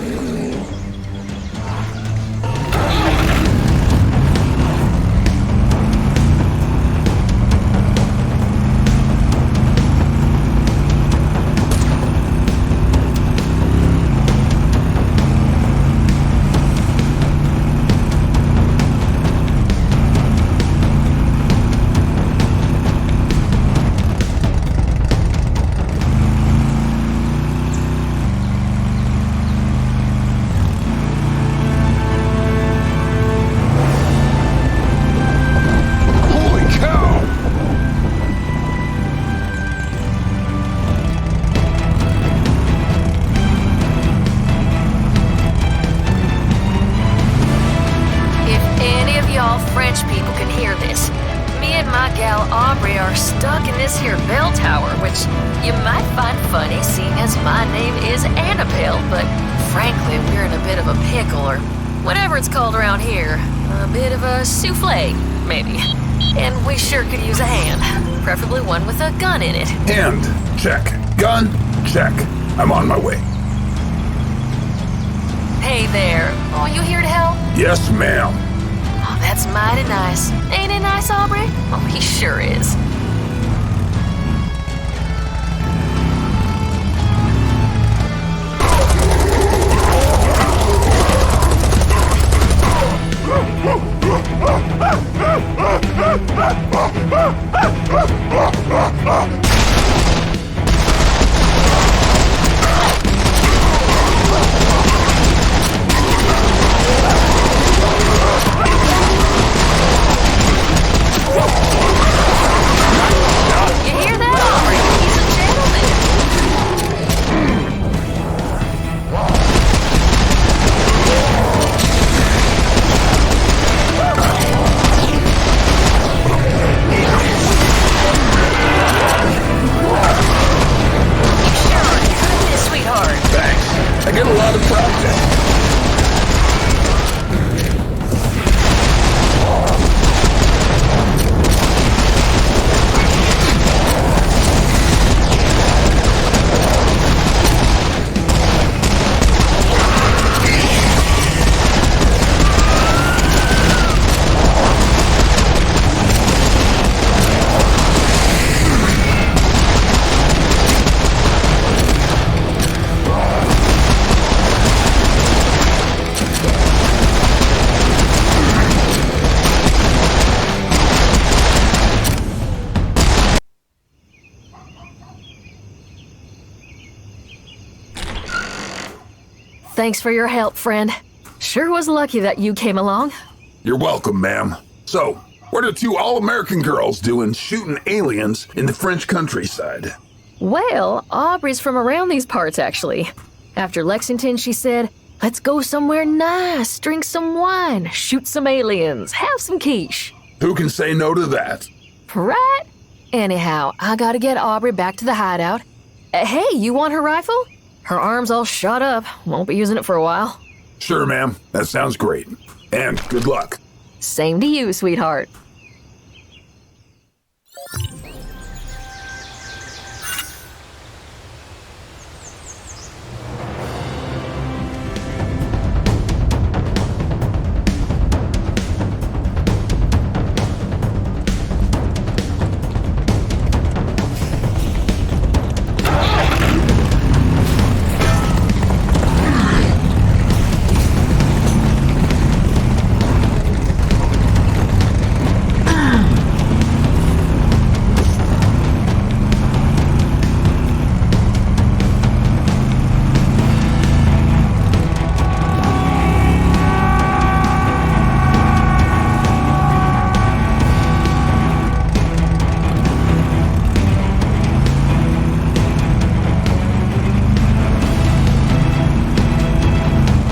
Stuck in this here bell tower, which you might find funny seeing as my name is Annabelle, but frankly, we're in a bit of a pickle, or whatever it's called around here. A bit of a souffle, maybe. And we sure could use a hand, preferably one with a gun in it. Hand, check. Gun, check. I'm on my way. Hey there. Oh, you here to help? Yes, ma'am. Oh, that's mighty nice. Ain't it nice, Aubrey? Oh, he sure is. Thanks for your help, friend. Sure was lucky that you came along. You're welcome, ma'am. So, what are two all-American girls doing shooting aliens in the French countryside? Well, Aubrey's from around these parts, actually. After Lexington, she said, let's go somewhere nice, drink some wine, shoot some aliens, have some quiche. Who can say no to that? Right? Anyhow, I gotta get Aubrey back to the hideout. Hey, you want her rifle? Her arm's all shot up. Won't be using it for a while. Sure, ma'am. That sounds great. And good luck. Same to you, sweetheart.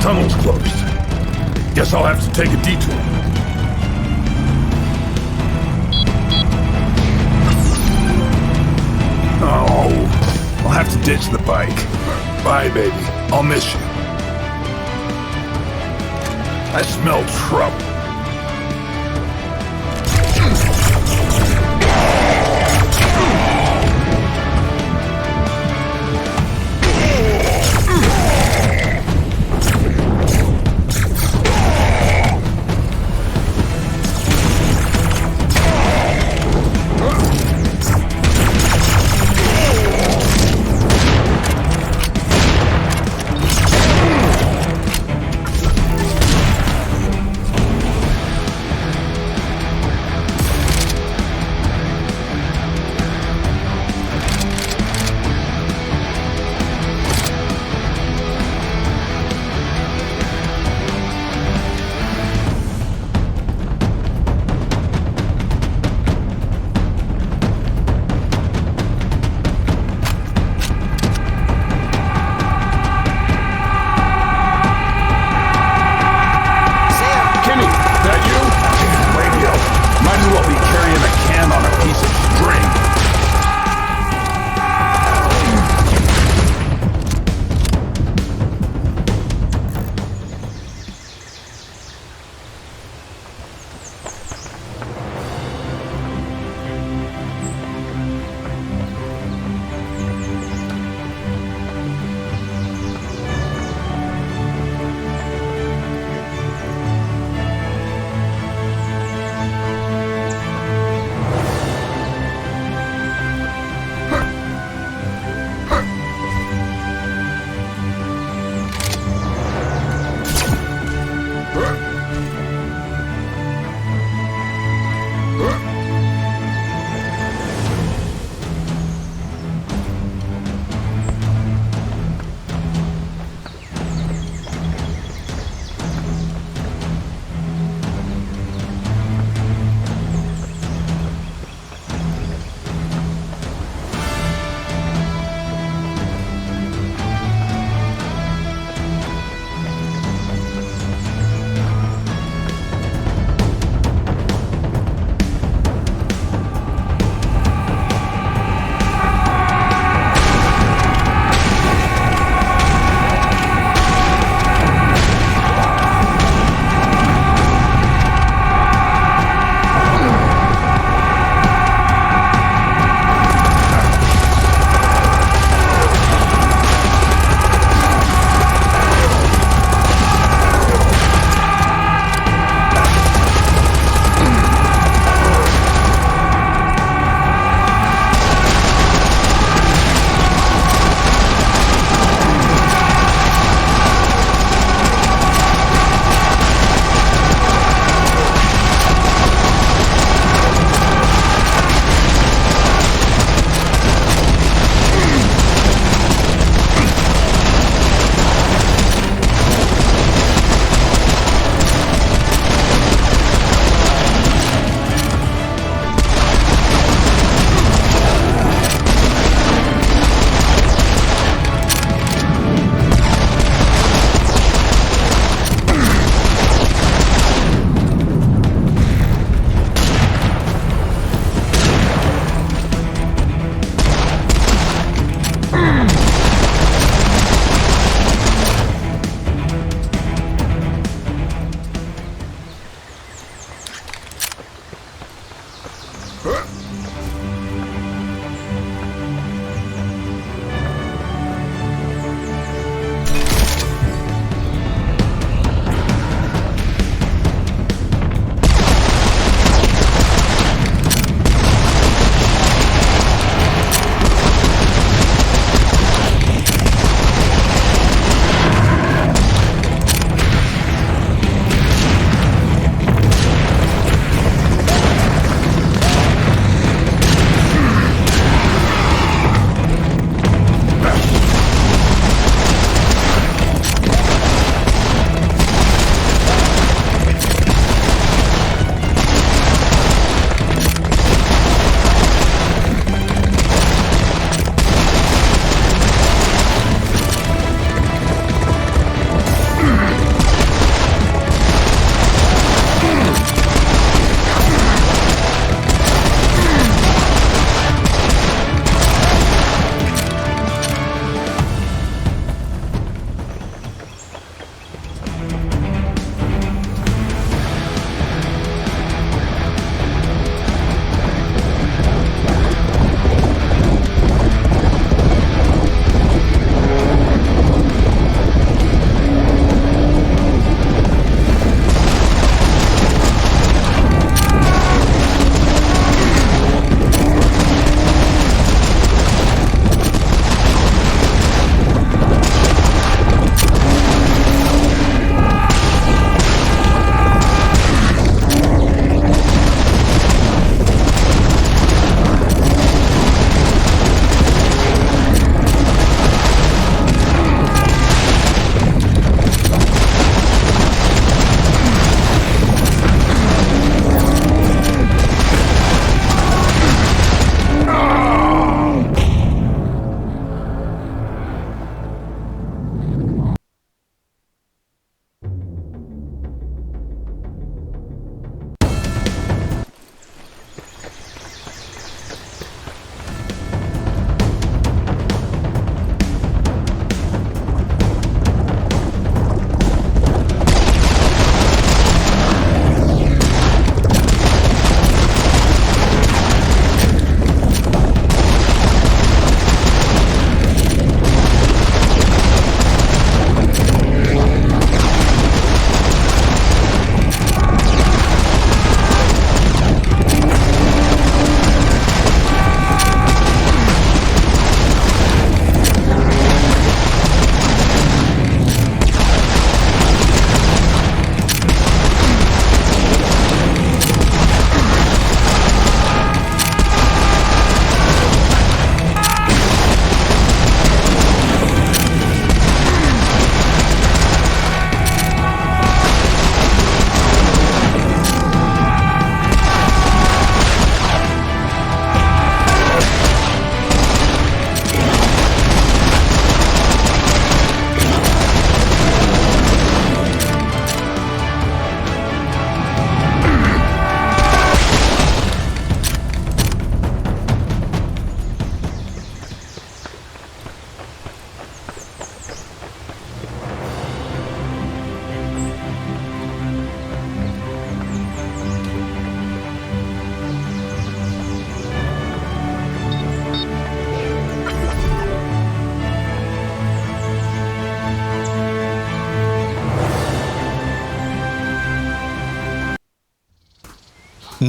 Tunnel's closed. Guess I'll have to take a detour. Oh, I'll have to ditch the bike. Bye, baby. I'll miss you. I smell trouble.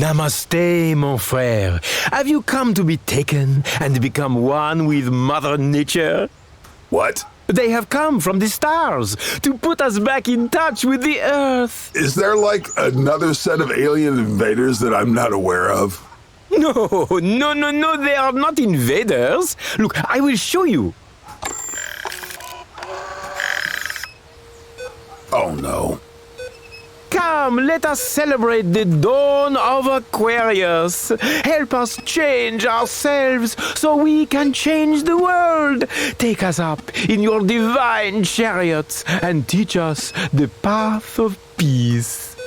Namaste, mon frère. Have you come to be taken and become one with Mother Nature? What? They have come from the stars to put us back in touch with the Earth. Is there like another set of alien invaders that I'm not aware of? No, they are not invaders. Look, I will show you. Oh no. Come, let us celebrate the dawn of Aquarius. Help us change ourselves so we can change the world. Take us up in your divine chariots and teach us the path of peace.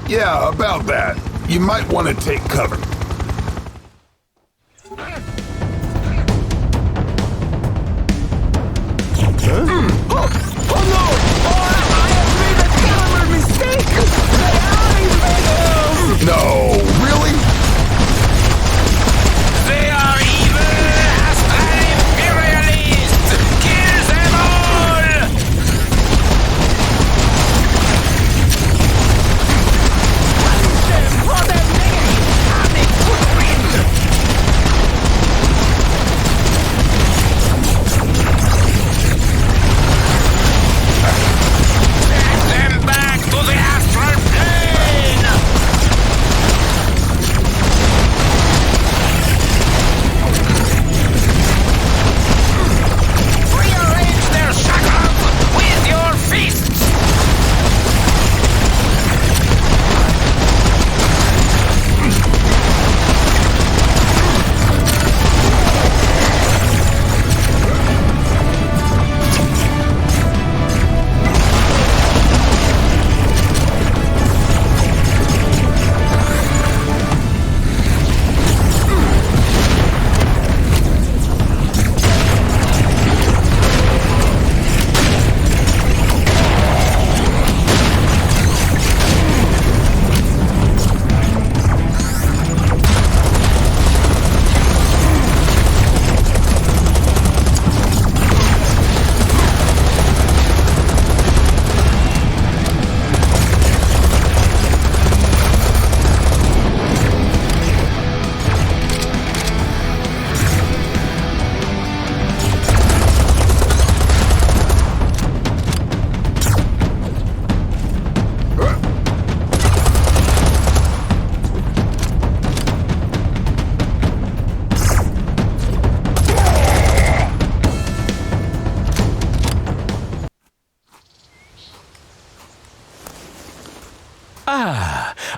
Yeah, about that. You might want to take cover. Oh no! I have made a terrible mistake! They are invaders! No, really? They are evil, hostile imperialists! Kill them all! Punish them for their negative karmic footprint!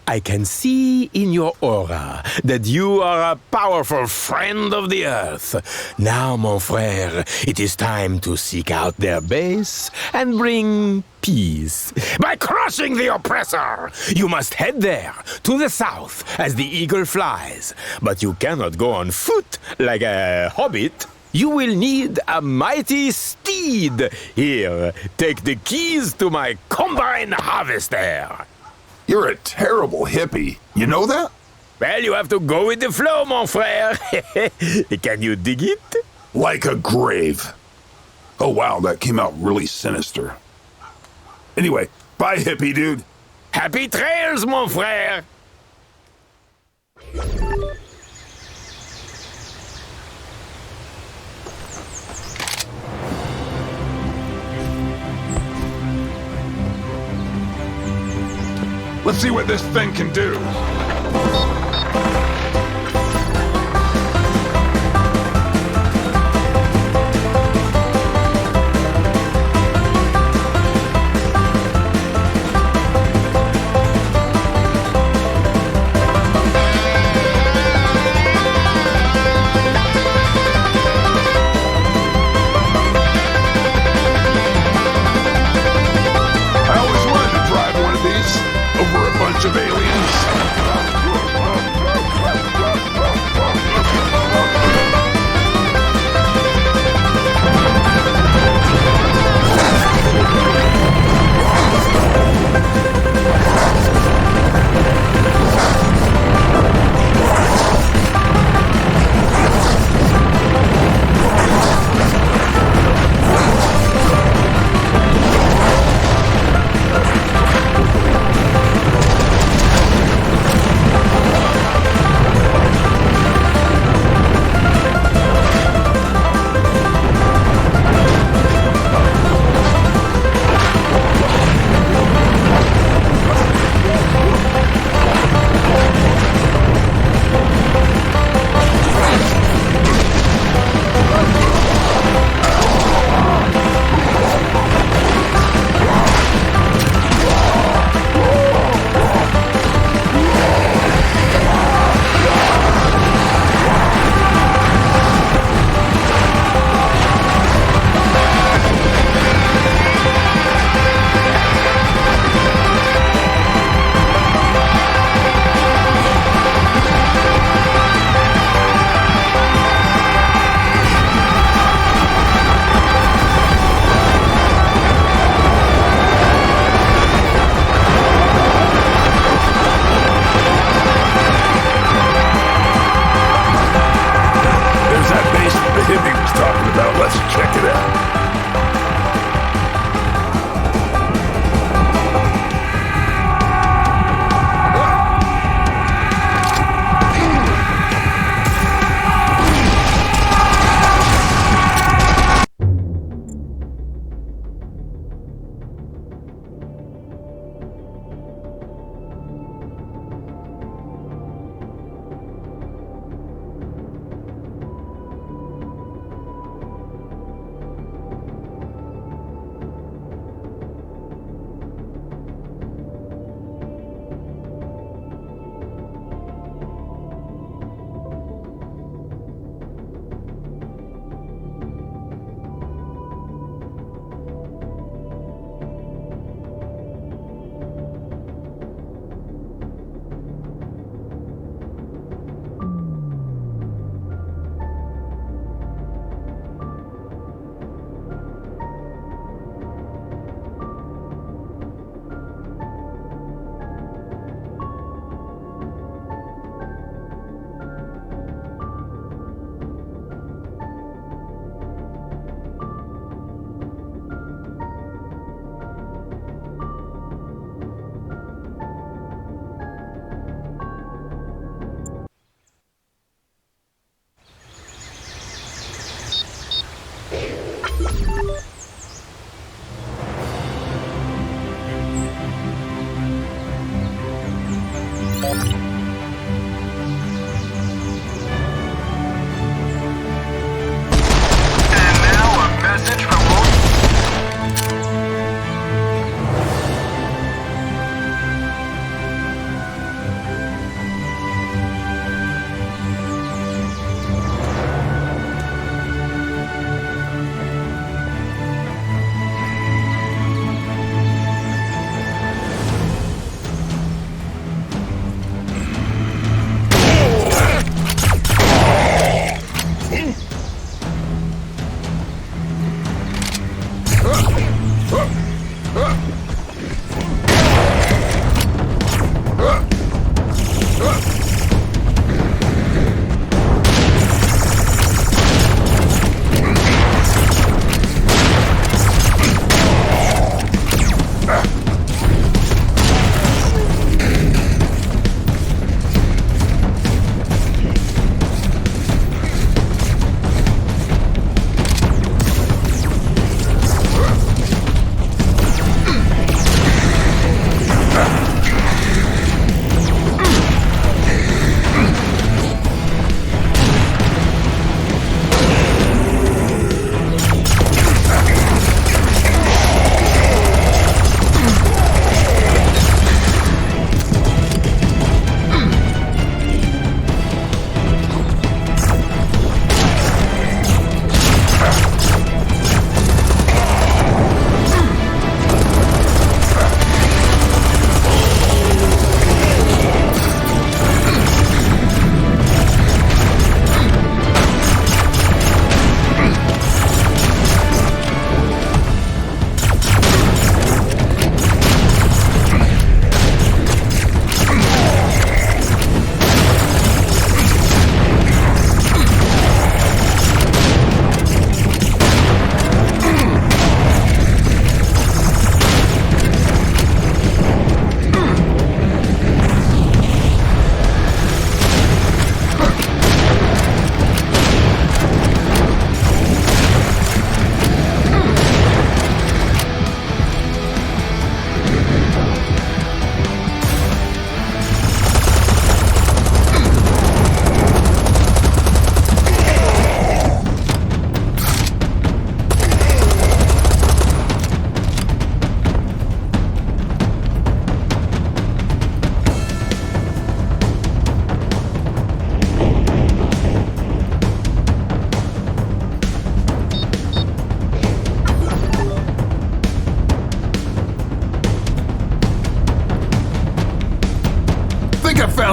I can see in your aura that you are a powerful friend of the Earth. Now, mon frère, it is time to seek out their base and bring peace. By crushing the oppressor, you must head there, to the south, as the eagle flies. But you cannot go on foot like a hobbit. You will need a mighty steed. Here, take the keys to my combine harvester. You're a terrible hippie. You know that? Well, you have to go with the flow, mon frère. Can you dig it? Like a grave. Oh wow, that came out really sinister. Anyway, bye hippie dude. Happy trails, mon frère. Let's see what this thing can do. I always wanted to drive one of these over a bunch of aliens.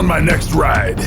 on my next ride.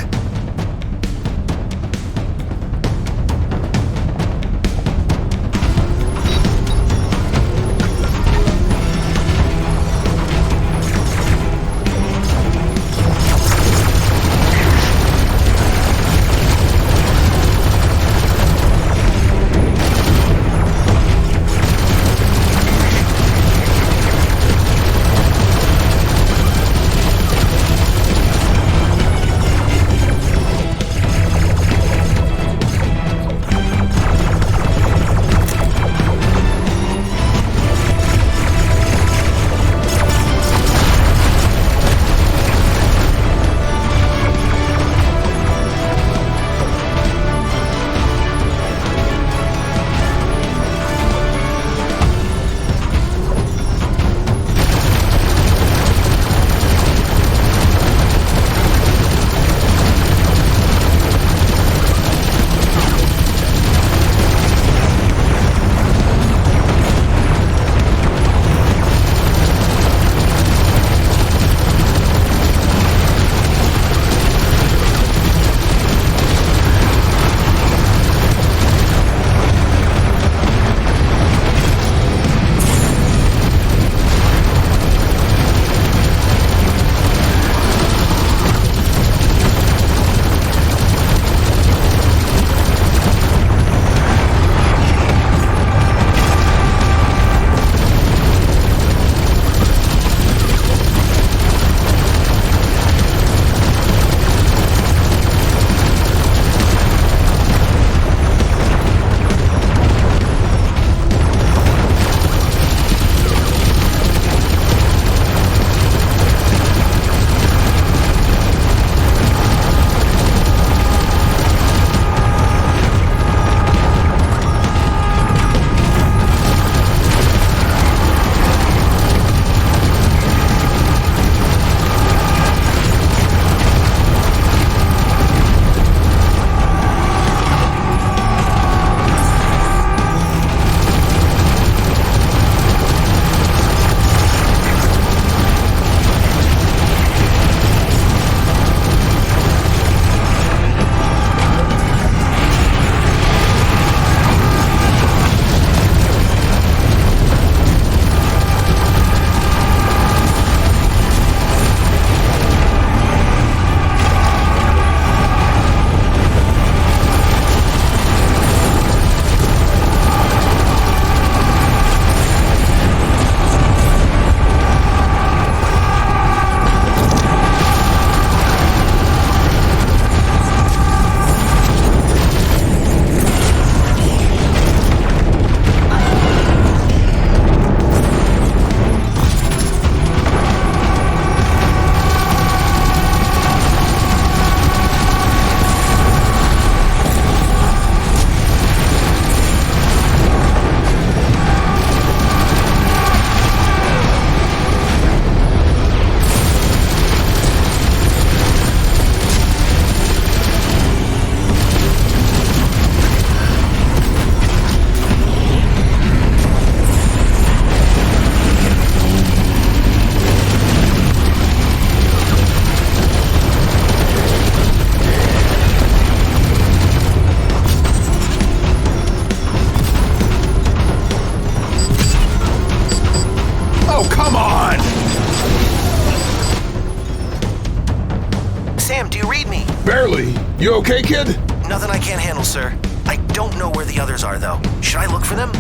Barely. You okay, kid? Nothing I can't handle, sir. I don't know where the others are, though. Should I look for them?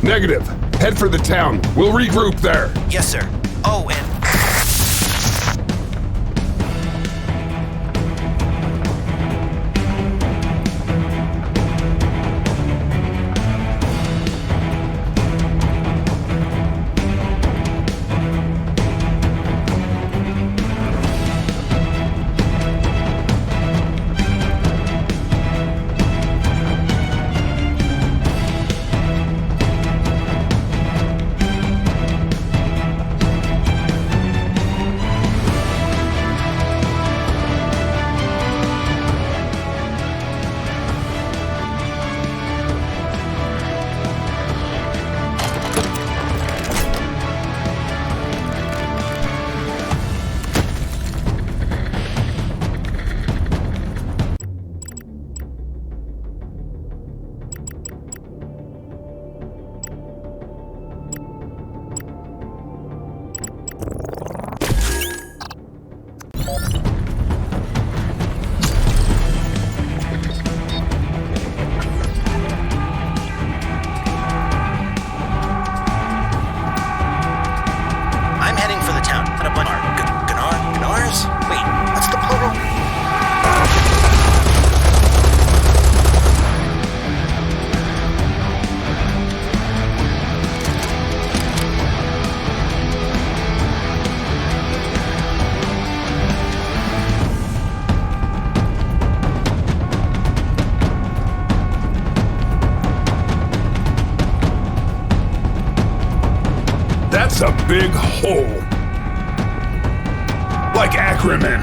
Negative. Head for the town. We'll regroup there. Yes, sir. Oh, and... a big hole. Like Ackerman.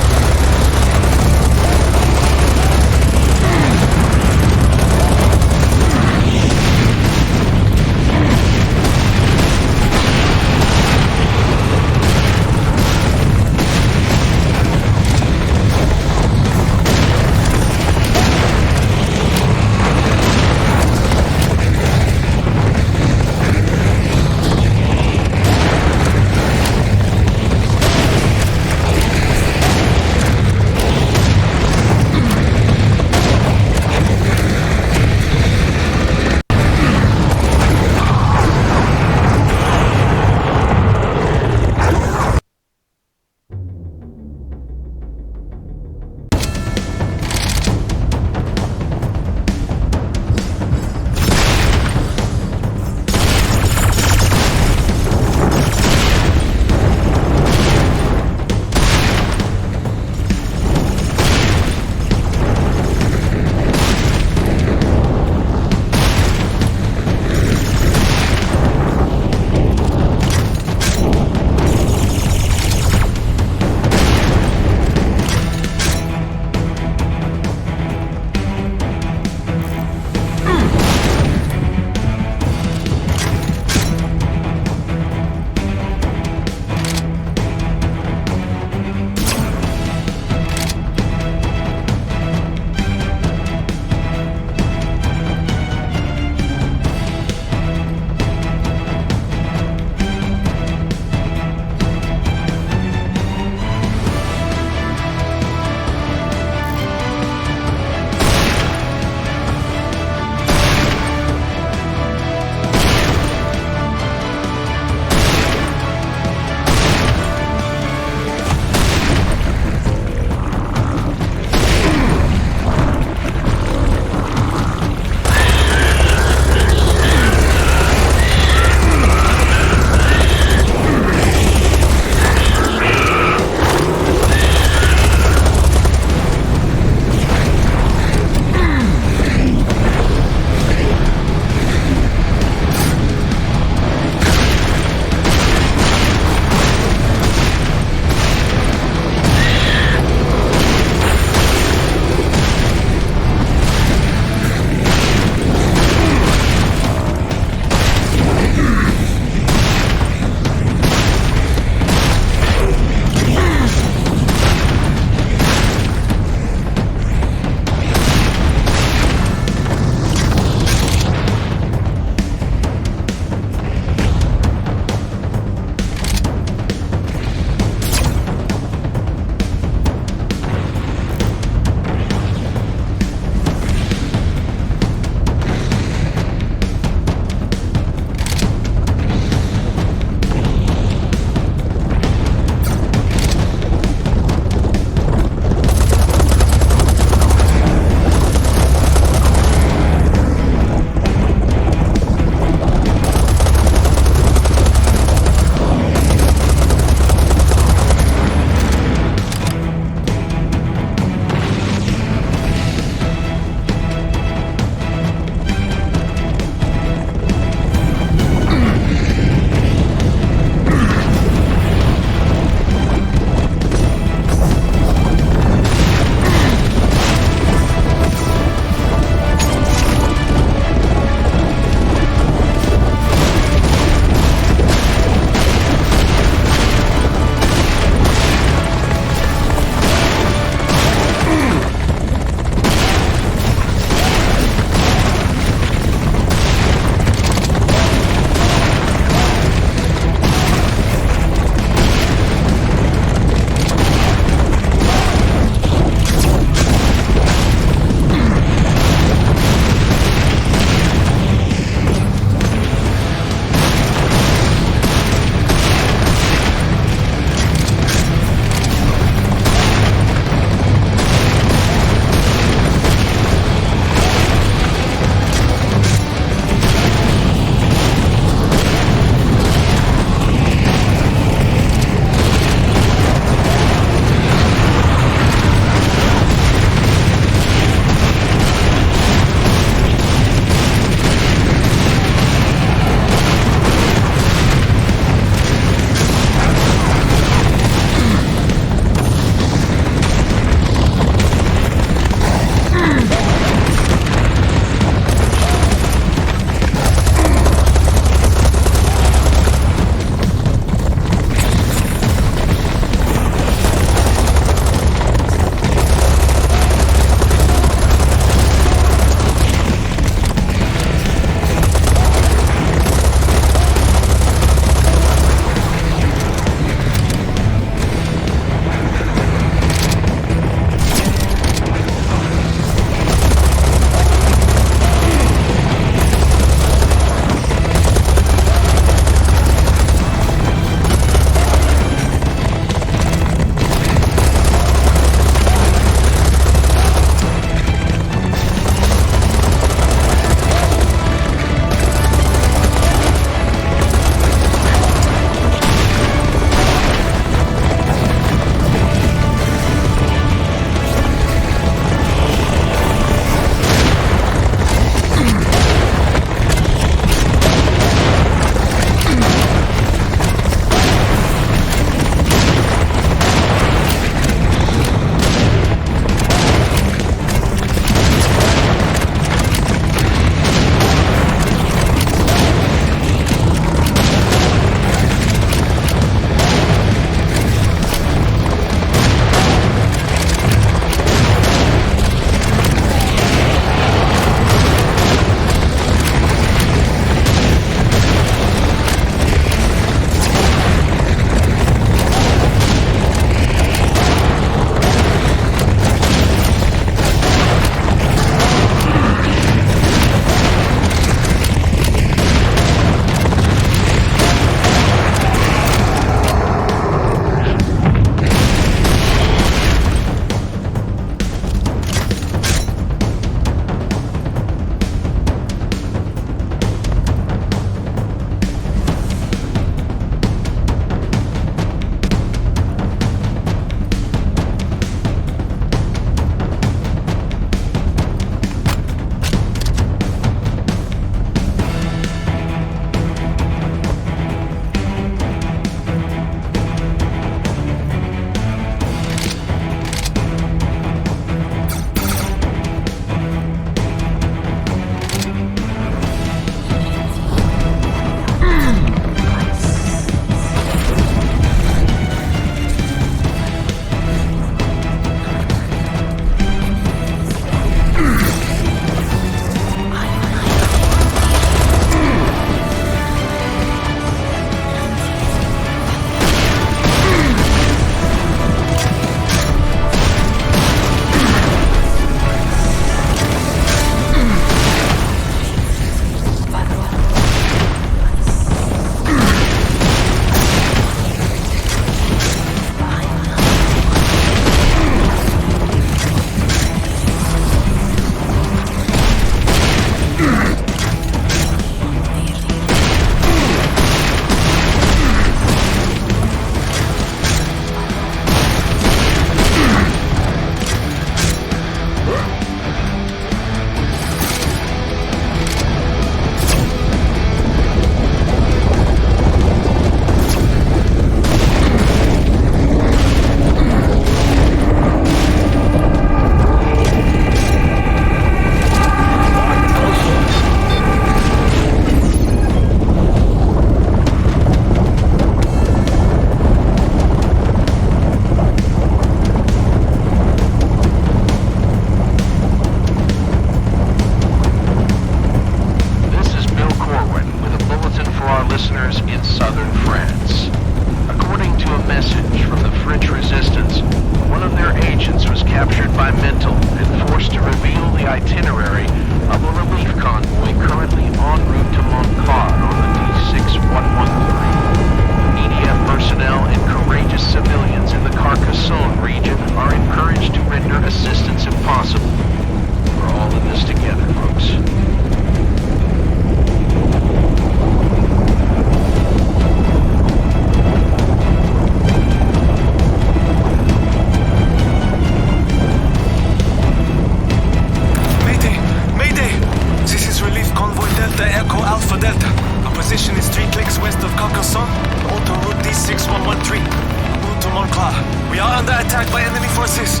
Alpha Delta. Our position is 3 clicks west of Carcassonne, onto Route D6113. Route to Montclair. We are under attack by enemy forces.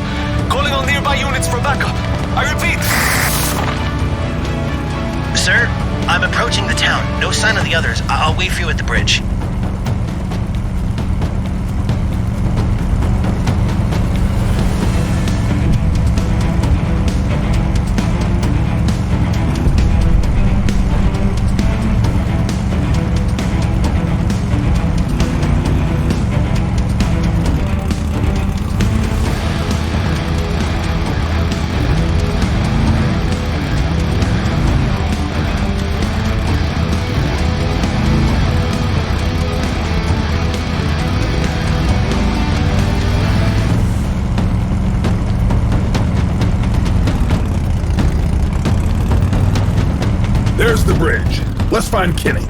Calling on nearby units for backup. I repeat. Sir, I'm approaching the town. No sign of the others. I'll wait for you at the bridge. There's the bridge. Let's find Kenny.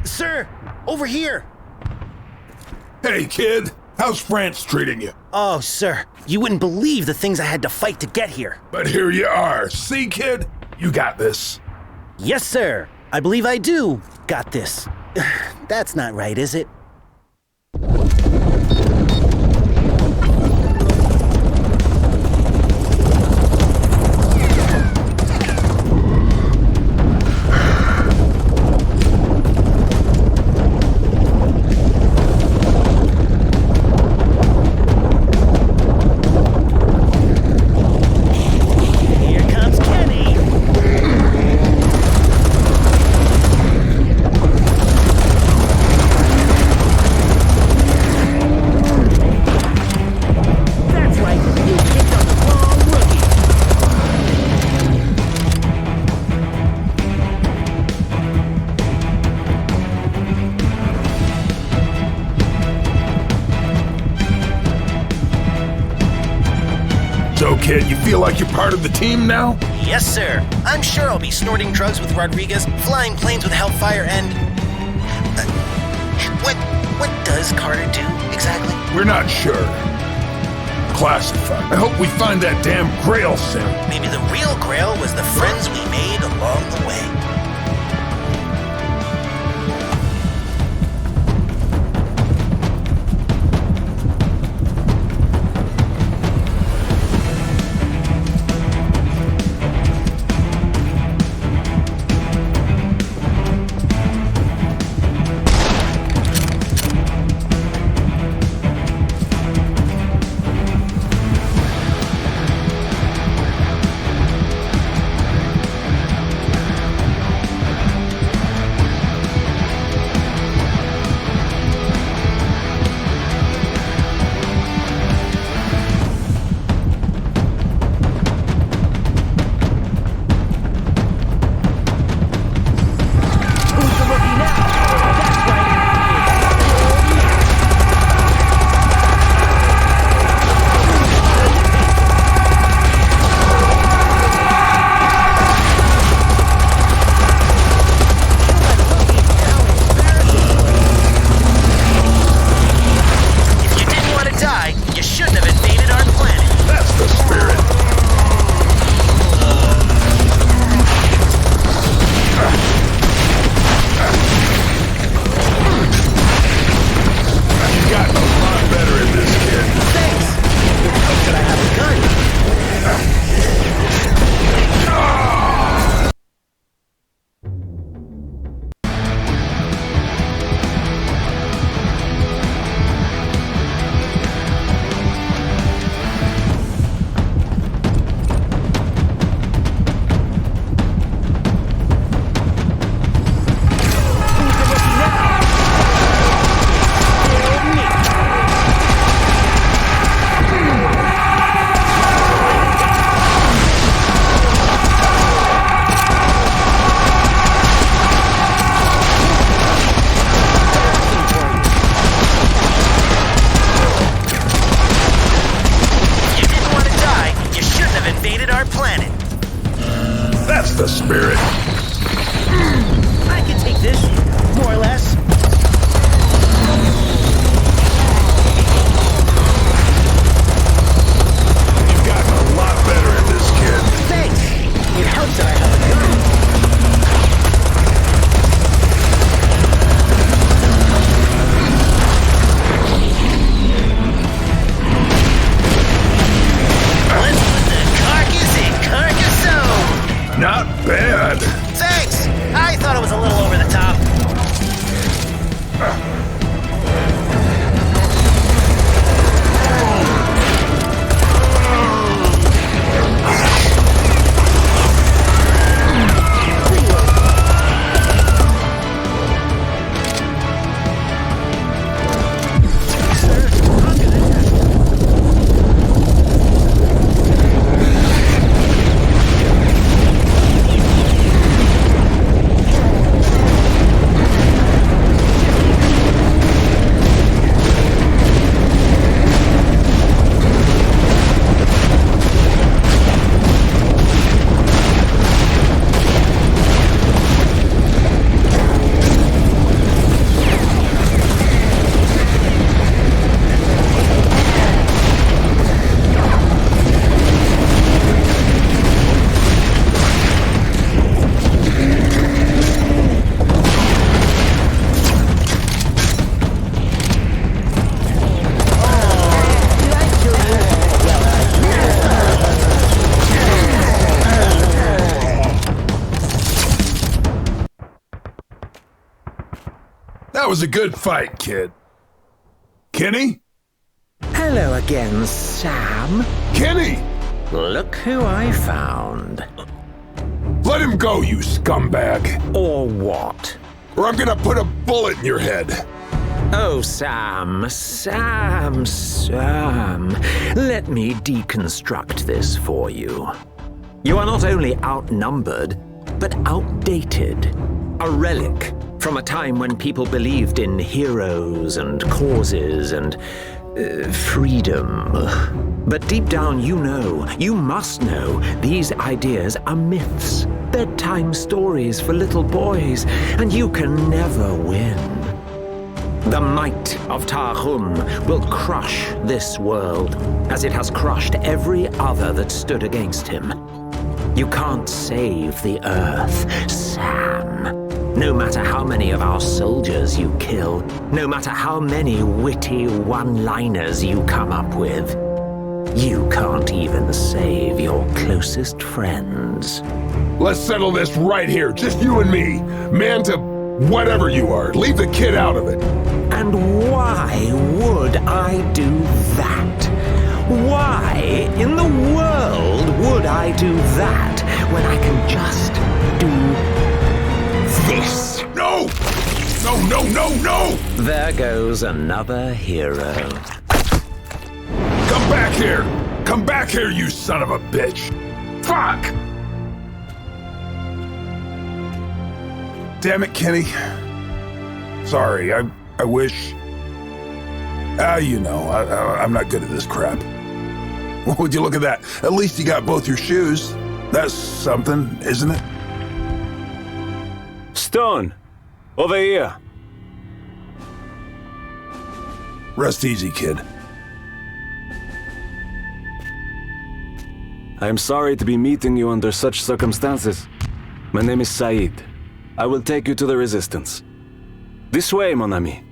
Sir, over here. Hey, kid. How's France treating you? Oh, sir, you wouldn't believe the things I had to fight to get here. But here you are. See, kid? You got this. Yes, sir. I believe I do. Got this. That's not right, is it? So, kid, you feel like you're part of the team now? Yes, sir. I'm sure I'll be snorting drugs with Rodriguez, flying planes with Hellfire, and... What does Carter do, exactly? We're not sure. Classified. I hope we find that damn Grail soon. Maybe the real Grail was the friends we made along the way. the spirit. I can take this, more or less. You've gotten a lot better at this, kid. Thanks. It helps that I have a gun. Let's put the carcass in Carcassonne. Not bad. Thanks. I thought it was a little over the top. That was a good fight, kid. Kenny? Hello again, Sam. Kenny! Look who I found. Let him go, you scumbag. Or what? Or I'm gonna put a bullet in your head. Oh, Sam. Let me deconstruct this for you. You are not only outnumbered, but outdated. A relic from a time when people believed in heroes and causes and freedom. But deep down you must know, these ideas are myths, bedtime stories for little boys, and you can never win. The might of Tahum will crush this world, as it has crushed every other that stood against him. You can't save the Earth, Sam. No matter how many of our soldiers you kill, no matter how many witty one-liners you come up with, you can't even save your closest friends. Let's settle this right here, just you and me. Man to whatever you are, leave the kid out of it. And why would I do that? Why in the world would I do that when I can just do this? No! No! There goes another hero. Come back here! Come back here, you son of a bitch! Fuck! Damn it, Kenny. Sorry, I wish... I'm not good at this crap. Would you look at that? At least you got both your shoes. That's something, isn't it? Stone, over here. Rest easy, kid. I am sorry to be meeting you under such circumstances. My name is Said. I will take you to the Resistance. This way, mon ami.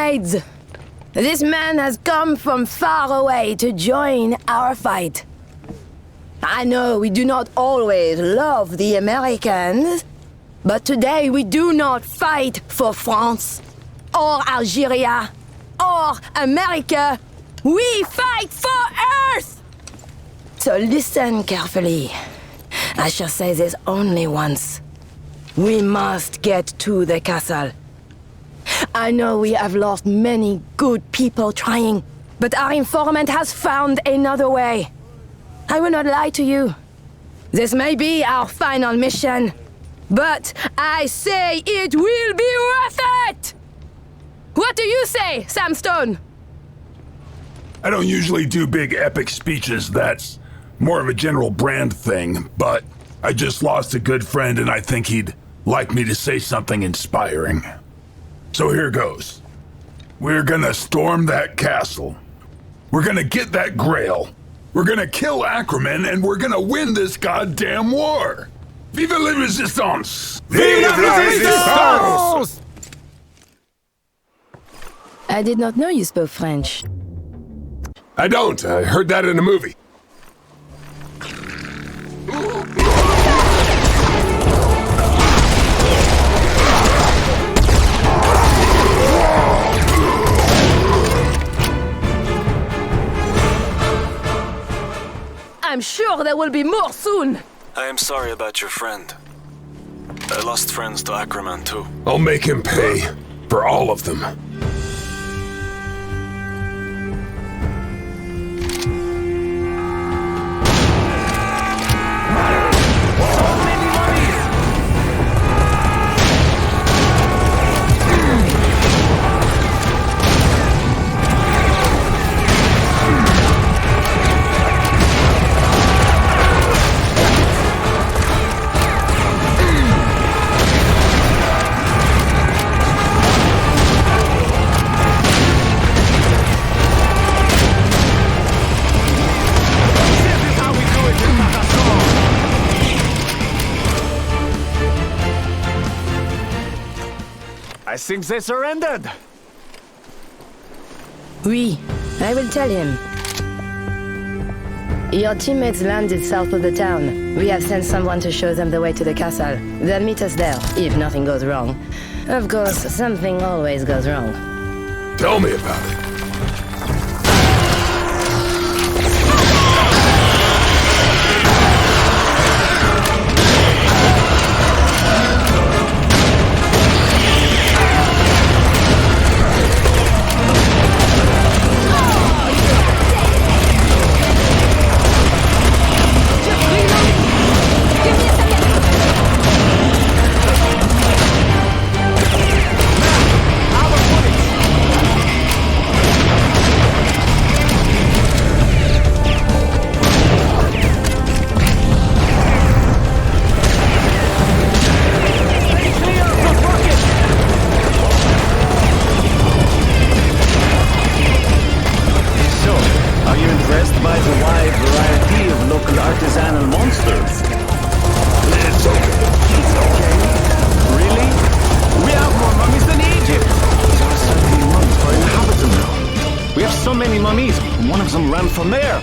comrades! This man has come from far away to join our fight. I know we do not always love the Americans, but today we do not fight for France, or Algeria, or America. We fight for Earth! So listen carefully. I shall say this only once. We must get to the castle. I know we have lost many good people trying, but our informant has found another way. I will not lie to you. This may be our final mission, but I say it will be worth it! What do you say, Sam Stone? I don't usually do big epic speeches, that's more of a general brand thing, but I just lost a good friend and I think he'd like me to say something inspiring. So here goes. We're gonna storm that castle. We're gonna get that grail. We're gonna kill Ackerman and we're gonna win this goddamn war. Vive la résistance! Vive la résistance! I did not know you spoke French. I don't. I heard that in a movie. I'm sure there will be more soon. I am sorry about your friend. I lost friends to Ackerman too. I'll make him pay for all of them. I think they surrendered. Oui, I will tell him. Your teammates landed south of the town. We have sent someone to show them the way to the castle. They'll meet us there, if nothing goes wrong. Of course, something always goes wrong. Tell me about it. From there.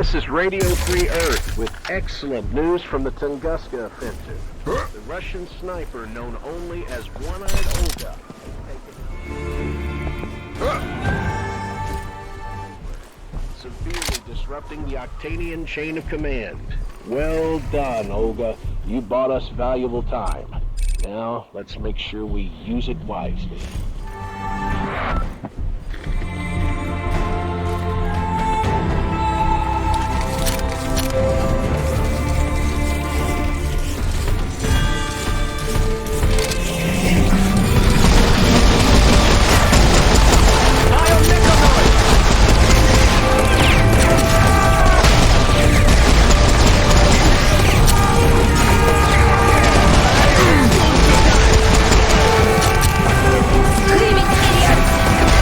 This is Radio Free Earth with excellent news from the Tunguska offensive. The Russian sniper known only as One-Eyed Olga. Severely disrupting the Octanian chain of command. Well done, Olga. You bought us valuable time. Now, let's make sure we use it wisely. Screaming idiots!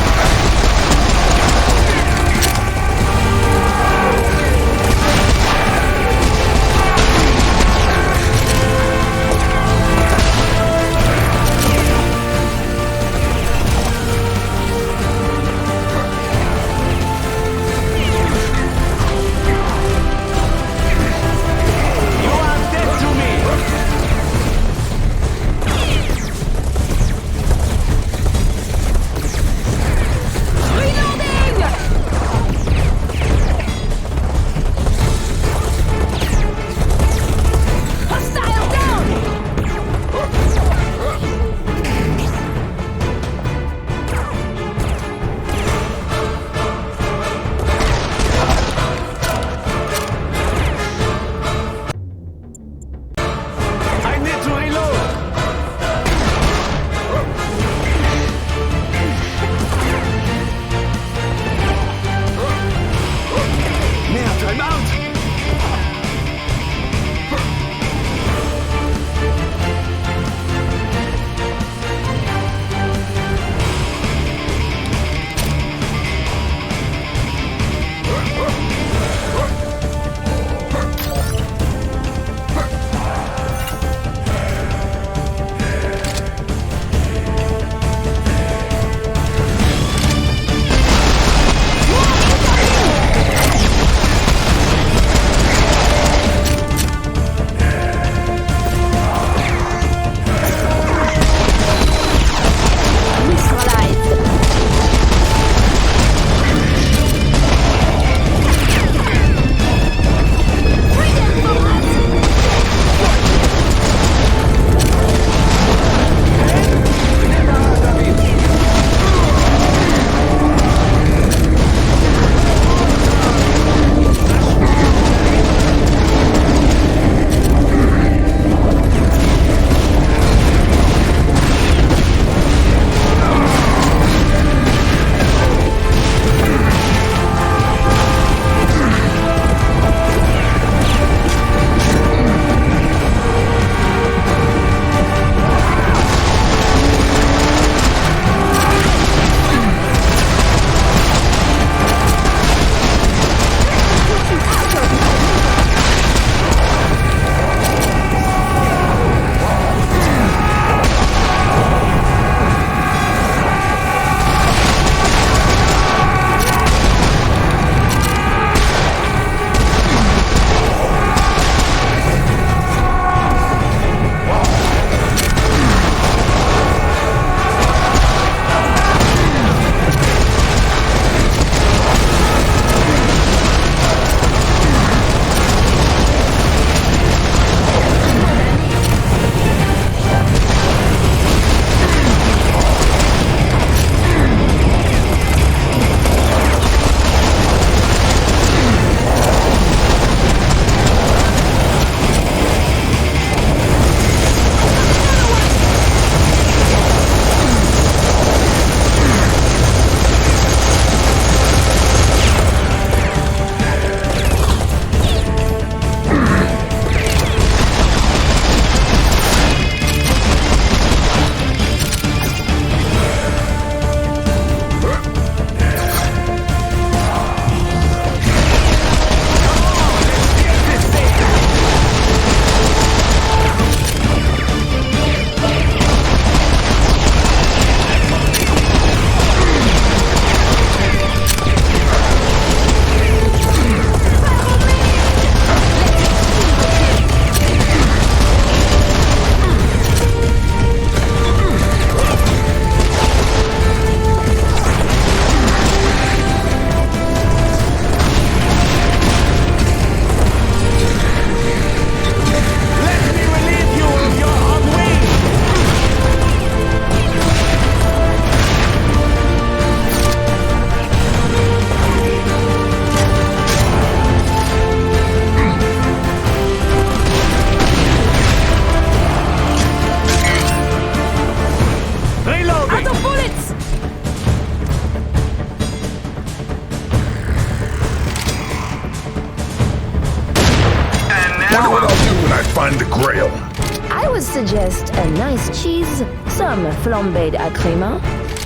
I would suggest a nice cheese, some flambéed à crema,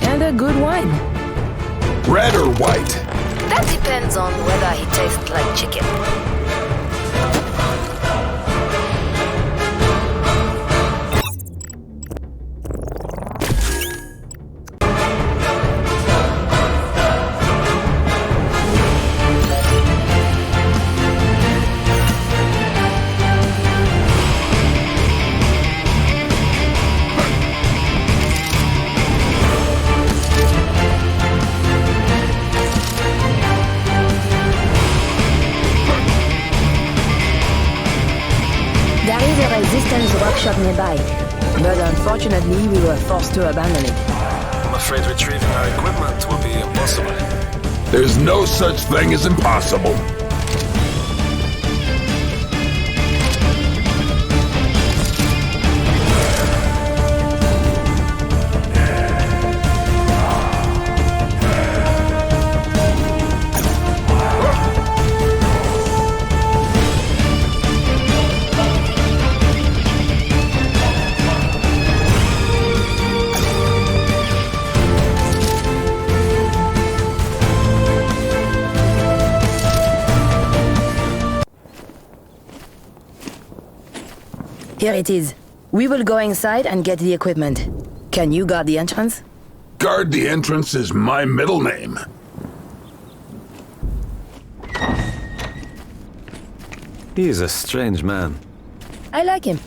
and a good wine. Red or white? That depends on whether he tastes like chicken. Workshop nearby, but unfortunately we were forced to abandon it. I'm afraid retrieving our equipment will be impossible. There's no such thing as impossible. Here it is. We will go inside and get the equipment. Can you guard the entrance? Guard the entrance is my middle name. He is a strange man. I like him.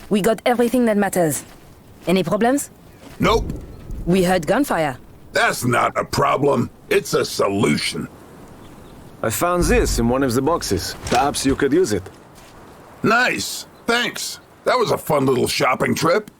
We got everything that matters. Any problems? Nope. We heard gunfire. That's not a problem. It's a solution. I found this in one of the boxes. Perhaps you could use it. Nice. Thanks. That was a fun little shopping trip.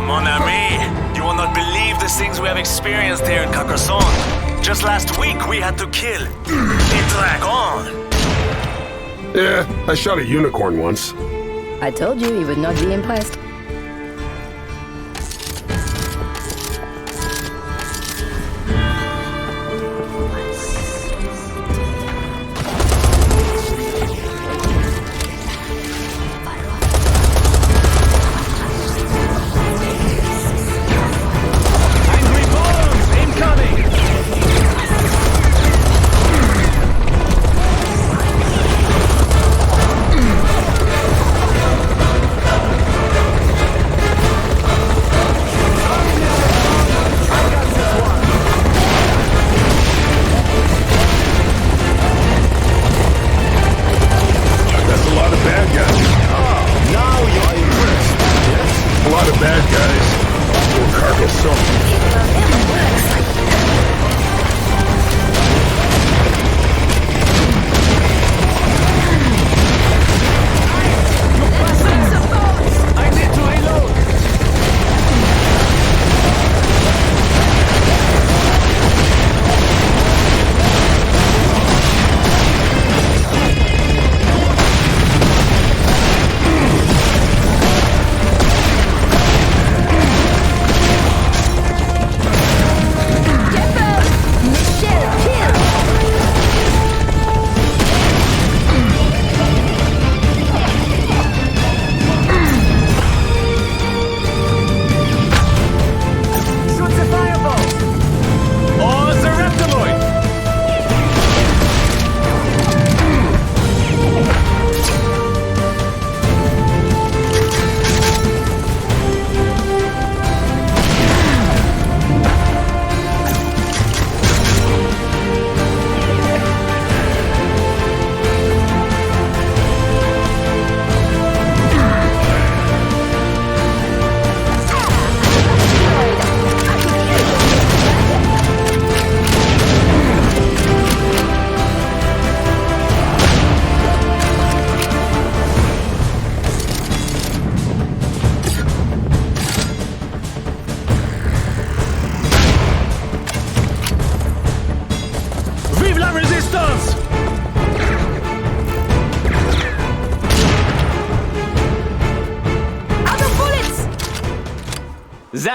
Mon ami, you will not believe the things we have experienced here in Carcassonne. Just last week we had to kill a dragon. Yeah, I shot a unicorn once. I told you would not be impressed.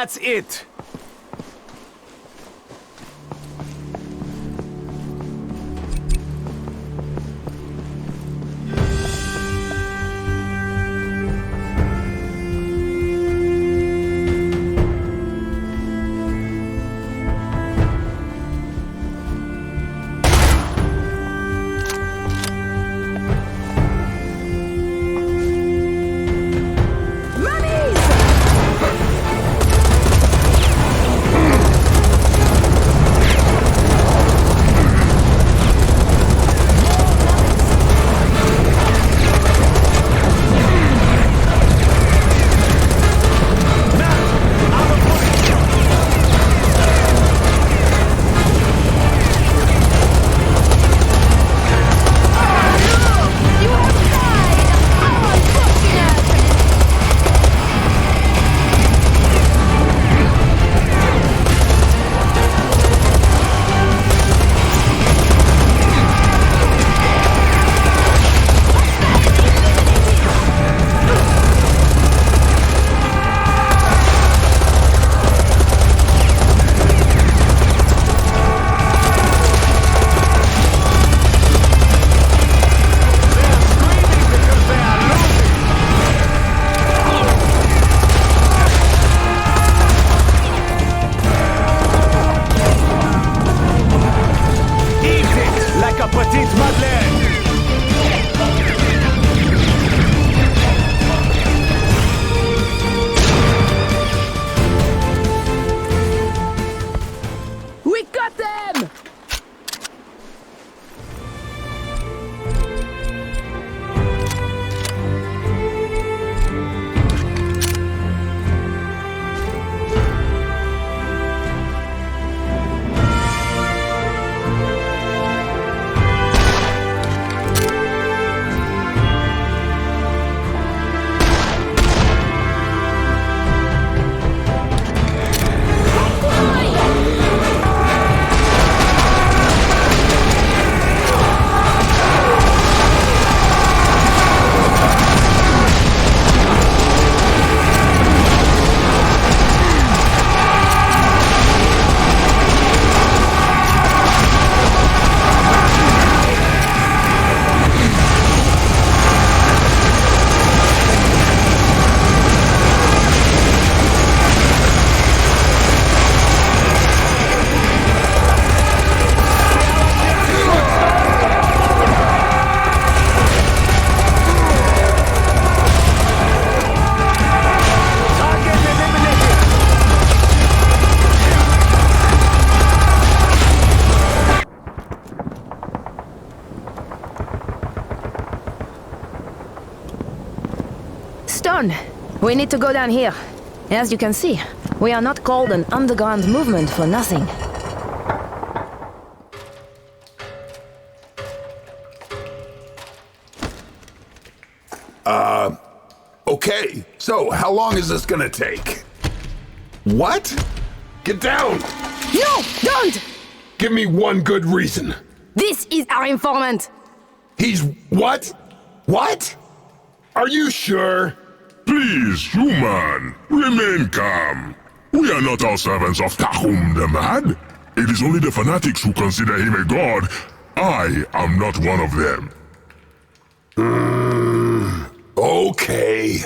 That's it. done. We need to go down here. As you can see, we are not called an underground movement for nothing. Okay, so how long is this gonna take? What? Get down! No, don't! Give me one good reason. This is our informant. He's what? What? Are you sure? Please, human, remain calm. We are not all servants of Tahum the Mad. It is only the fanatics who consider him a god. I am not one of them. Okay.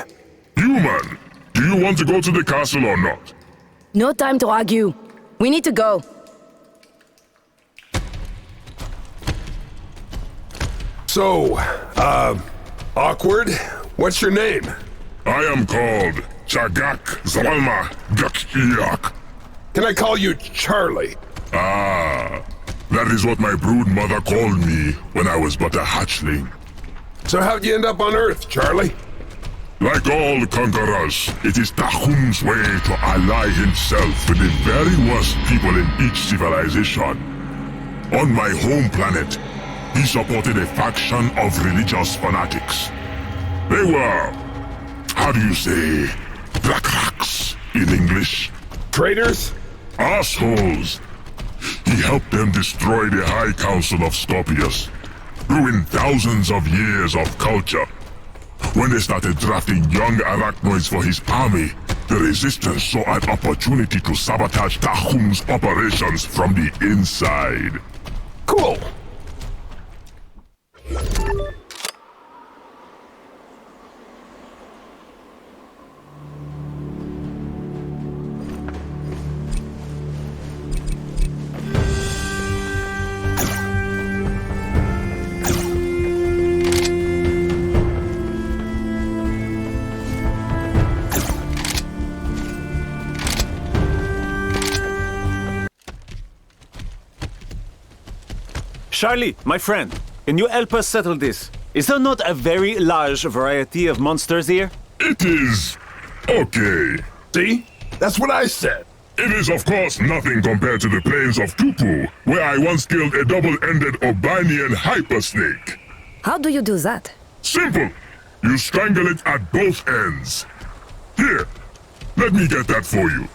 Human, do you want to go to the castle or not? No time to argue. We need to go. So, awkward? What's your name? I am called Chagak Zwalma Gakiak. Can I call you Charlie? Ah, that is what my brood mother called me when I was but a hatchling. So how'd you end up on Earth, Charlie? Like all conquerors, it is Tahum's way to ally himself with the very worst people in each civilization. On my home planet, he supported a faction of religious fanatics. They were, how do you say, Drakhraks in English? Traitors? Assholes. He helped them destroy the High Council of Scorpius, ruin thousands of years of culture. When they started drafting young arachnoids for his army, the Resistance saw an opportunity to sabotage Tahum's operations from the inside. Cool. Charlie, my friend, can you help us settle this? Is there not a very large variety of monsters here? It is okay. See? That's what I said. It is of course nothing compared to the plains of Tupu, where I once killed a double-ended Obanian hypersnake. How do you do that? Simple. You strangle it at both ends. Here, let me get that for you.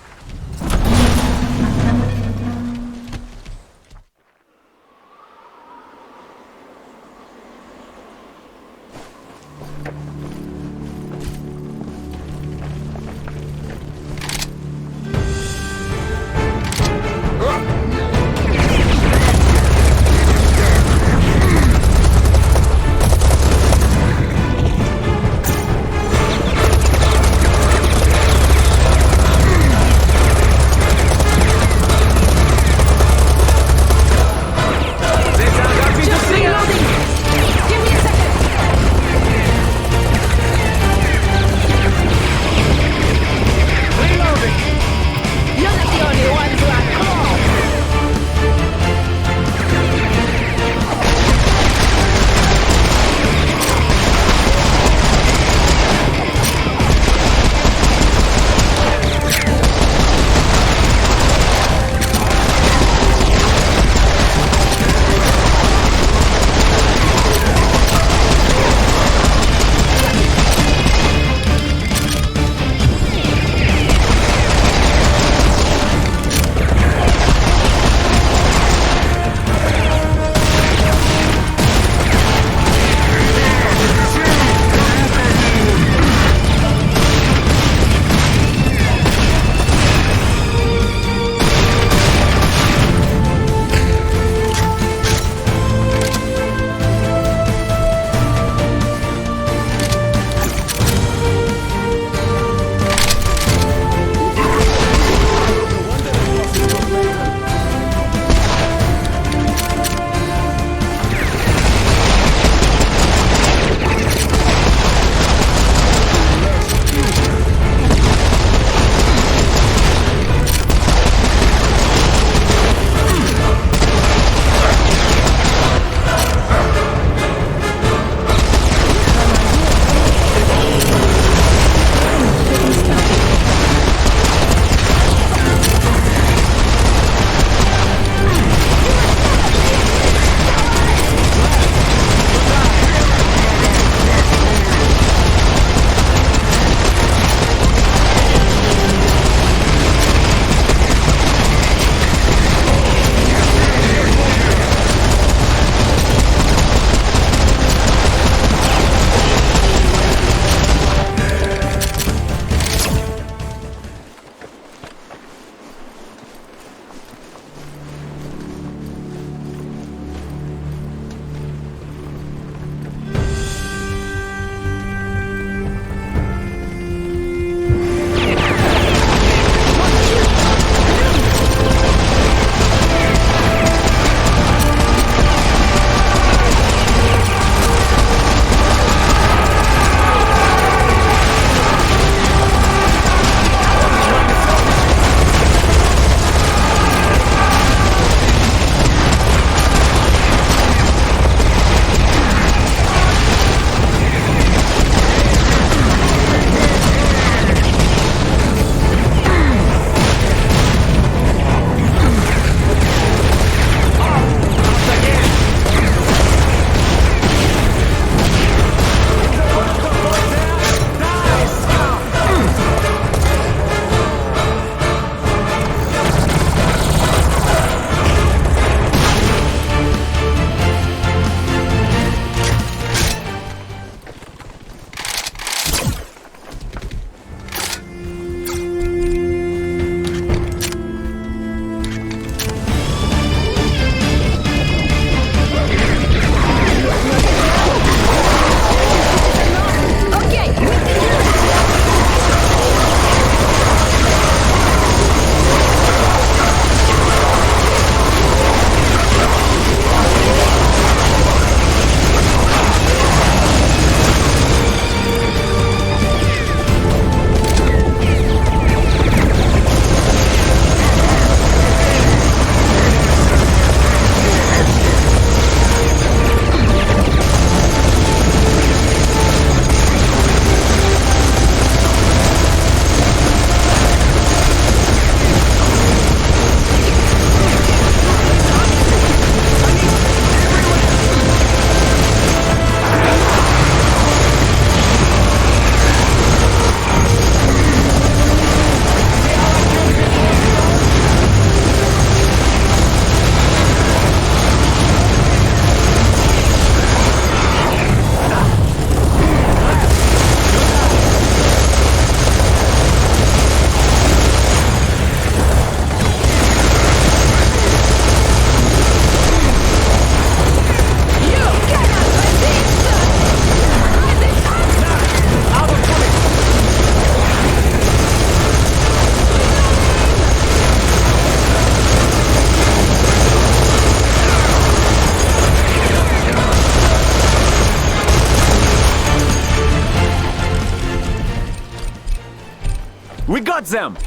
We got them!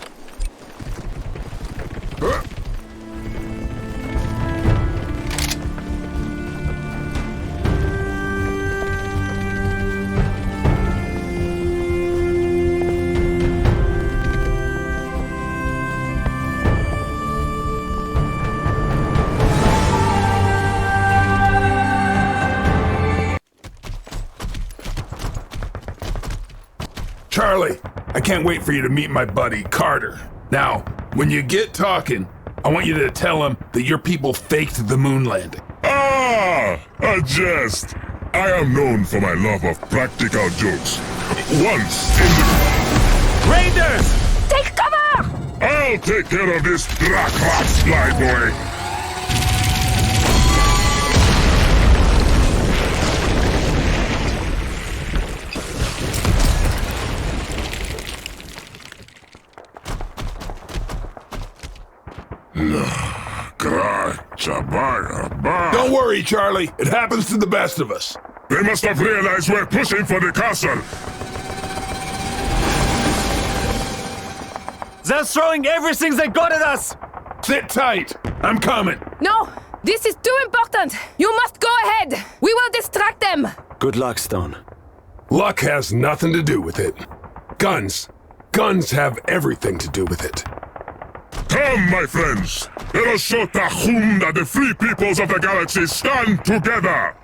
Charlie, I can't wait for you to meet my buddy, Carter. Now, when you get talking, I want you to tell him that your people faked the moon landing. Ah, a jest. I am known for my love of practical jokes. Once in the... Raiders! Take cover! I'll take care of this Drakrat, fly boy. Don't worry, Charlie. It happens to the best of us. They must have realized we're pushing for the castle. They're throwing everything they got at us! Sit tight. I'm coming. No! This is too important! You must go ahead! We will distract them! Good luck, Stone. Luck has nothing to do with it. Guns. Guns have everything to do with it. Come, my friends. Let us show Tahum that the free peoples of the galaxy stand together.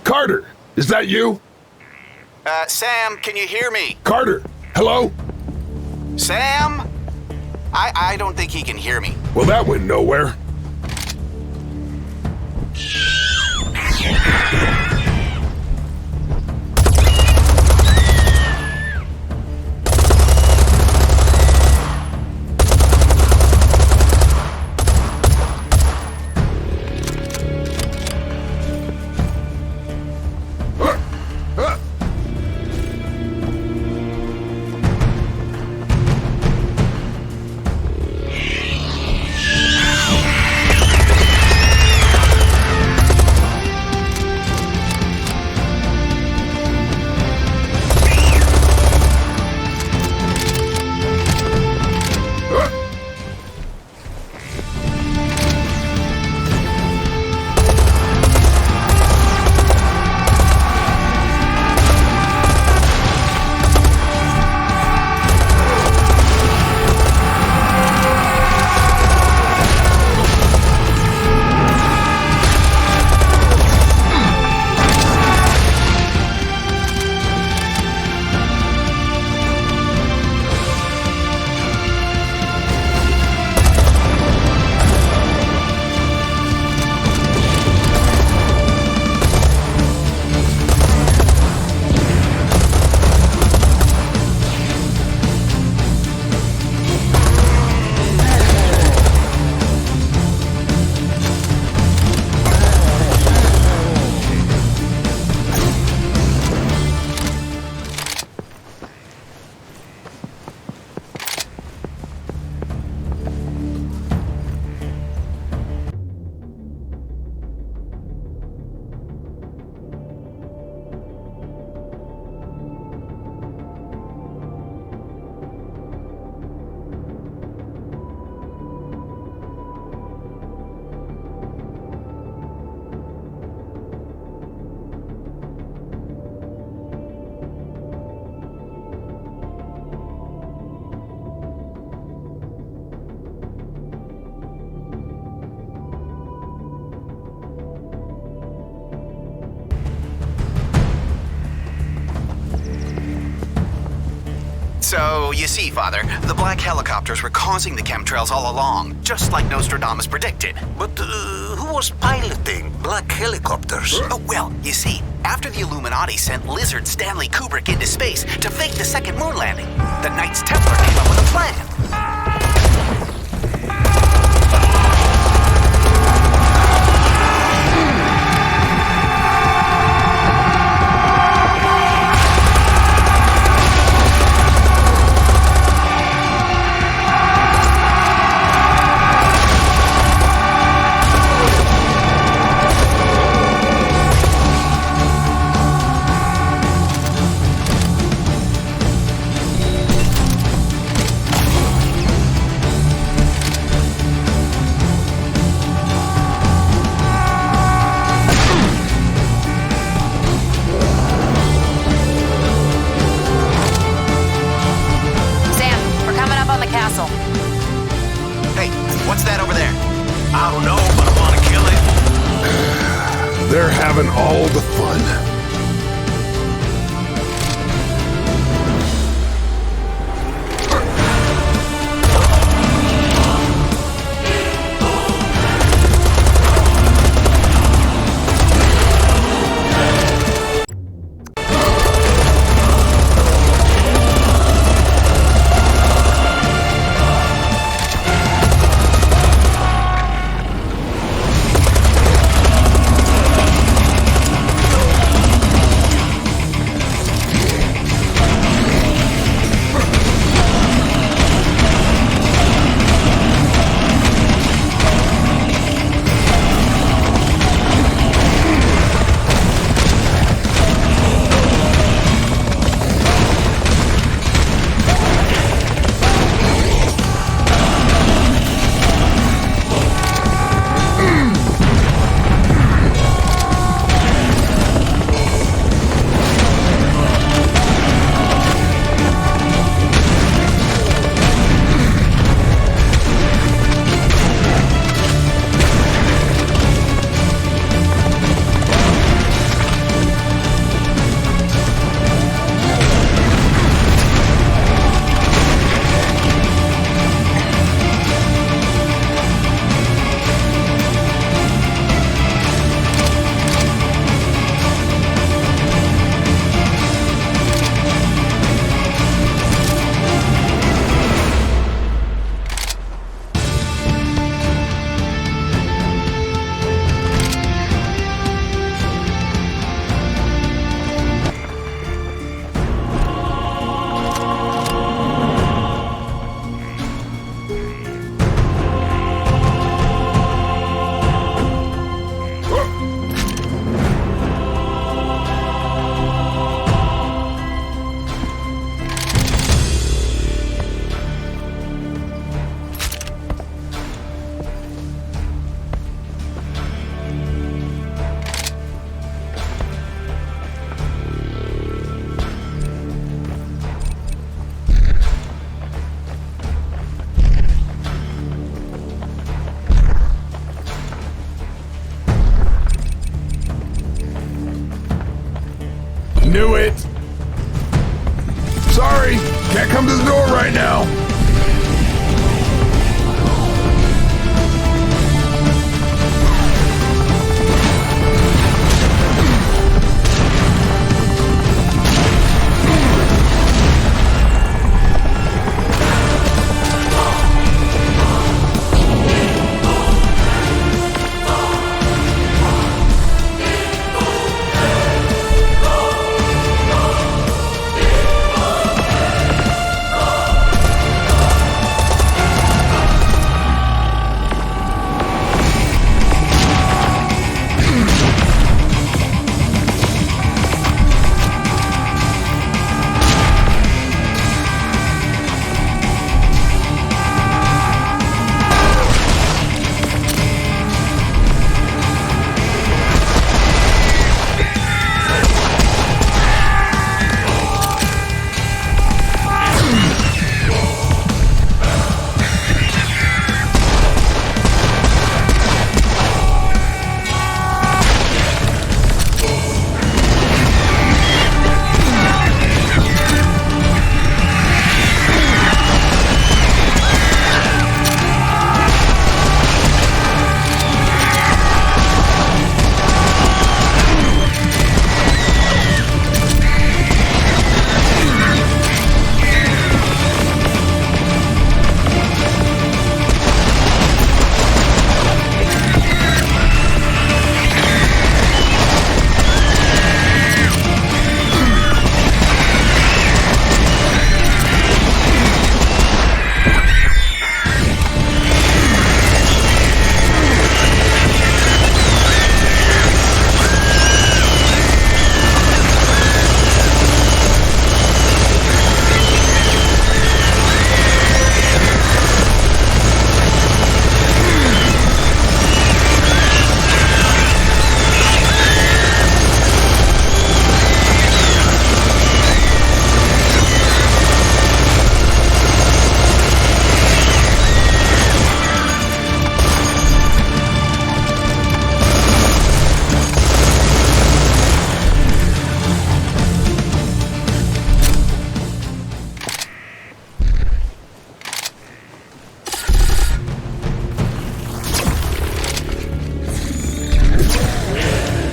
Carter, is that you? Sam, can you hear me? Carter, hello? Sam? I don't think he can hear me. Well, that went nowhere. So, you see, Father, the black helicopters were causing the chemtrails all along, just like Nostradamus predicted. But who was piloting black helicopters? Oh, well, you see, after the Illuminati sent lizard Stanley Kubrick into space to fake the second moon landing, the Knights Templar came up with a plan. They're having all the fun. Knew it! Sorry, can't come to the door right now.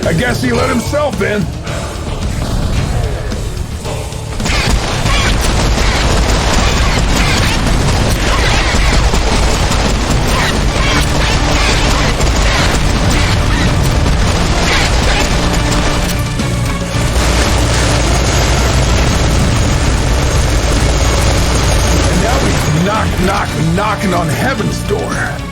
I guess he let himself in. And now he's knocking on heaven's door.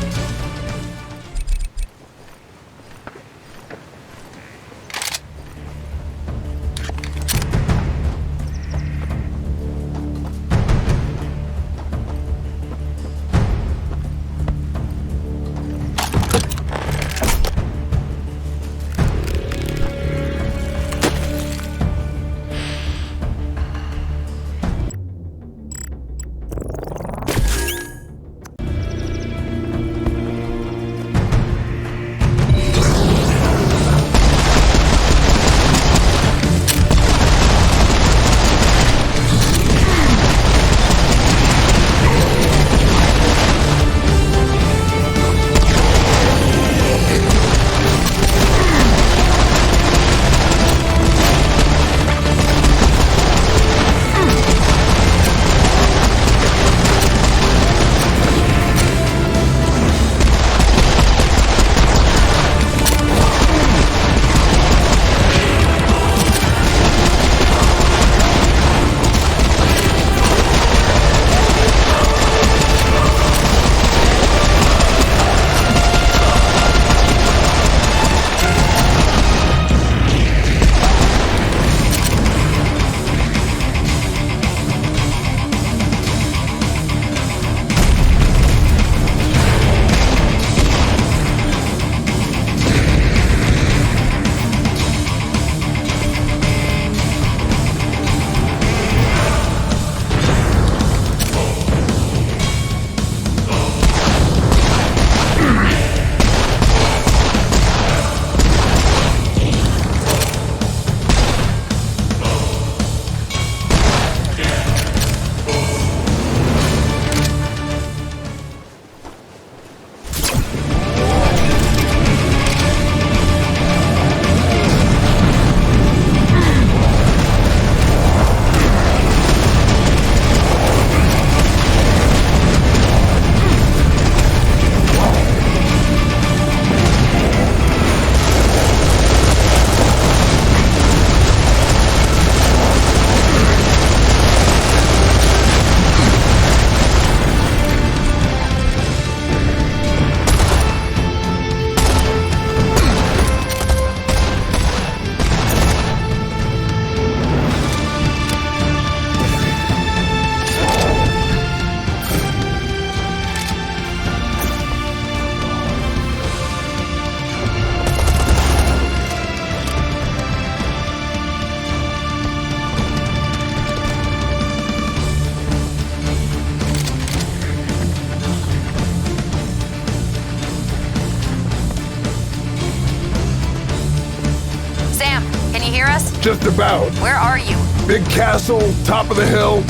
Just about. Where are you? Big castle, top of the hill.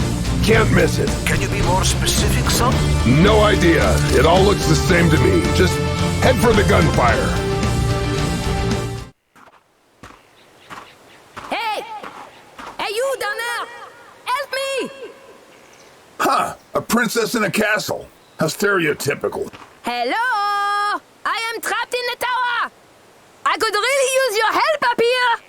Can't miss it. Can you be more specific, son? No idea. It all looks the same to me. Just head for the gunfire. Hey! Hey, you down there! Help me! Huh. A princess in a castle. How stereotypical. Hello! I am trapped in the tower! I could really use your help up here!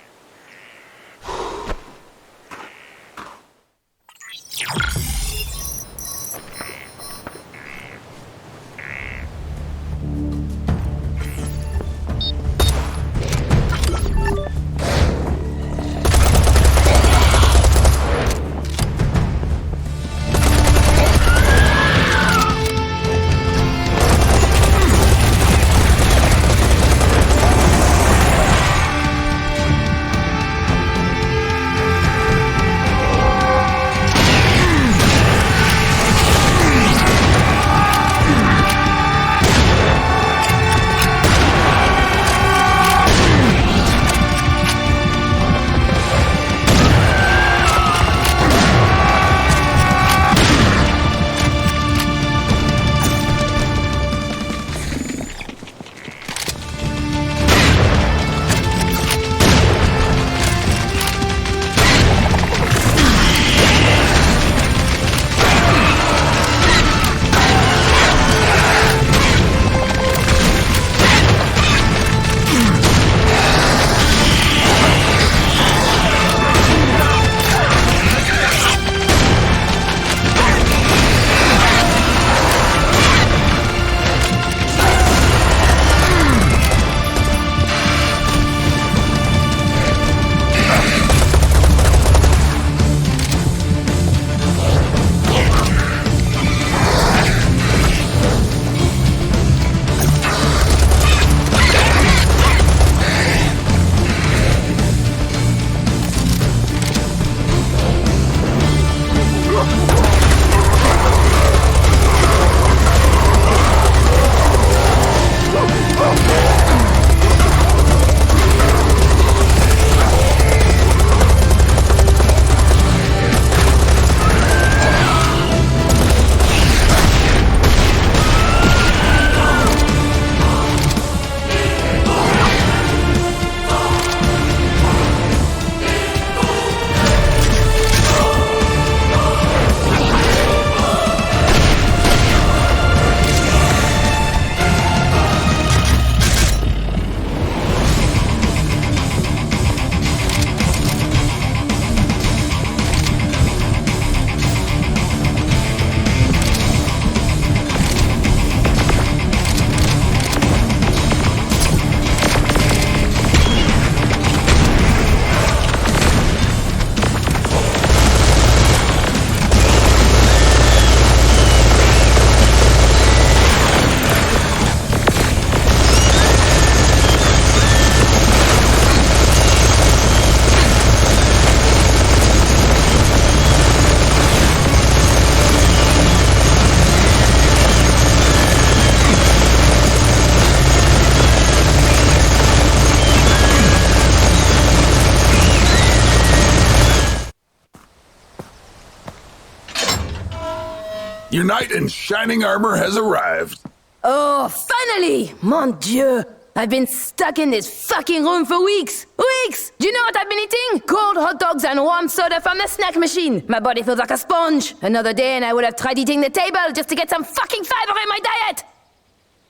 Your knight in shining armor has arrived. Oh, finally! Mon Dieu! I've been stuck in this fucking room for weeks! Weeks! Do you know what I've been eating? Cold hot dogs and warm soda from the snack machine. My body feels like a sponge. Another day and I would have tried eating the table just to get some fucking fiber in my diet!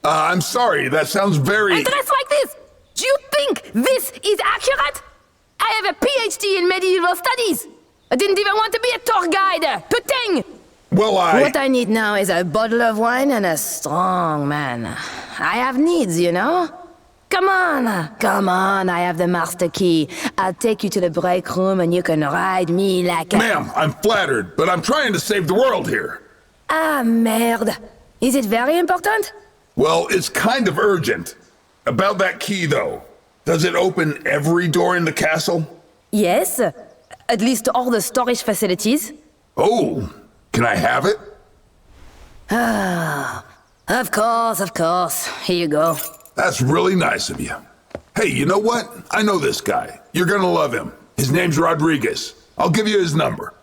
I'm sorry, that sounds very... I dress like this! Do you think this is accurate? I have a PhD in medieval studies! I didn't even want to be a tour guide! Putain! Well, What I need now is a bottle of wine and a strong man. I have needs, you know? Come on, I have the master key. I'll take you to the break room and you can ride me like a... Ma'am, I'm flattered, but I'm trying to save the world here. Ah, merde. Is it very important? Well, it's kind of urgent. About that key, though. Does it open every door in the castle? Yes. At least all the storage facilities. Oh, can I have it? Ah, of course. Here you go. That's really nice of you. Hey, you know what? I know this guy. You're gonna love him. His name's Rodriguez. I'll give you his number.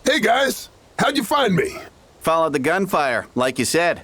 Hey guys, how'd you find me? Followed the gunfire, like you said.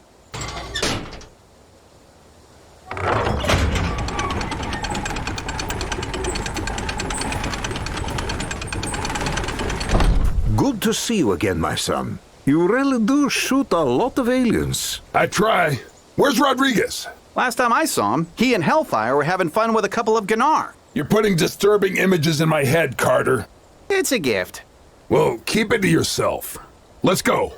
Good to see you again, my son. You really do shoot a lot of aliens. I try. Where's Rodriguez? Last time I saw him, he and Hellfire were having fun with a couple of Gnar. You're putting disturbing images in my head, Carter. It's a gift. Well, keep it to yourself. Let's go.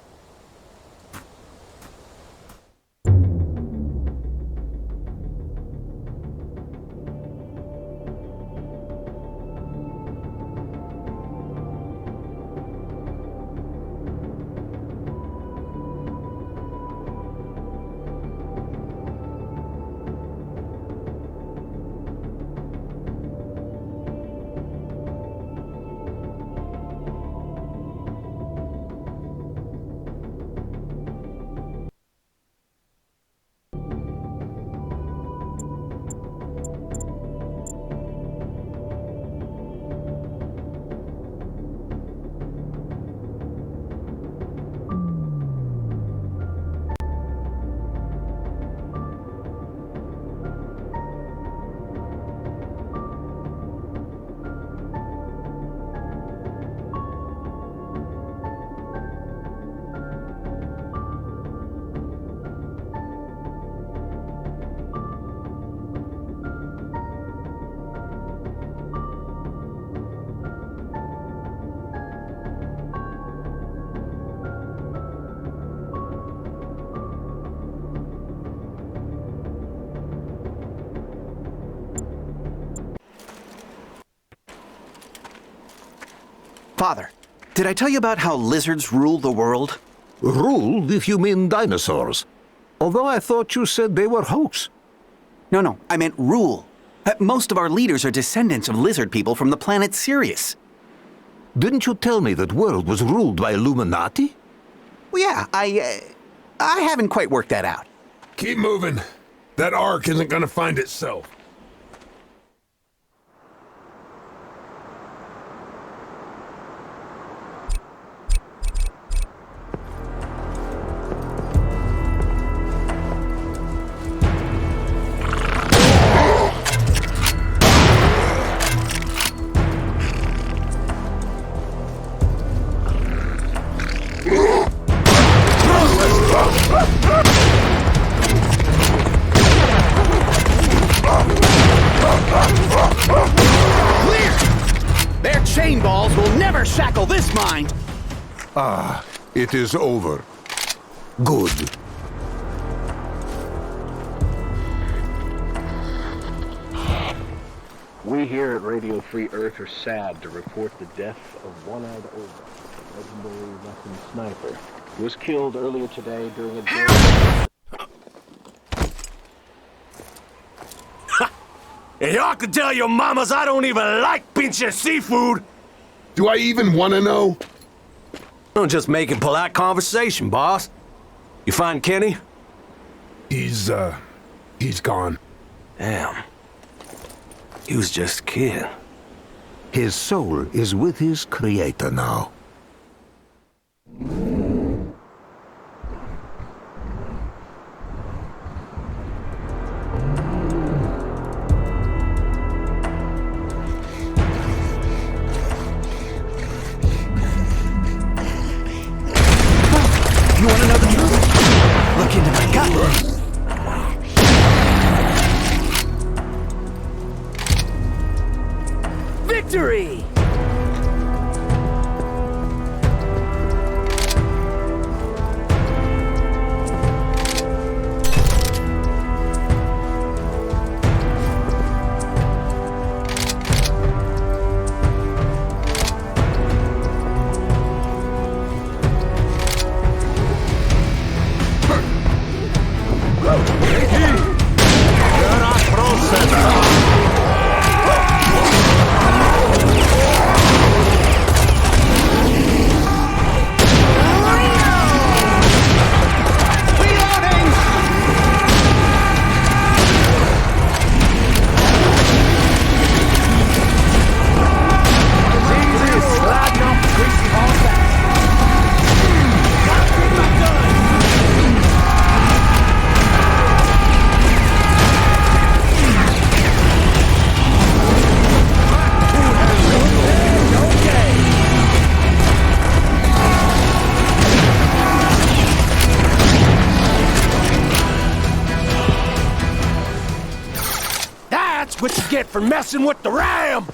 Father, did I tell you about how lizards rule the world? Rule, if you mean dinosaurs. Although I thought you said they were hoax. No, I meant rule. Most of our leaders are descendants of lizard people from the planet Sirius. Didn't you tell me that world was ruled by Illuminati? Well, yeah, I haven't quite worked that out. Keep moving. That ark isn't gonna find itself. Their chain balls will never shackle this mind! Ah, it is over. Good. We here at Radio Free Earth are sad to report the death of One-Eyed Ogre, a legendary Russian sniper, who was killed earlier today during a day. And y'all can tell your mamas I don't even like pinche seafood! Do I even want to know? I'm just making polite conversation, boss. You find Kenny? He's gone. Damn. He was just a kid. His soul is with his creator now. You want to know the truth? Look into my gut. Victory! That's what you get for messing with the ram!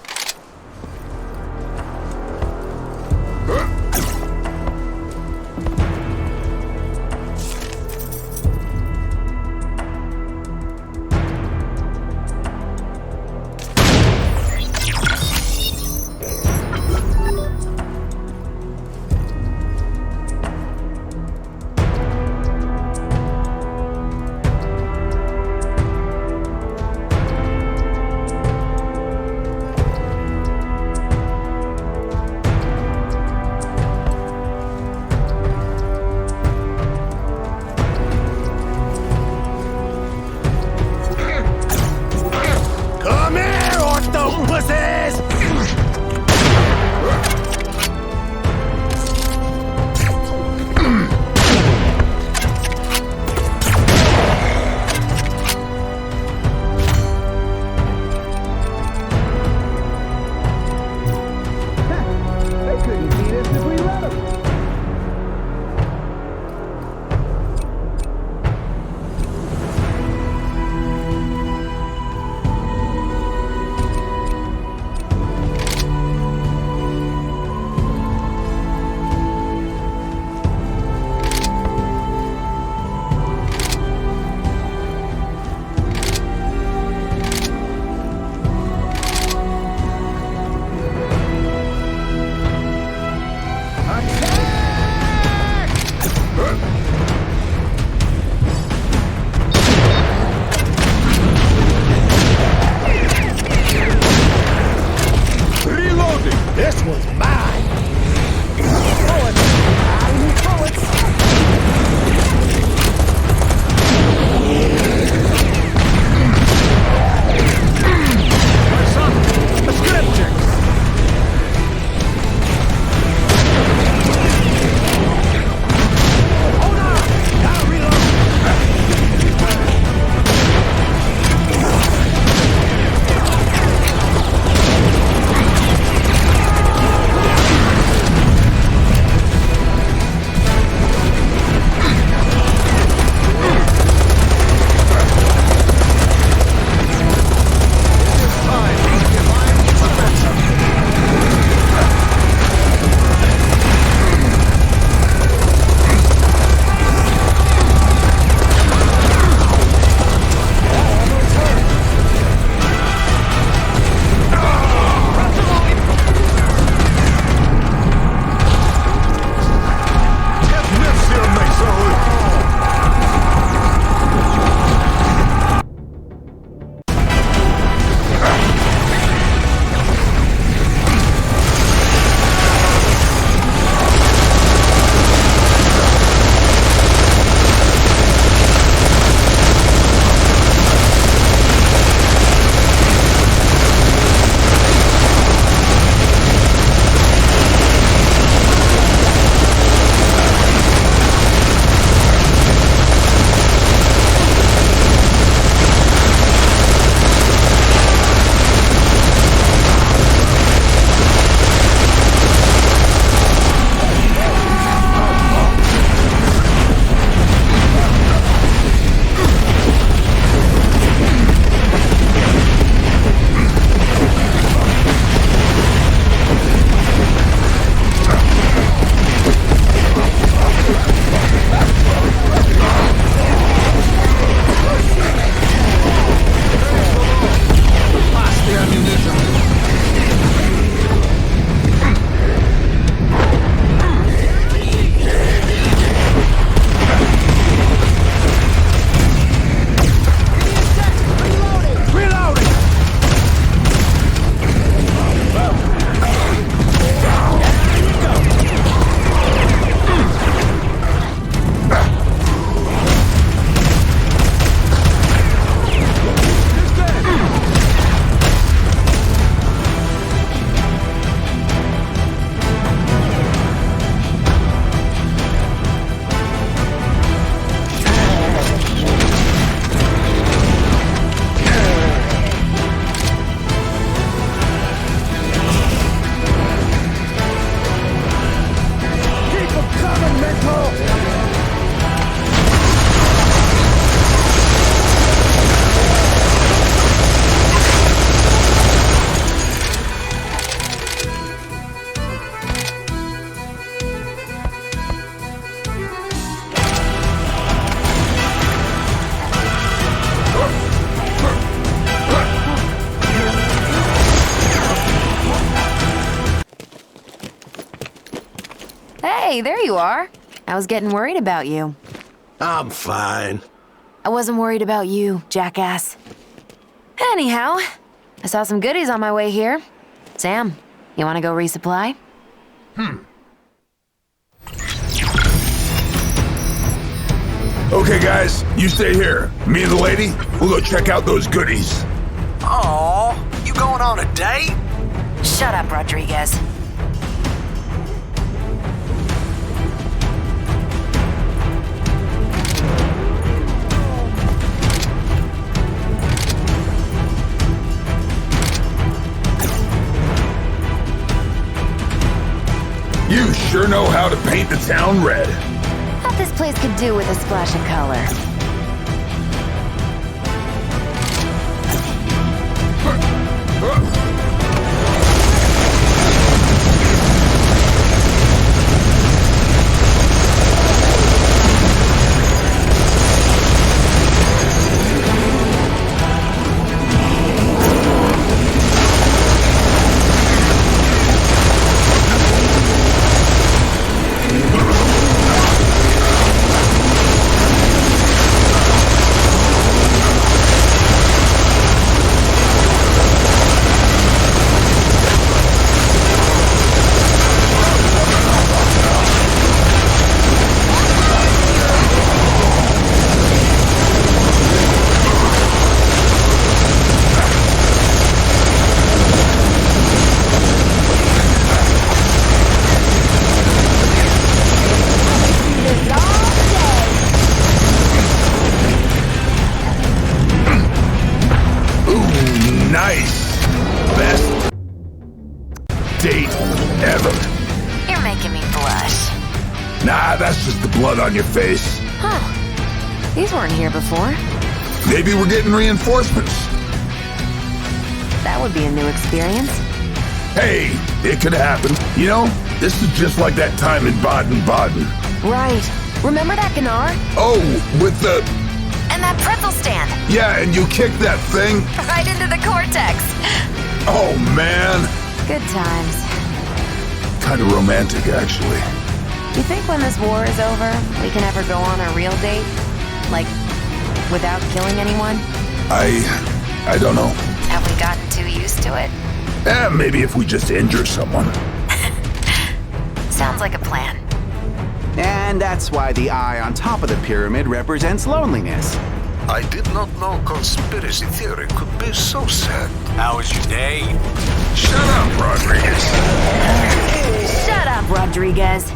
Hey, there you are. I was getting worried about you. I'm fine. I wasn't worried about you, jackass. Anyhow, I saw some goodies on my way here. Sam, you want to go resupply? Okay, guys, you stay here. Me and the lady, we'll go check out those goodies. Aw, you going on a date? Shut up, Rodriguez. You sure know how to paint the town red. Thought this place could do with a splash of color. On your face. Huh. These weren't here before. Maybe we're getting reinforcements. That would be a new experience. Hey, it could happen. You know, this is just like that time in Baden-Baden. Right. Remember that Gnar? Oh, with the... And that pretzel stand. Yeah, and you kicked that thing. Right into the cortex. Oh, man. Good times. Kind of romantic, actually. You think when this war is over, we can ever go on a real date? Like, without killing anyone? I don't know. Have we gotten too used to it? Maybe if we just injure someone. Sounds like a plan. And that's why the eye on top of the pyramid represents loneliness. I did not know conspiracy theory could be so sad. How was your day? Shut up, Rodriguez. Shut up, Rodriguez.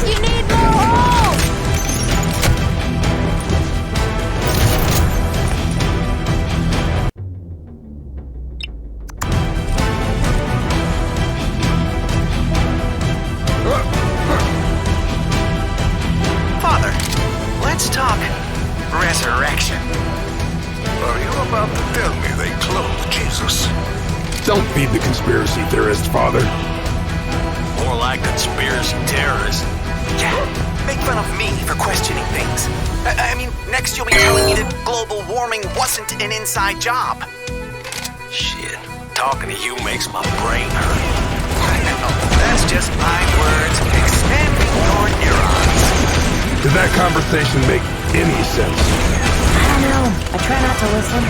You need more holes! Father, let's talk resurrection. Are you about to tell me they cloned Jesus? Don't feed the conspiracy theorist, Father. More like conspiracy terrorist. Yeah, make fun of me for questioning things. I mean, next you'll be telling me that global warming wasn't an inside job. Shit, talking to you makes my brain hurt. That's just my words expanding your neurons. Did that conversation make any sense? I don't know. I try not to listen.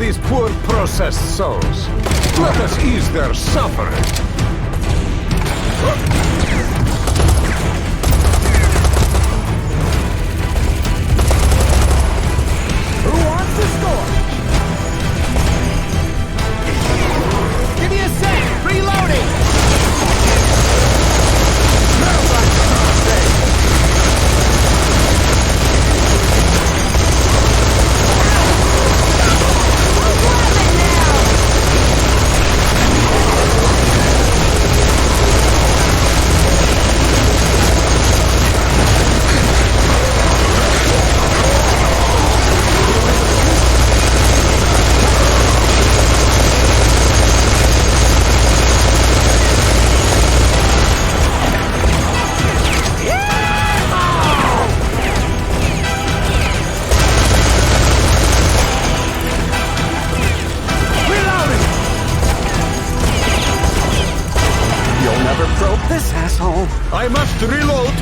these poor processed souls. Let us ease their suffering. Who wants the score? Give me a sec! Reloading! This asshole! I must reload!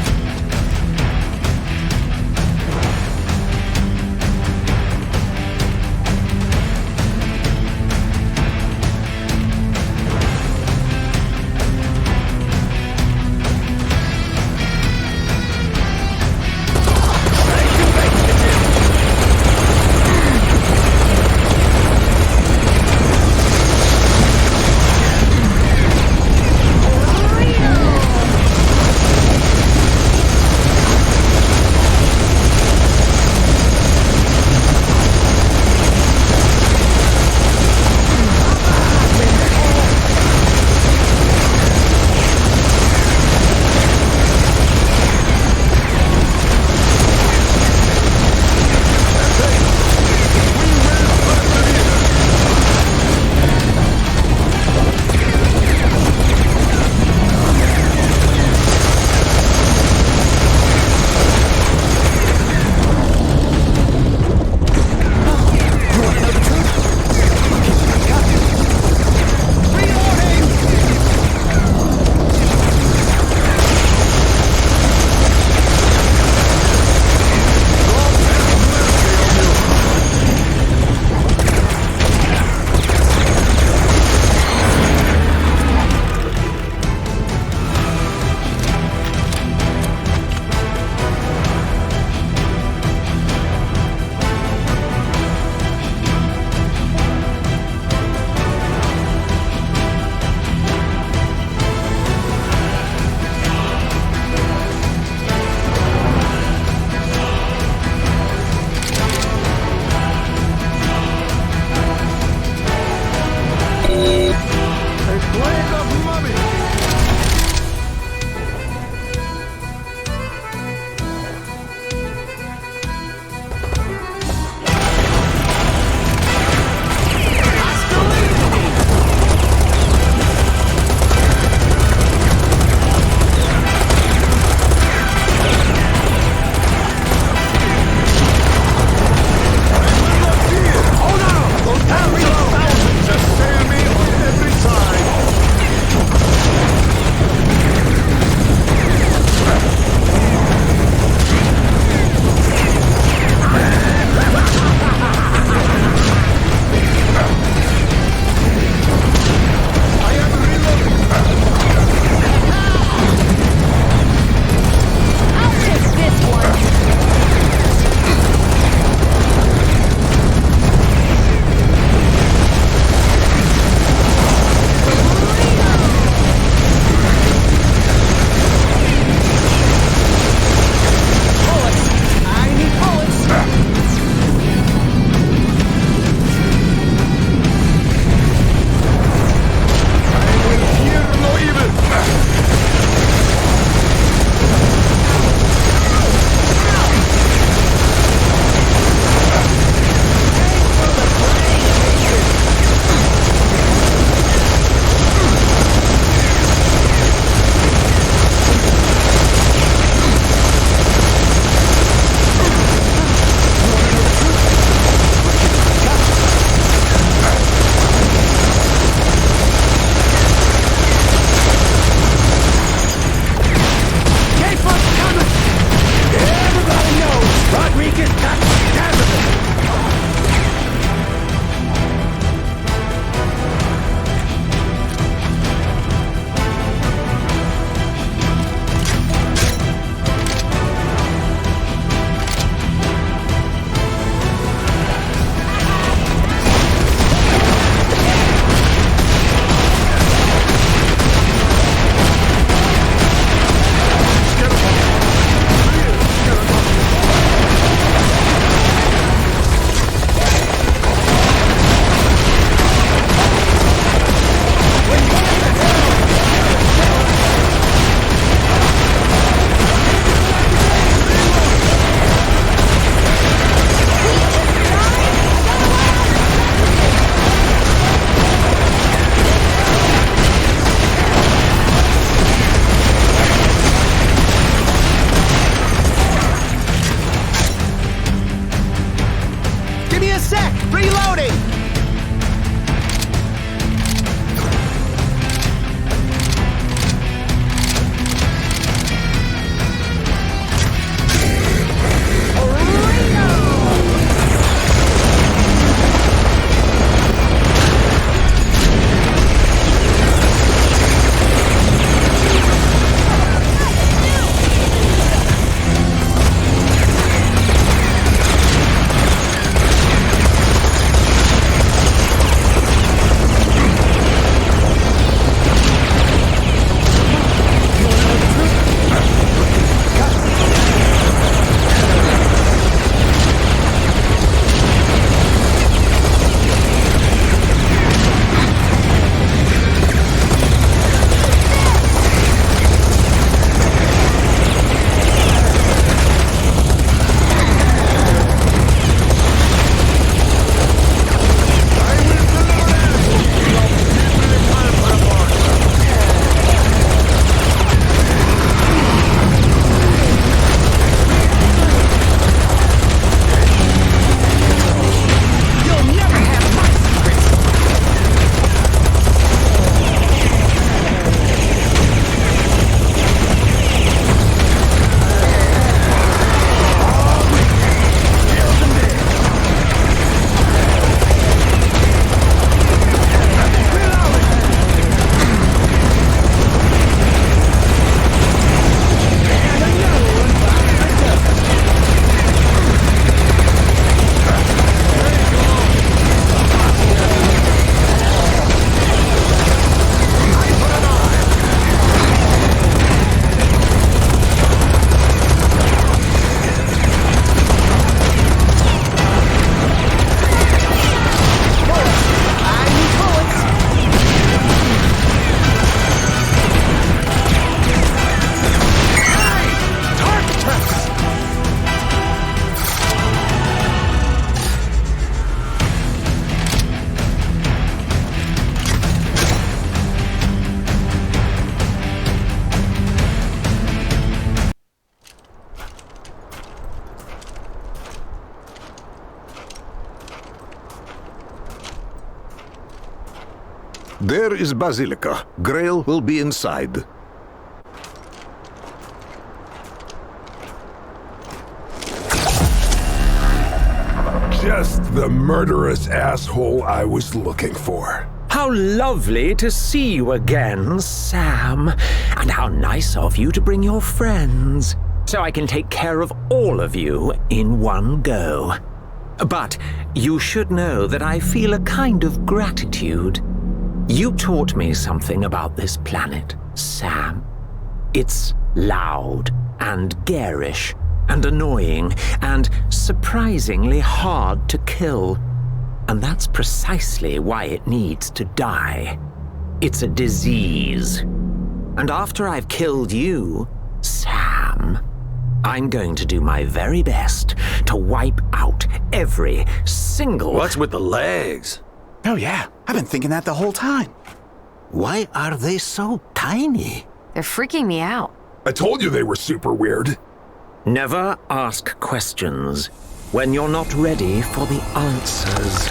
Reloading! There is Basilica. Grail will be inside. Just the murderous asshole I was looking for. How lovely to see you again, Sam. And how nice of you to bring your friends, so I can take care of all of you in one go. But you should know that I feel a kind of gratitude. You taught me something about this planet, Sam. It's loud and garish and annoying and surprisingly hard to kill. And that's precisely why it needs to die. It's a disease. And after I've killed you, Sam, I'm going to do my very best to wipe out every single... What's with the legs? Oh yeah, I've been thinking that the whole time. Why are they so tiny? They're freaking me out. I told you they were super weird. Never ask questions when you're not ready for the answers.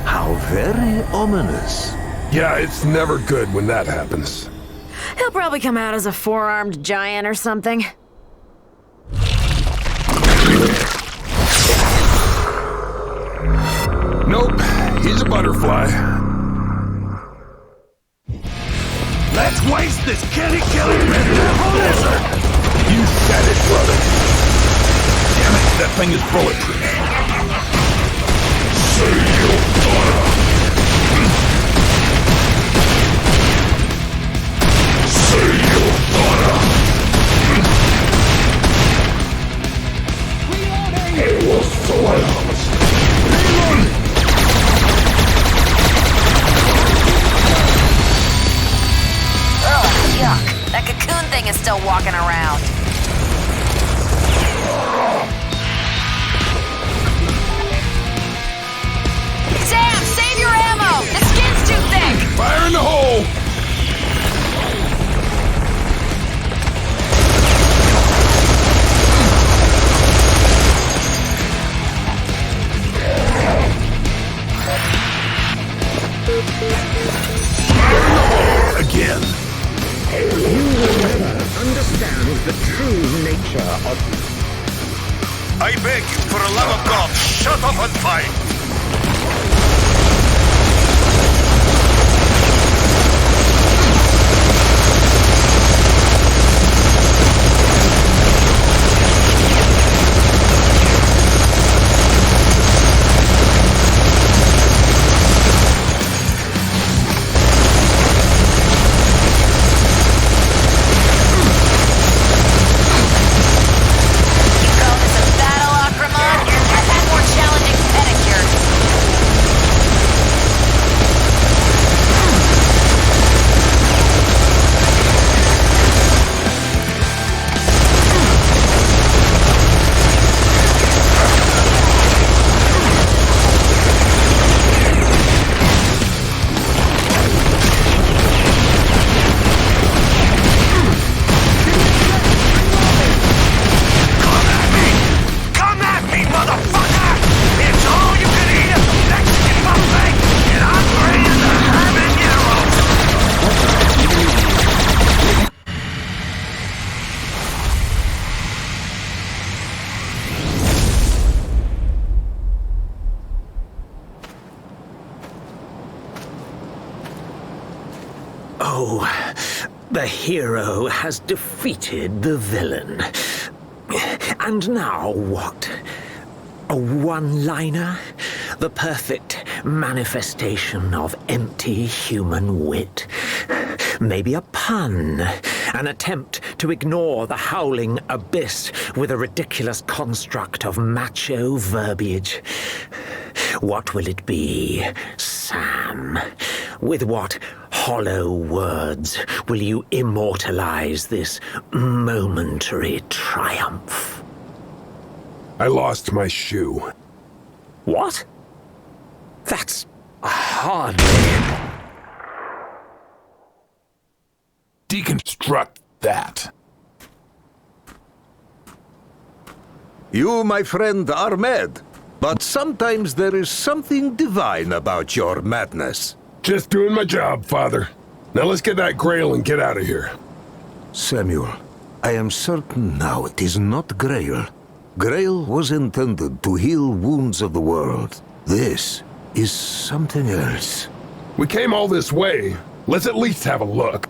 How very ominous. Yeah, it's never good when that happens. He'll probably come out as a four-armed giant or something. Nope, he's a butterfly. Let's waste this kitty-killing lizard! You said it, brother. Damn it, that thing is bulletproof. Yuck. That cocoon thing is still walking around. I beg you, for the love of God, shut up and fight! Oh, the hero has defeated the villain. And now what? A one-liner? The perfect manifestation of empty human wit. Maybe a pun. An attempt to ignore the howling abyss with a ridiculous construct of macho verbiage. What will it be, Sam? With what hollow words will you immortalize this momentary triumph? I lost my shoe. What? That's hardly... Deconstruct that. You, my friend, are mad. But sometimes there is something divine about your madness. Just doing my job, Father. Now let's get that Grail and get out of here. Samuel, I am certain now it is not Grail. Grail was intended to heal wounds of the world. This is something else. We came all this way. Let's at least have a look.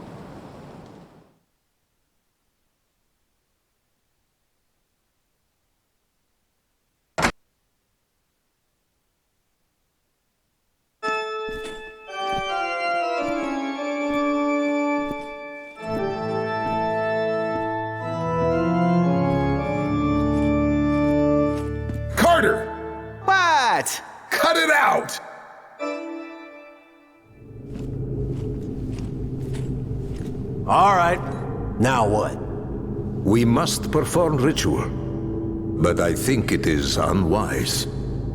What? Cut it out! All right. Now what? We must perform ritual. But I think it is unwise.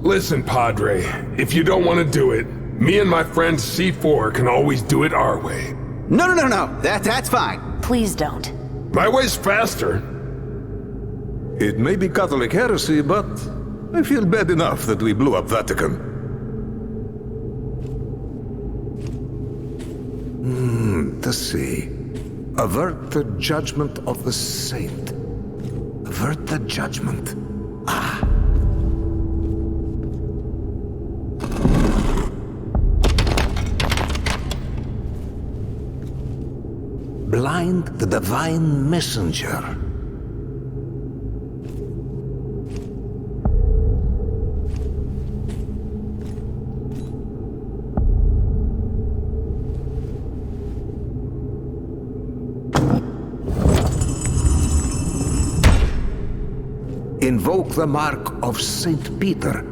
Listen, Padre. If you don't want to do it, me and my friend C4 can always do it our way. No. That's fine. Please don't. My way's faster. It may be Catholic heresy, but I feel bad enough that we blew up Vatican. To see. Avert the judgment of the saint. Avert the judgment. Ah. Blind the divine messenger. Invoke the mark of Saint Peter.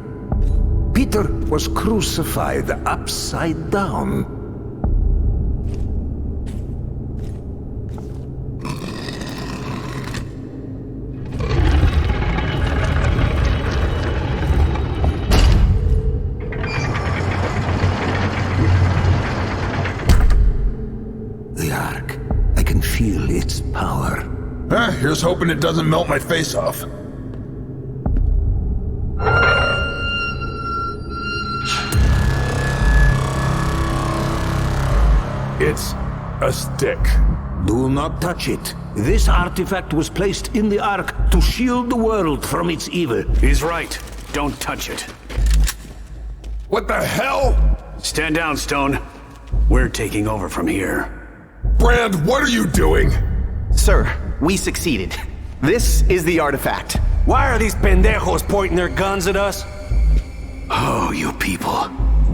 Peter was crucified upside down. The Ark. I can feel its power. Here's hoping it doesn't melt my face off. It's a stick. Do not touch it. This artifact was placed in the Ark to shield the world from its evil. He's right. Don't touch it. What the hell? Stand down, Stone. We're taking over from here. Brand, what are you doing? Sir, we succeeded. This is the artifact. Why are these pendejos pointing their guns at us? Oh, you people.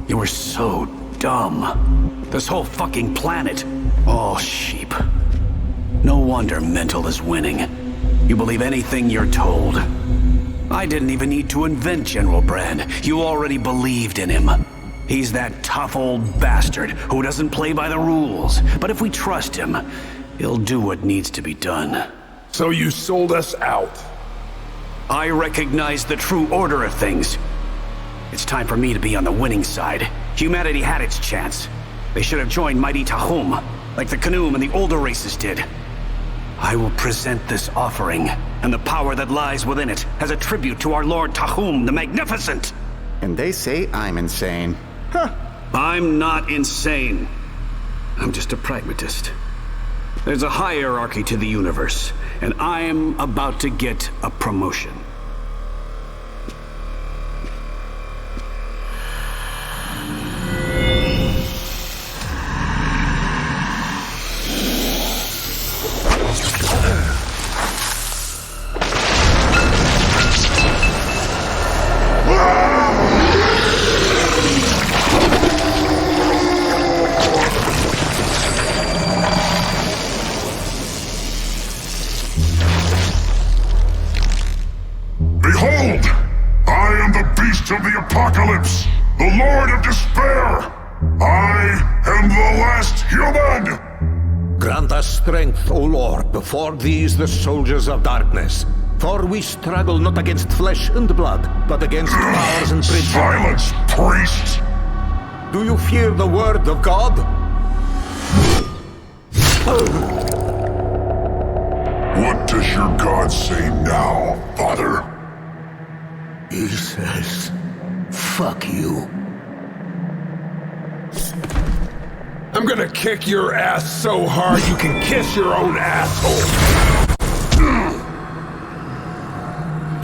You were so dumb. This whole fucking planet. All sheep. No wonder Mental is winning. You believe anything you're told. I didn't even need to invent General Brand. You already believed in him. He's that tough old bastard who doesn't play by the rules. But if we trust him, he'll do what needs to be done. So you sold us out? I recognize the true order of things. It's time for me to be on the winning side. Humanity had its chance. They should have joined mighty Tahum, like the Kanoom and the older races did. I will present this offering, and the power that lies within it, as a tribute to our Lord Tahum the Magnificent. And they say I'm insane. Huh. I'm not insane. I'm just a pragmatist. There's a hierarchy to the universe, and I'm about to get a promotion. Behold! I am the beast of the apocalypse, the Lord of Despair! I am the last human! Grant us strength, O Lord, before these the soldiers of darkness. For we struggle not against flesh and blood, but against powers and principalities. Silence, priest! Do you fear the word of God? What does your God say now, Father? He says, fuck you. I'm gonna kick your ass so hard you can kiss your own asshole.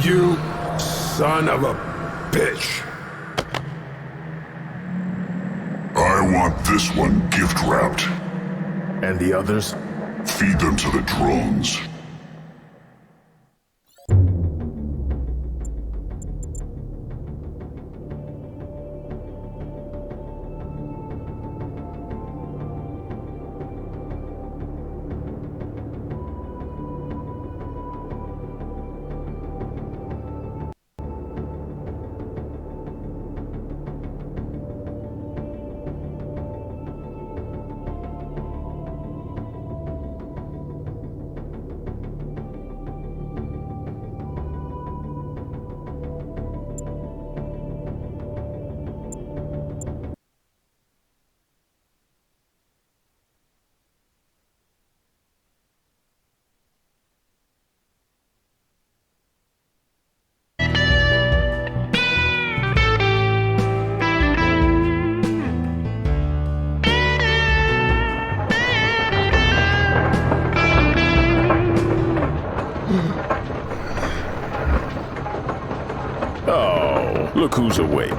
You son of a bitch. I want this one gift wrapped. And the others? Feed them to the drones. Oh, look who's awake.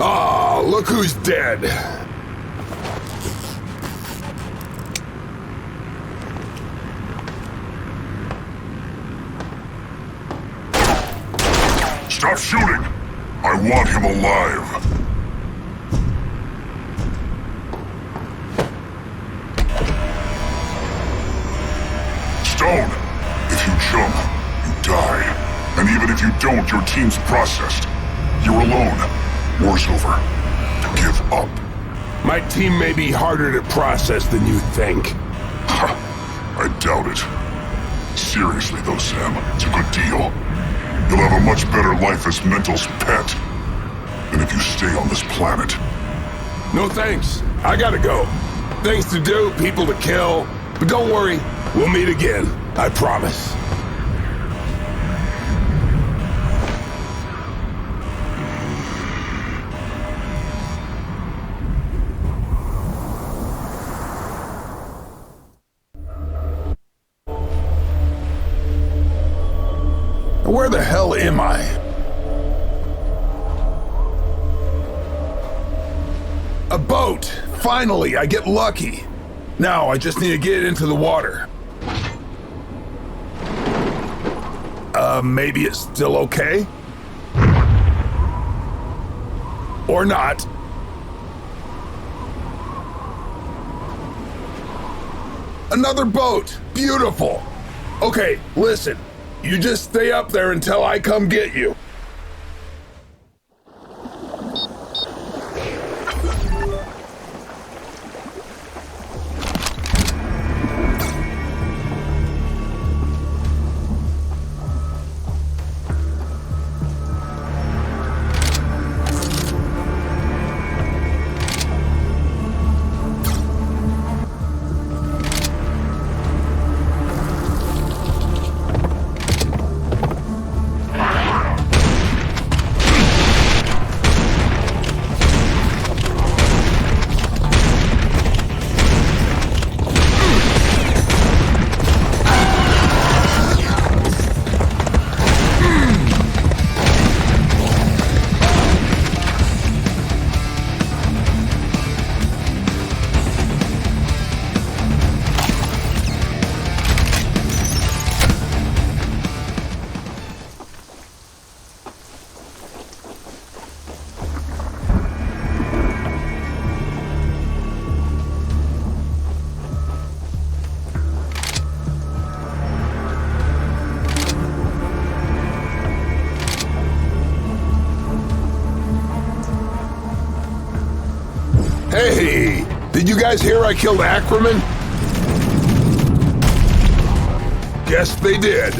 Oh, look who's dead. Stop shooting! I want him alive. Stone, if you jump, you die. If you don't, your team's processed. You're alone. War's over. Give up. My team may be harder to process than you think. I doubt it. Seriously though, Sam, it's a good deal. You'll have a much better life as Mental's pet than if you stay on this planet. No thanks. I gotta go. Things to do, people to kill. But don't worry, we'll meet again. I promise. Where the hell am I? A boat! Finally, I get lucky. Now I just need to get into the water. Maybe it's still okay? Or not. Another boat! Beautiful! Okay, listen. You just stay up there until I come get you. Hey! Did you guys hear I killed Ackerman? Guess they did.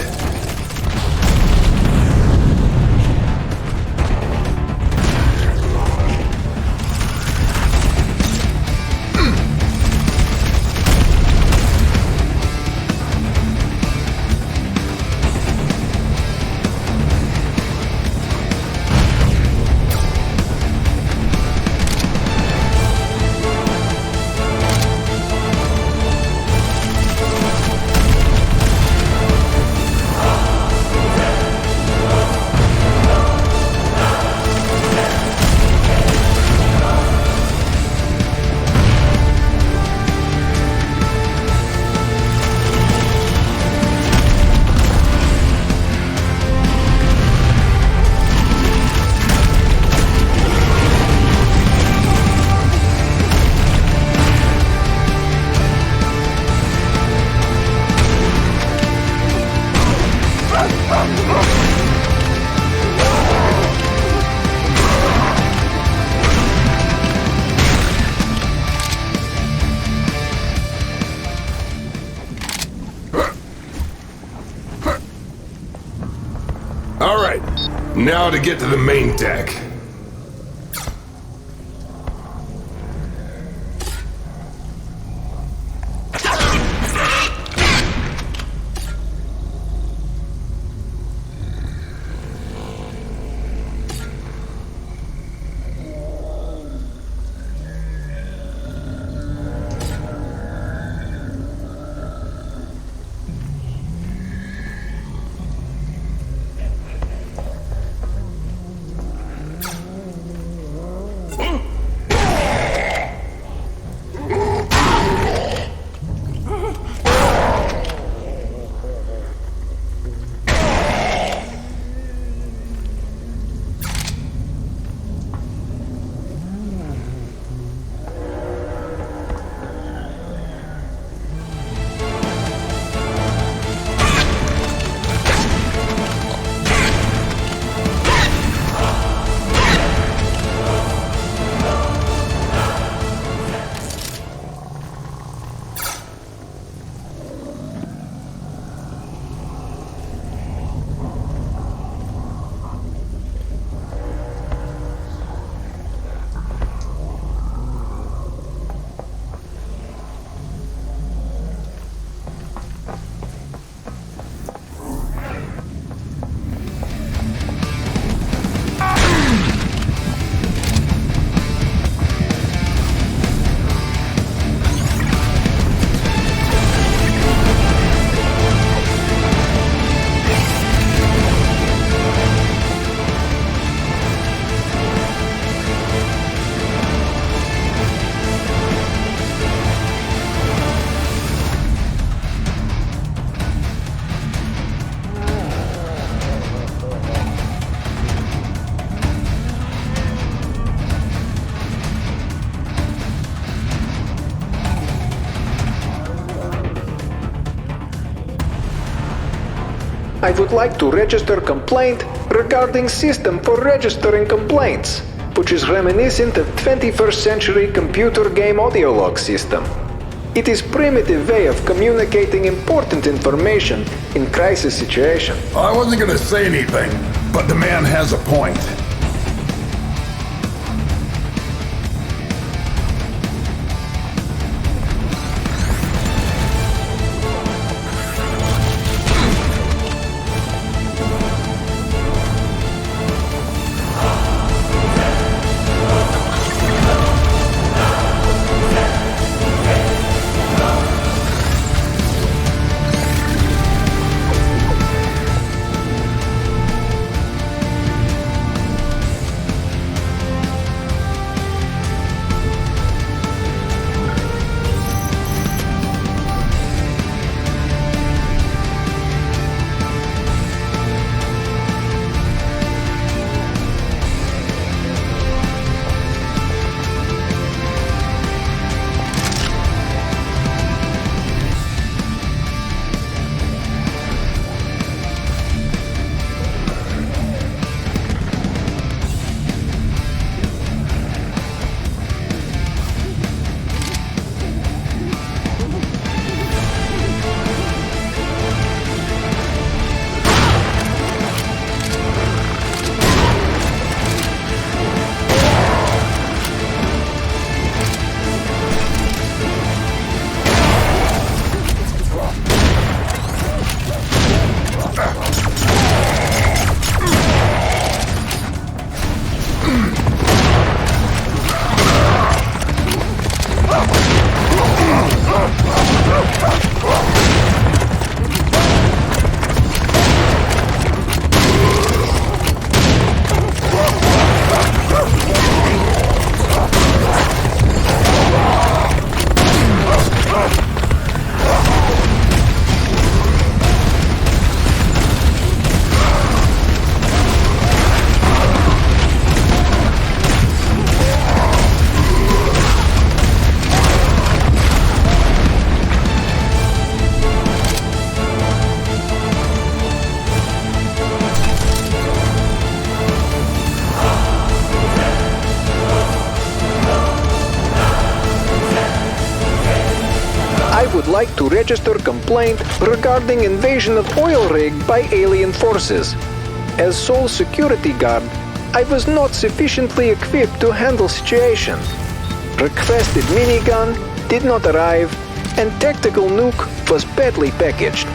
All right, now to get to the main deck. I would like to register complaint regarding system for registering complaints, which is reminiscent of 21st century computer game audio log system. It is primitive way of communicating important information in crisis situation. I wasn't gonna say anything, but the man has a point. Like to register complaint regarding invasion of oil rig by alien forces. As sole security guard, I was not sufficiently equipped to handle situation. Requested minigun did not arrive, and tactical nuke was badly packaged.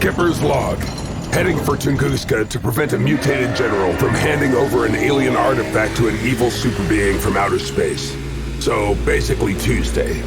Skipper's log. Heading for Tunguska to prevent a mutated general from handing over an alien artifact to an evil super being from outer space. So, basically Tuesday.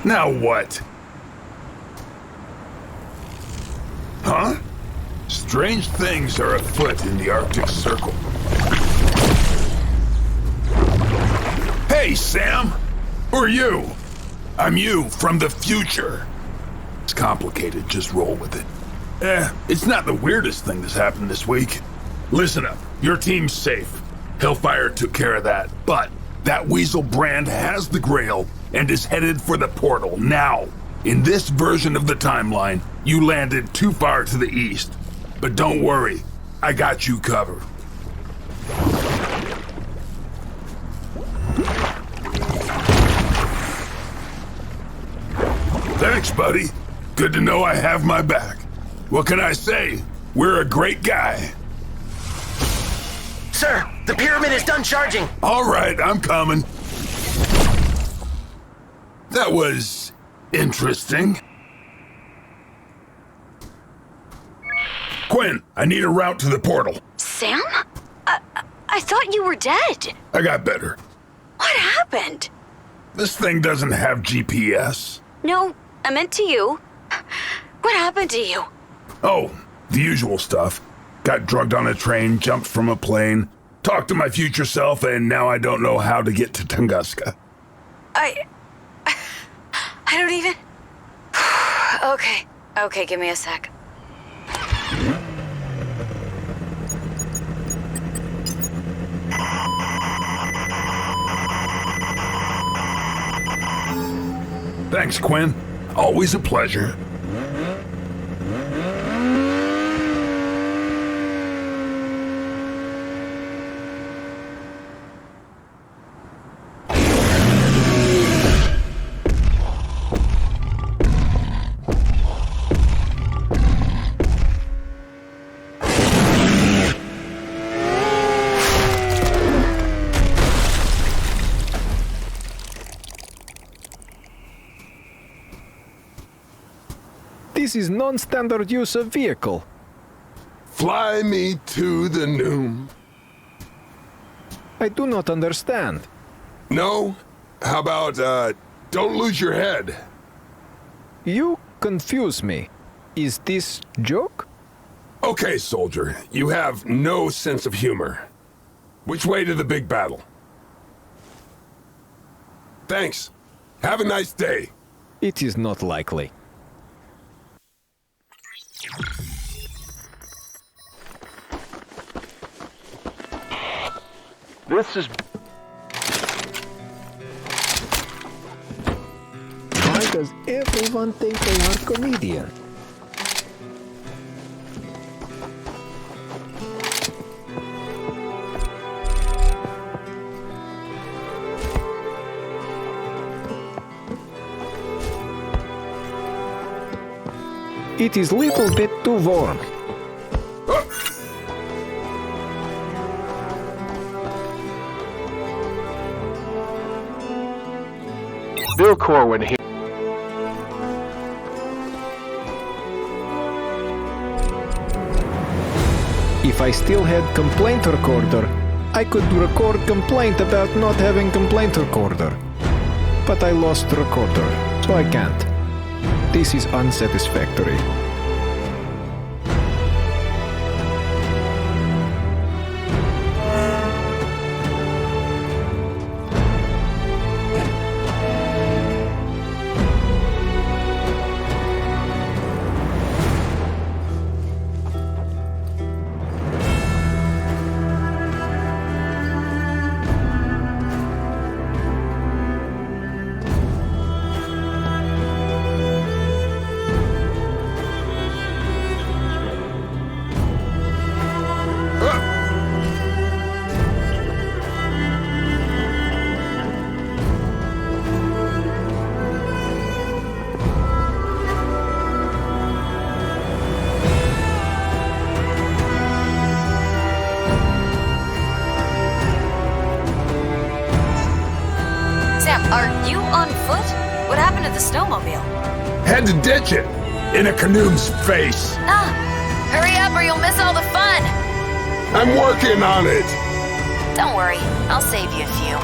Now what? Huh? Strange things are afoot in the Arctic Circle. Hey, Sam! Who are you? I'm you from the future. It's complicated, just roll with it. It's not the weirdest thing that's happened this week. Listen up, your team's safe. Hellfire took care of that, but that Weasel Brand has the Grail and is headed for the portal now. In this version of the timeline, you landed too far to the east. But don't worry, I got you covered. Thanks, buddy. Good to know I have my back. What can I say? We're a great guy. Sir, the pyramid is done charging. All right, I'm coming. That was interesting. Quinn, I need a route to the portal. Sam? I thought you were dead. I got better. What happened? This thing doesn't have GPS. No, I meant to you. What happened to you? Oh, the usual stuff. Got drugged on a train, jumped from a plane, talked to my future self, and now I don't know how to get to Tunguska. I don't even... Okay, give me a sec. Thanks, Quinn. Always a pleasure. This is non-standard use of vehicle. Fly me to the Noom. I do not understand. No? How about, don't lose your head? You confuse me. Is this joke? Okay, soldier. You have no sense of humor. Which way to the big battle? Thanks. Have a nice day. It is not likely. This is... Why does everyone think they are comedian? It is little bit too warm. Bill Corwin here. If I still had complaint recorder, I could record complaint about not having complaint recorder. But I lost recorder, so I can't. This is unsatisfactory. Are you on foot? What happened to the snowmobile? Had to ditch it. In a canoe's face. Ah, hurry up or you'll miss all the fun. I'm working on it. Don't worry, I'll save you a few.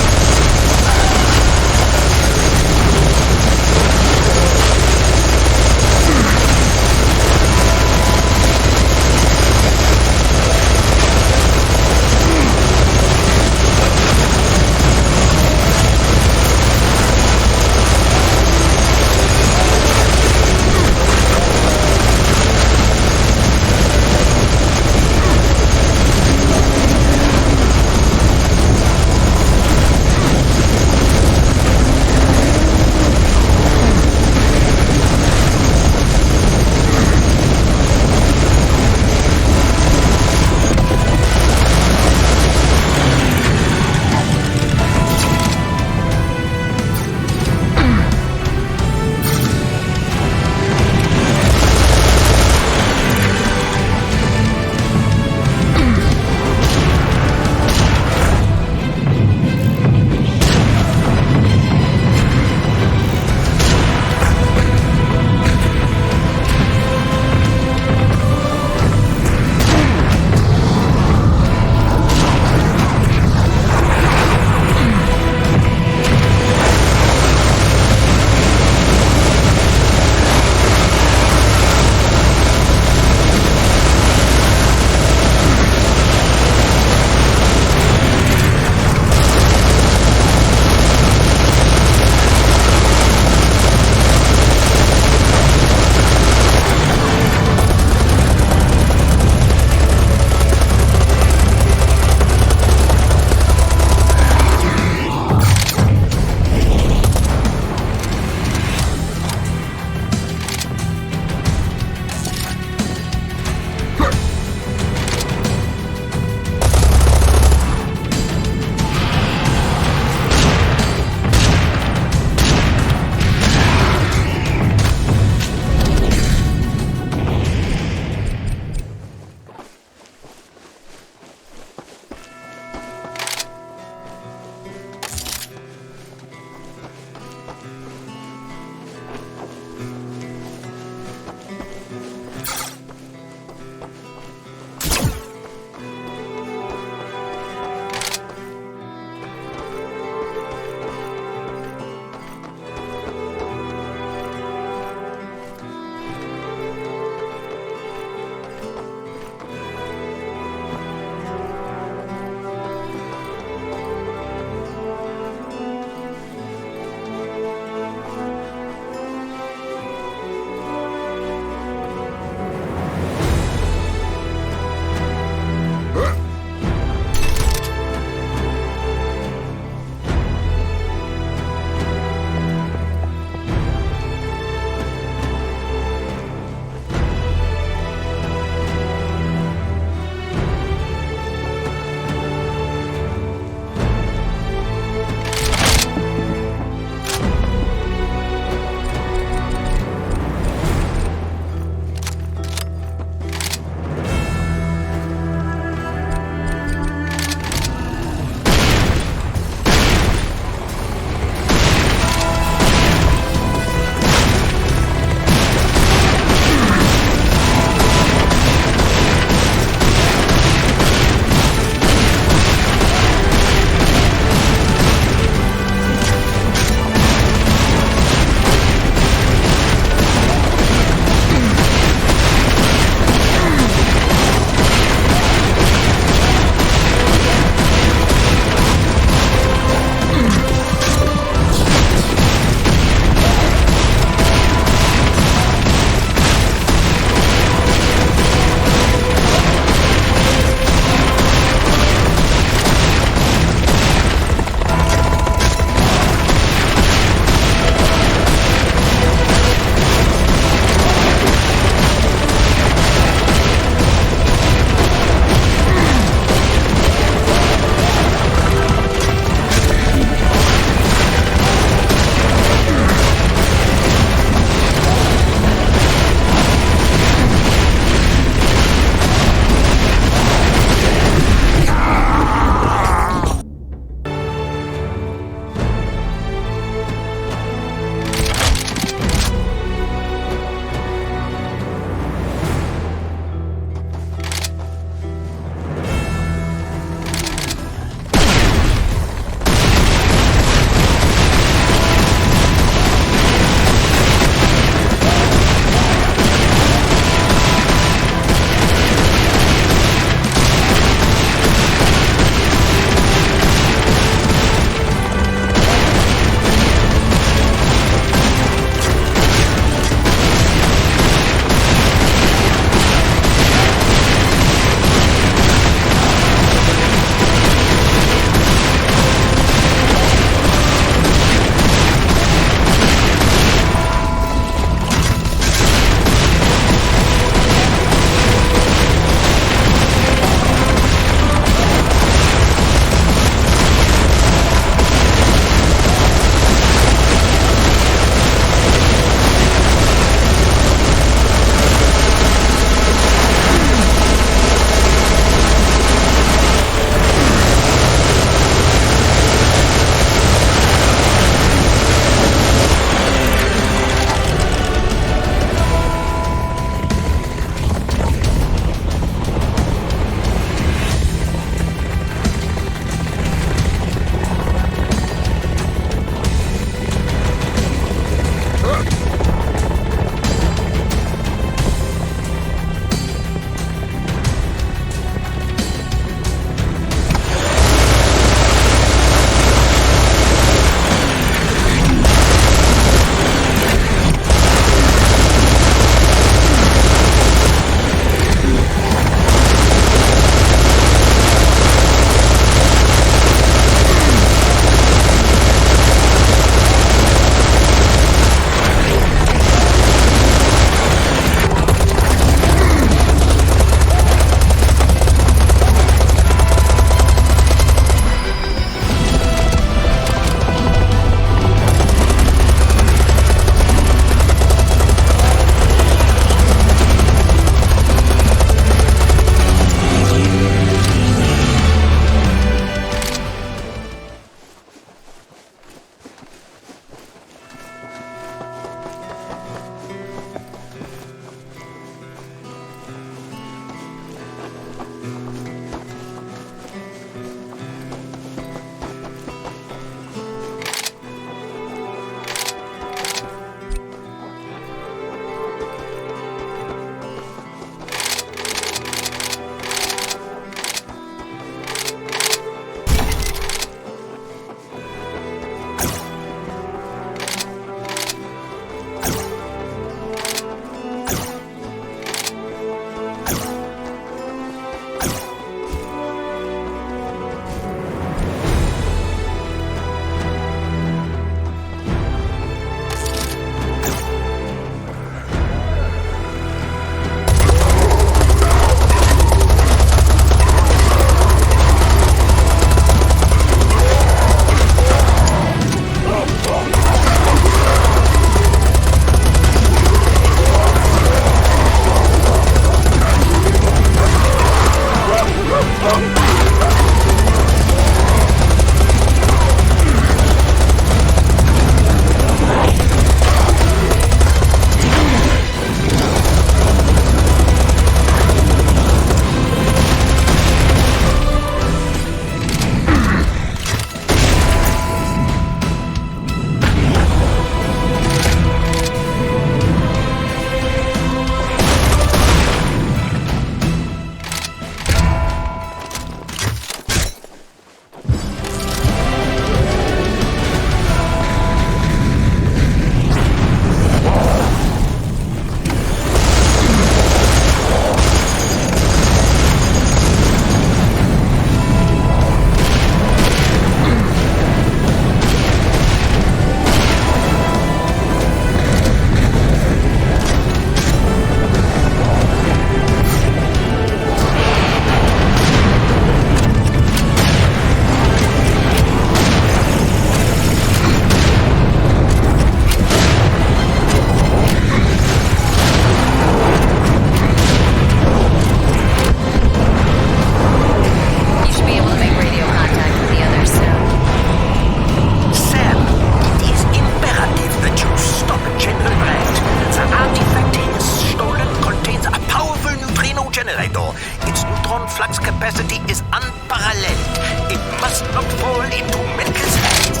flux capacity is unparalleled. It must not fall into Menkel's hands.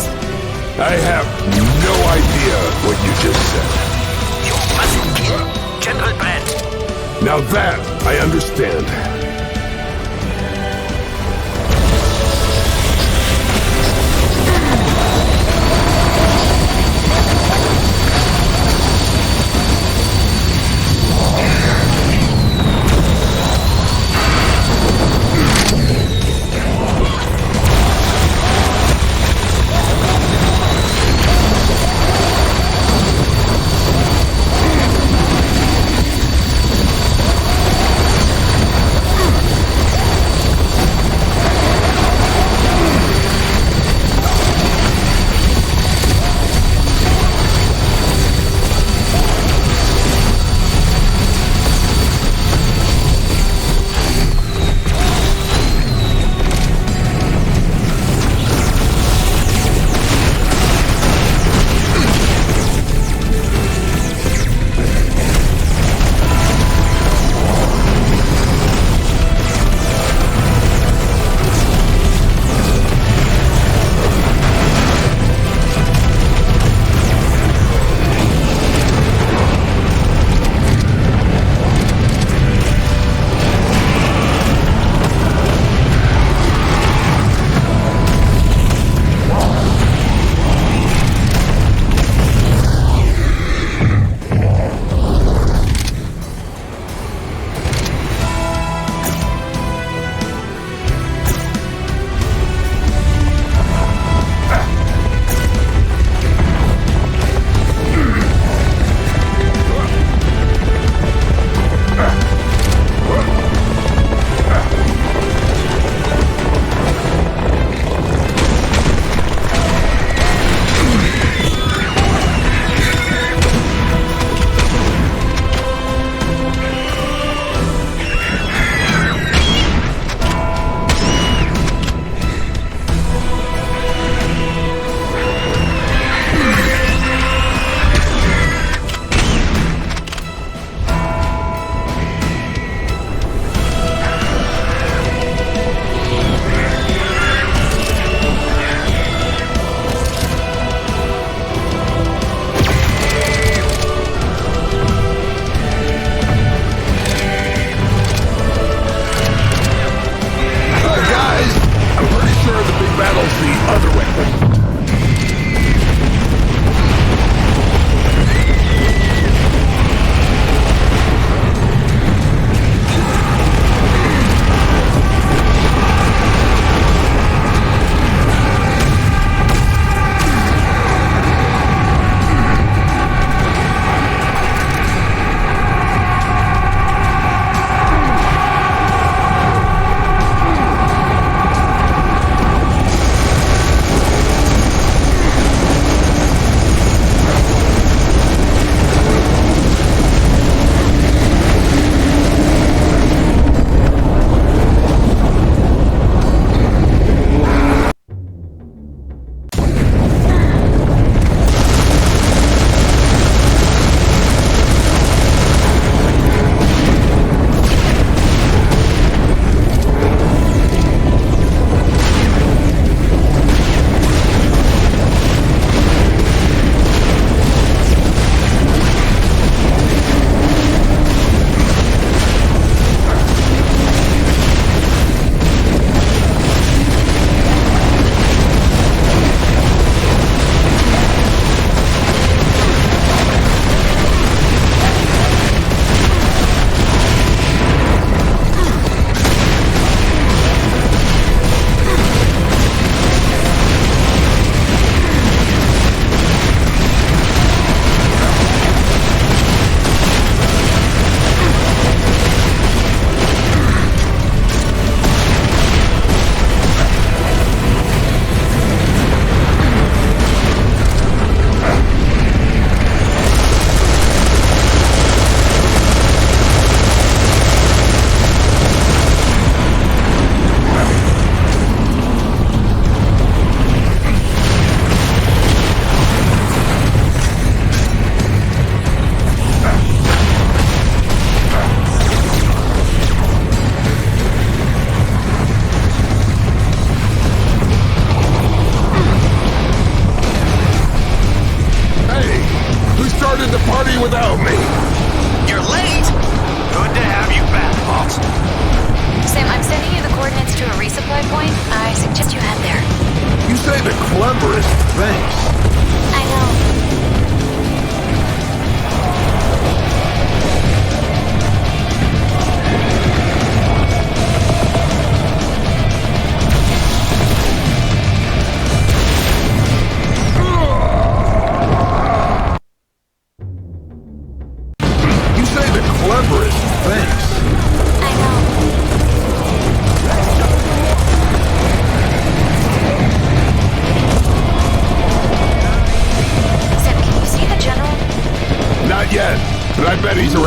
I have no idea what you just said. You must kill General Brandt. Now that I understand.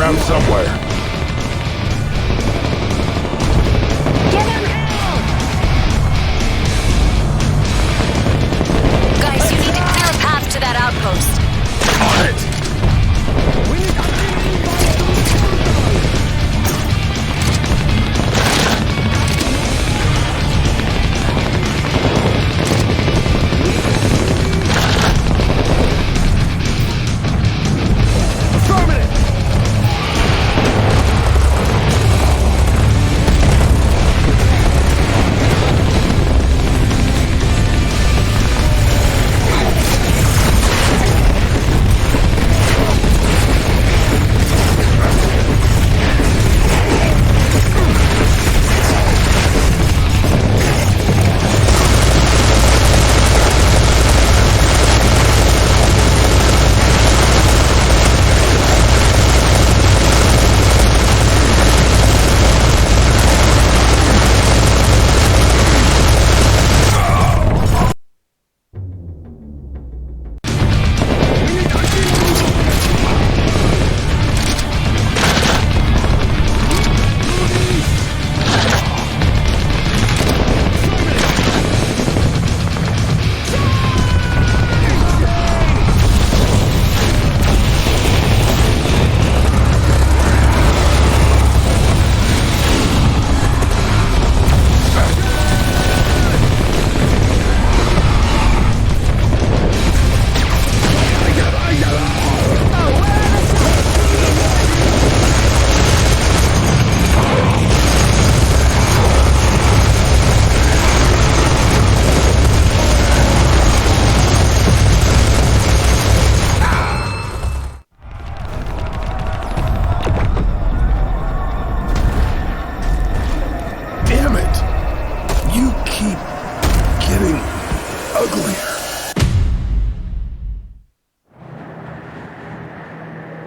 around somewhere. Guys, you need to clear a path to that outpost. On it!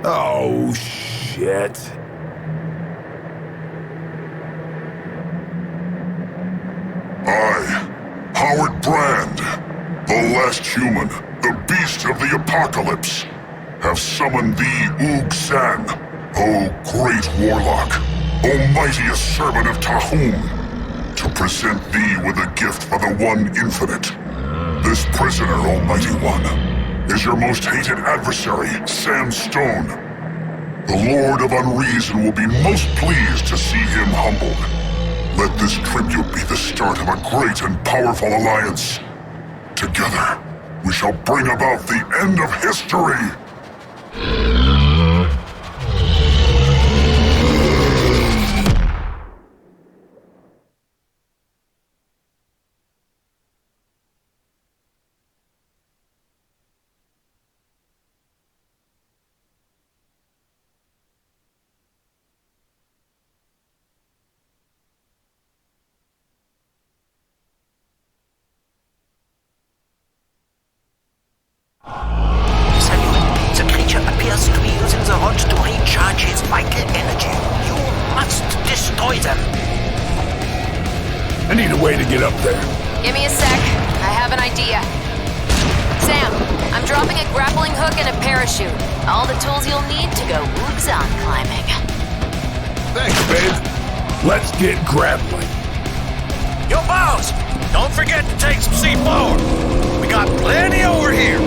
Oh, shit. I, Howard Brand, the last human, the beast of the apocalypse, have summoned thee, Ugg-san, O great warlock, O mightiest servant of Tahum, to present thee with a gift for the One Infinite. This prisoner, Almighty One, is your most hated adversary, Sam Stone. The Lord of Unreason will be most pleased to see him humbled. Let this tribute be the start of a great and powerful alliance. Together, we shall bring about the end of history! The creature appears to be using the rod to recharge his vital energy. You must destroy them. I need a way to get up there. Give me a sec. I have an idea. Sam, I'm dropping a grappling hook and a parachute. All the tools you'll need to go Ugg-san climbing. Thanks, babe. Let's get grappling. Yo, boss! Don't forget to take some C4. We got plenty over here.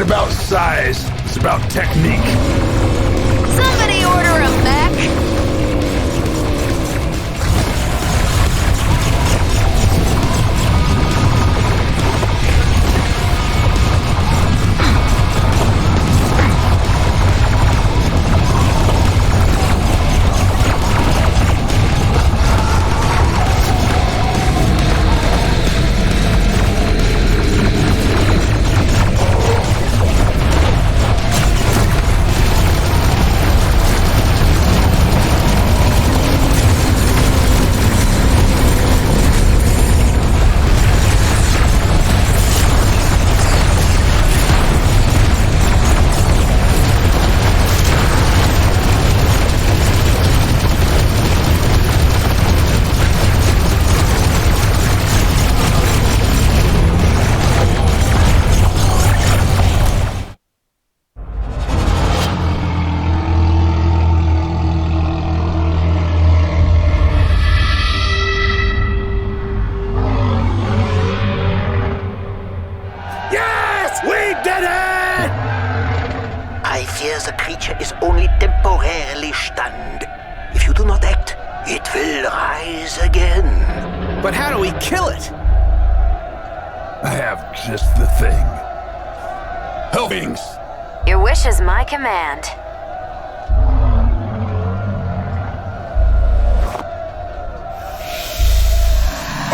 about size, it's about technique. Somebody order a mech. I fear the creature is only temporarily stunned. If you do not act, it will rise again. But how do we kill it? I have just the thing. Helpings! Your wish is my command.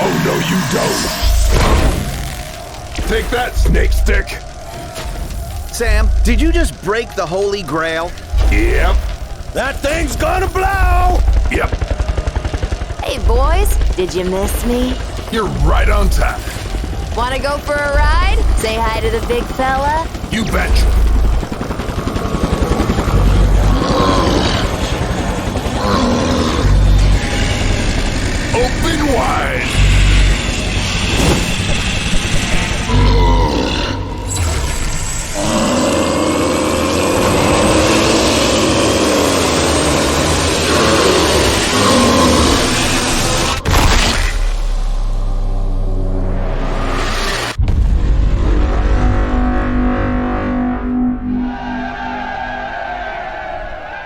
Oh, no, you don't. Take that, snake stick. Sam, did you just break the Holy Grail? Yep. That thing's gonna blow! Yep. Hey, boys, did you miss me? You're right on time. Wanna go for a ride? Say hi to the big fella? You betcha. Open wide.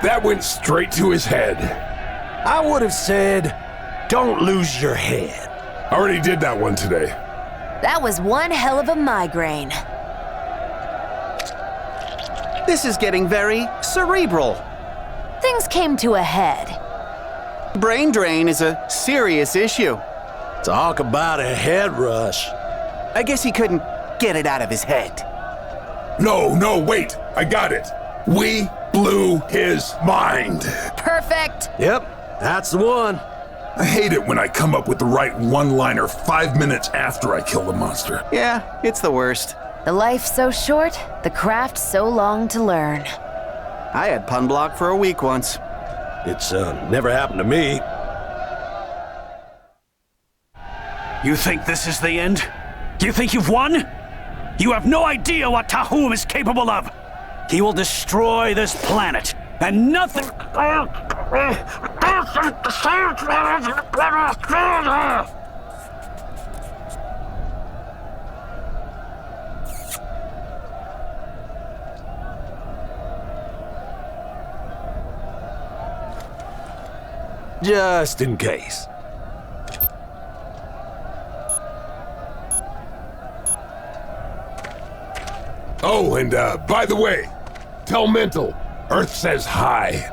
That went straight to his head. I would have said, don't lose your head. Already did that one today. That was one hell of a migraine. This is getting very cerebral. Things came to a head. Brain drain is a serious issue. Talk about a head rush. I guess he couldn't get it out of his head. No, wait. I got it. We blew his mind. Perfect. Yep, that's the one. I hate it when I come up with the right one-liner 5 minutes after I kill the monster. Yeah, it's the worst. The life so short, the craft so long to learn. I had pun block for a week once. It's never happened to me. You think this is the end? You think you've won? You have no idea what Tahum is capable of. He will destroy this planet, and nothing... Just in case. Oh, and by the way, tell Mental, Earth says hi.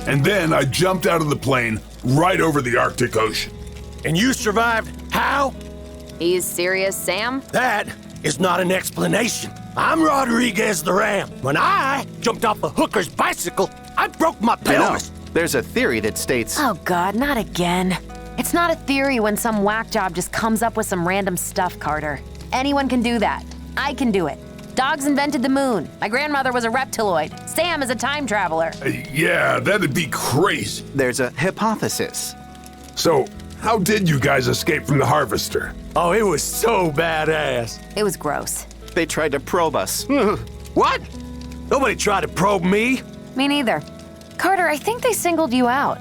And then I jumped out of the plane right over the Arctic Ocean. And you survived how? Are you serious, Sam? That is not an explanation. I'm Rodriguez the Ram. When I jumped off a hooker's bicycle, I broke my pelvis. There's a theory that states... Oh God, not again. It's not a theory when some whack job just comes up with some random stuff, Carter. Anyone can do that. I can do it. Dogs invented the moon. My grandmother was a reptiloid. Sam is a time traveler. Yeah, that'd be crazy. There's a hypothesis. So, how did you guys escape from the Harvester? Oh, it was so badass. It was gross. They tried to probe us. What? Nobody tried to probe me. Me neither. Carter, I think they singled you out.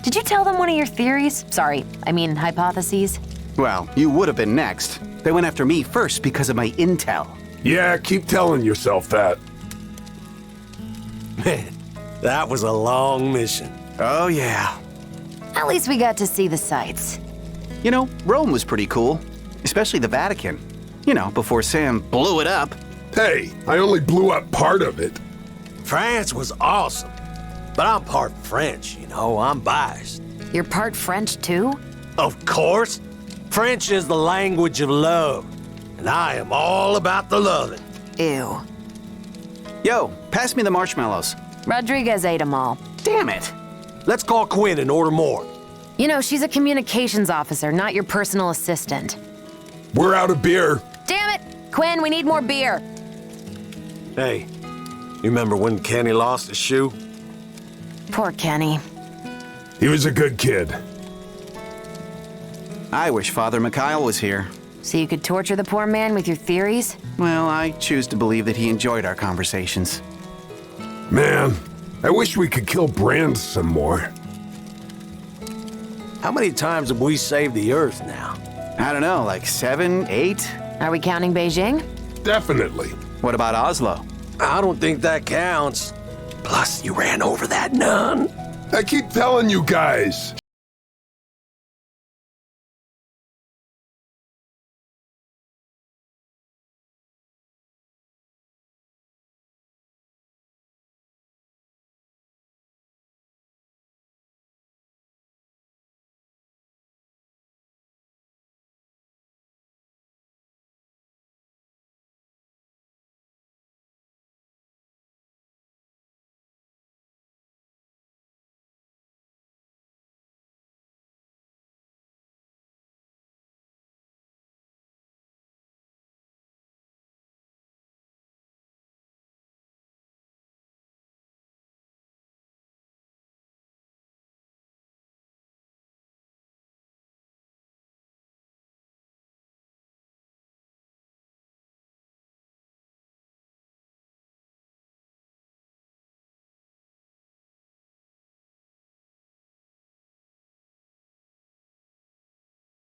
Did you tell them one of your theories? Sorry, I mean hypotheses. Well, you would have been next. They went after me first because of my intel. Yeah, keep telling yourself that. Man, that was a long mission. Oh, yeah. At least we got to see the sights. You know, Rome was pretty cool. Especially the Vatican. You know, before Sam blew it up. Hey, I only blew up part of it. France was awesome. But I'm part French, you know, I'm biased. You're part French, too? Of course. French is the language of love. And I am all about the loving. Ew. Yo, pass me the marshmallows. Rodriguez ate them all. Damn it. Let's call Quinn and order more. You know, she's a communications officer, not your personal assistant. We're out of beer. Damn it! Quinn, we need more beer. Hey, you remember when Kenny lost his shoe? Poor Kenny. He was a good kid. I wish Father Mikhail was here. So you could torture the poor man with your theories? Well, I choose to believe that he enjoyed our conversations. Man, I wish we could kill Brand some more. How many times have we saved the Earth now? I don't know, like 7, 8? Are we counting Beijing? Definitely. What about Oslo? I don't think that counts. Plus, you ran over that nun. I keep telling you guys.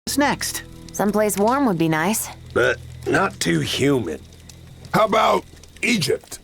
What's next? Someplace warm would be nice. But not too humid. How about Egypt?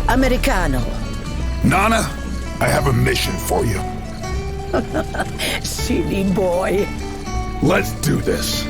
Americano. Nana, I have a mission for you. Silly boy. Let's do this.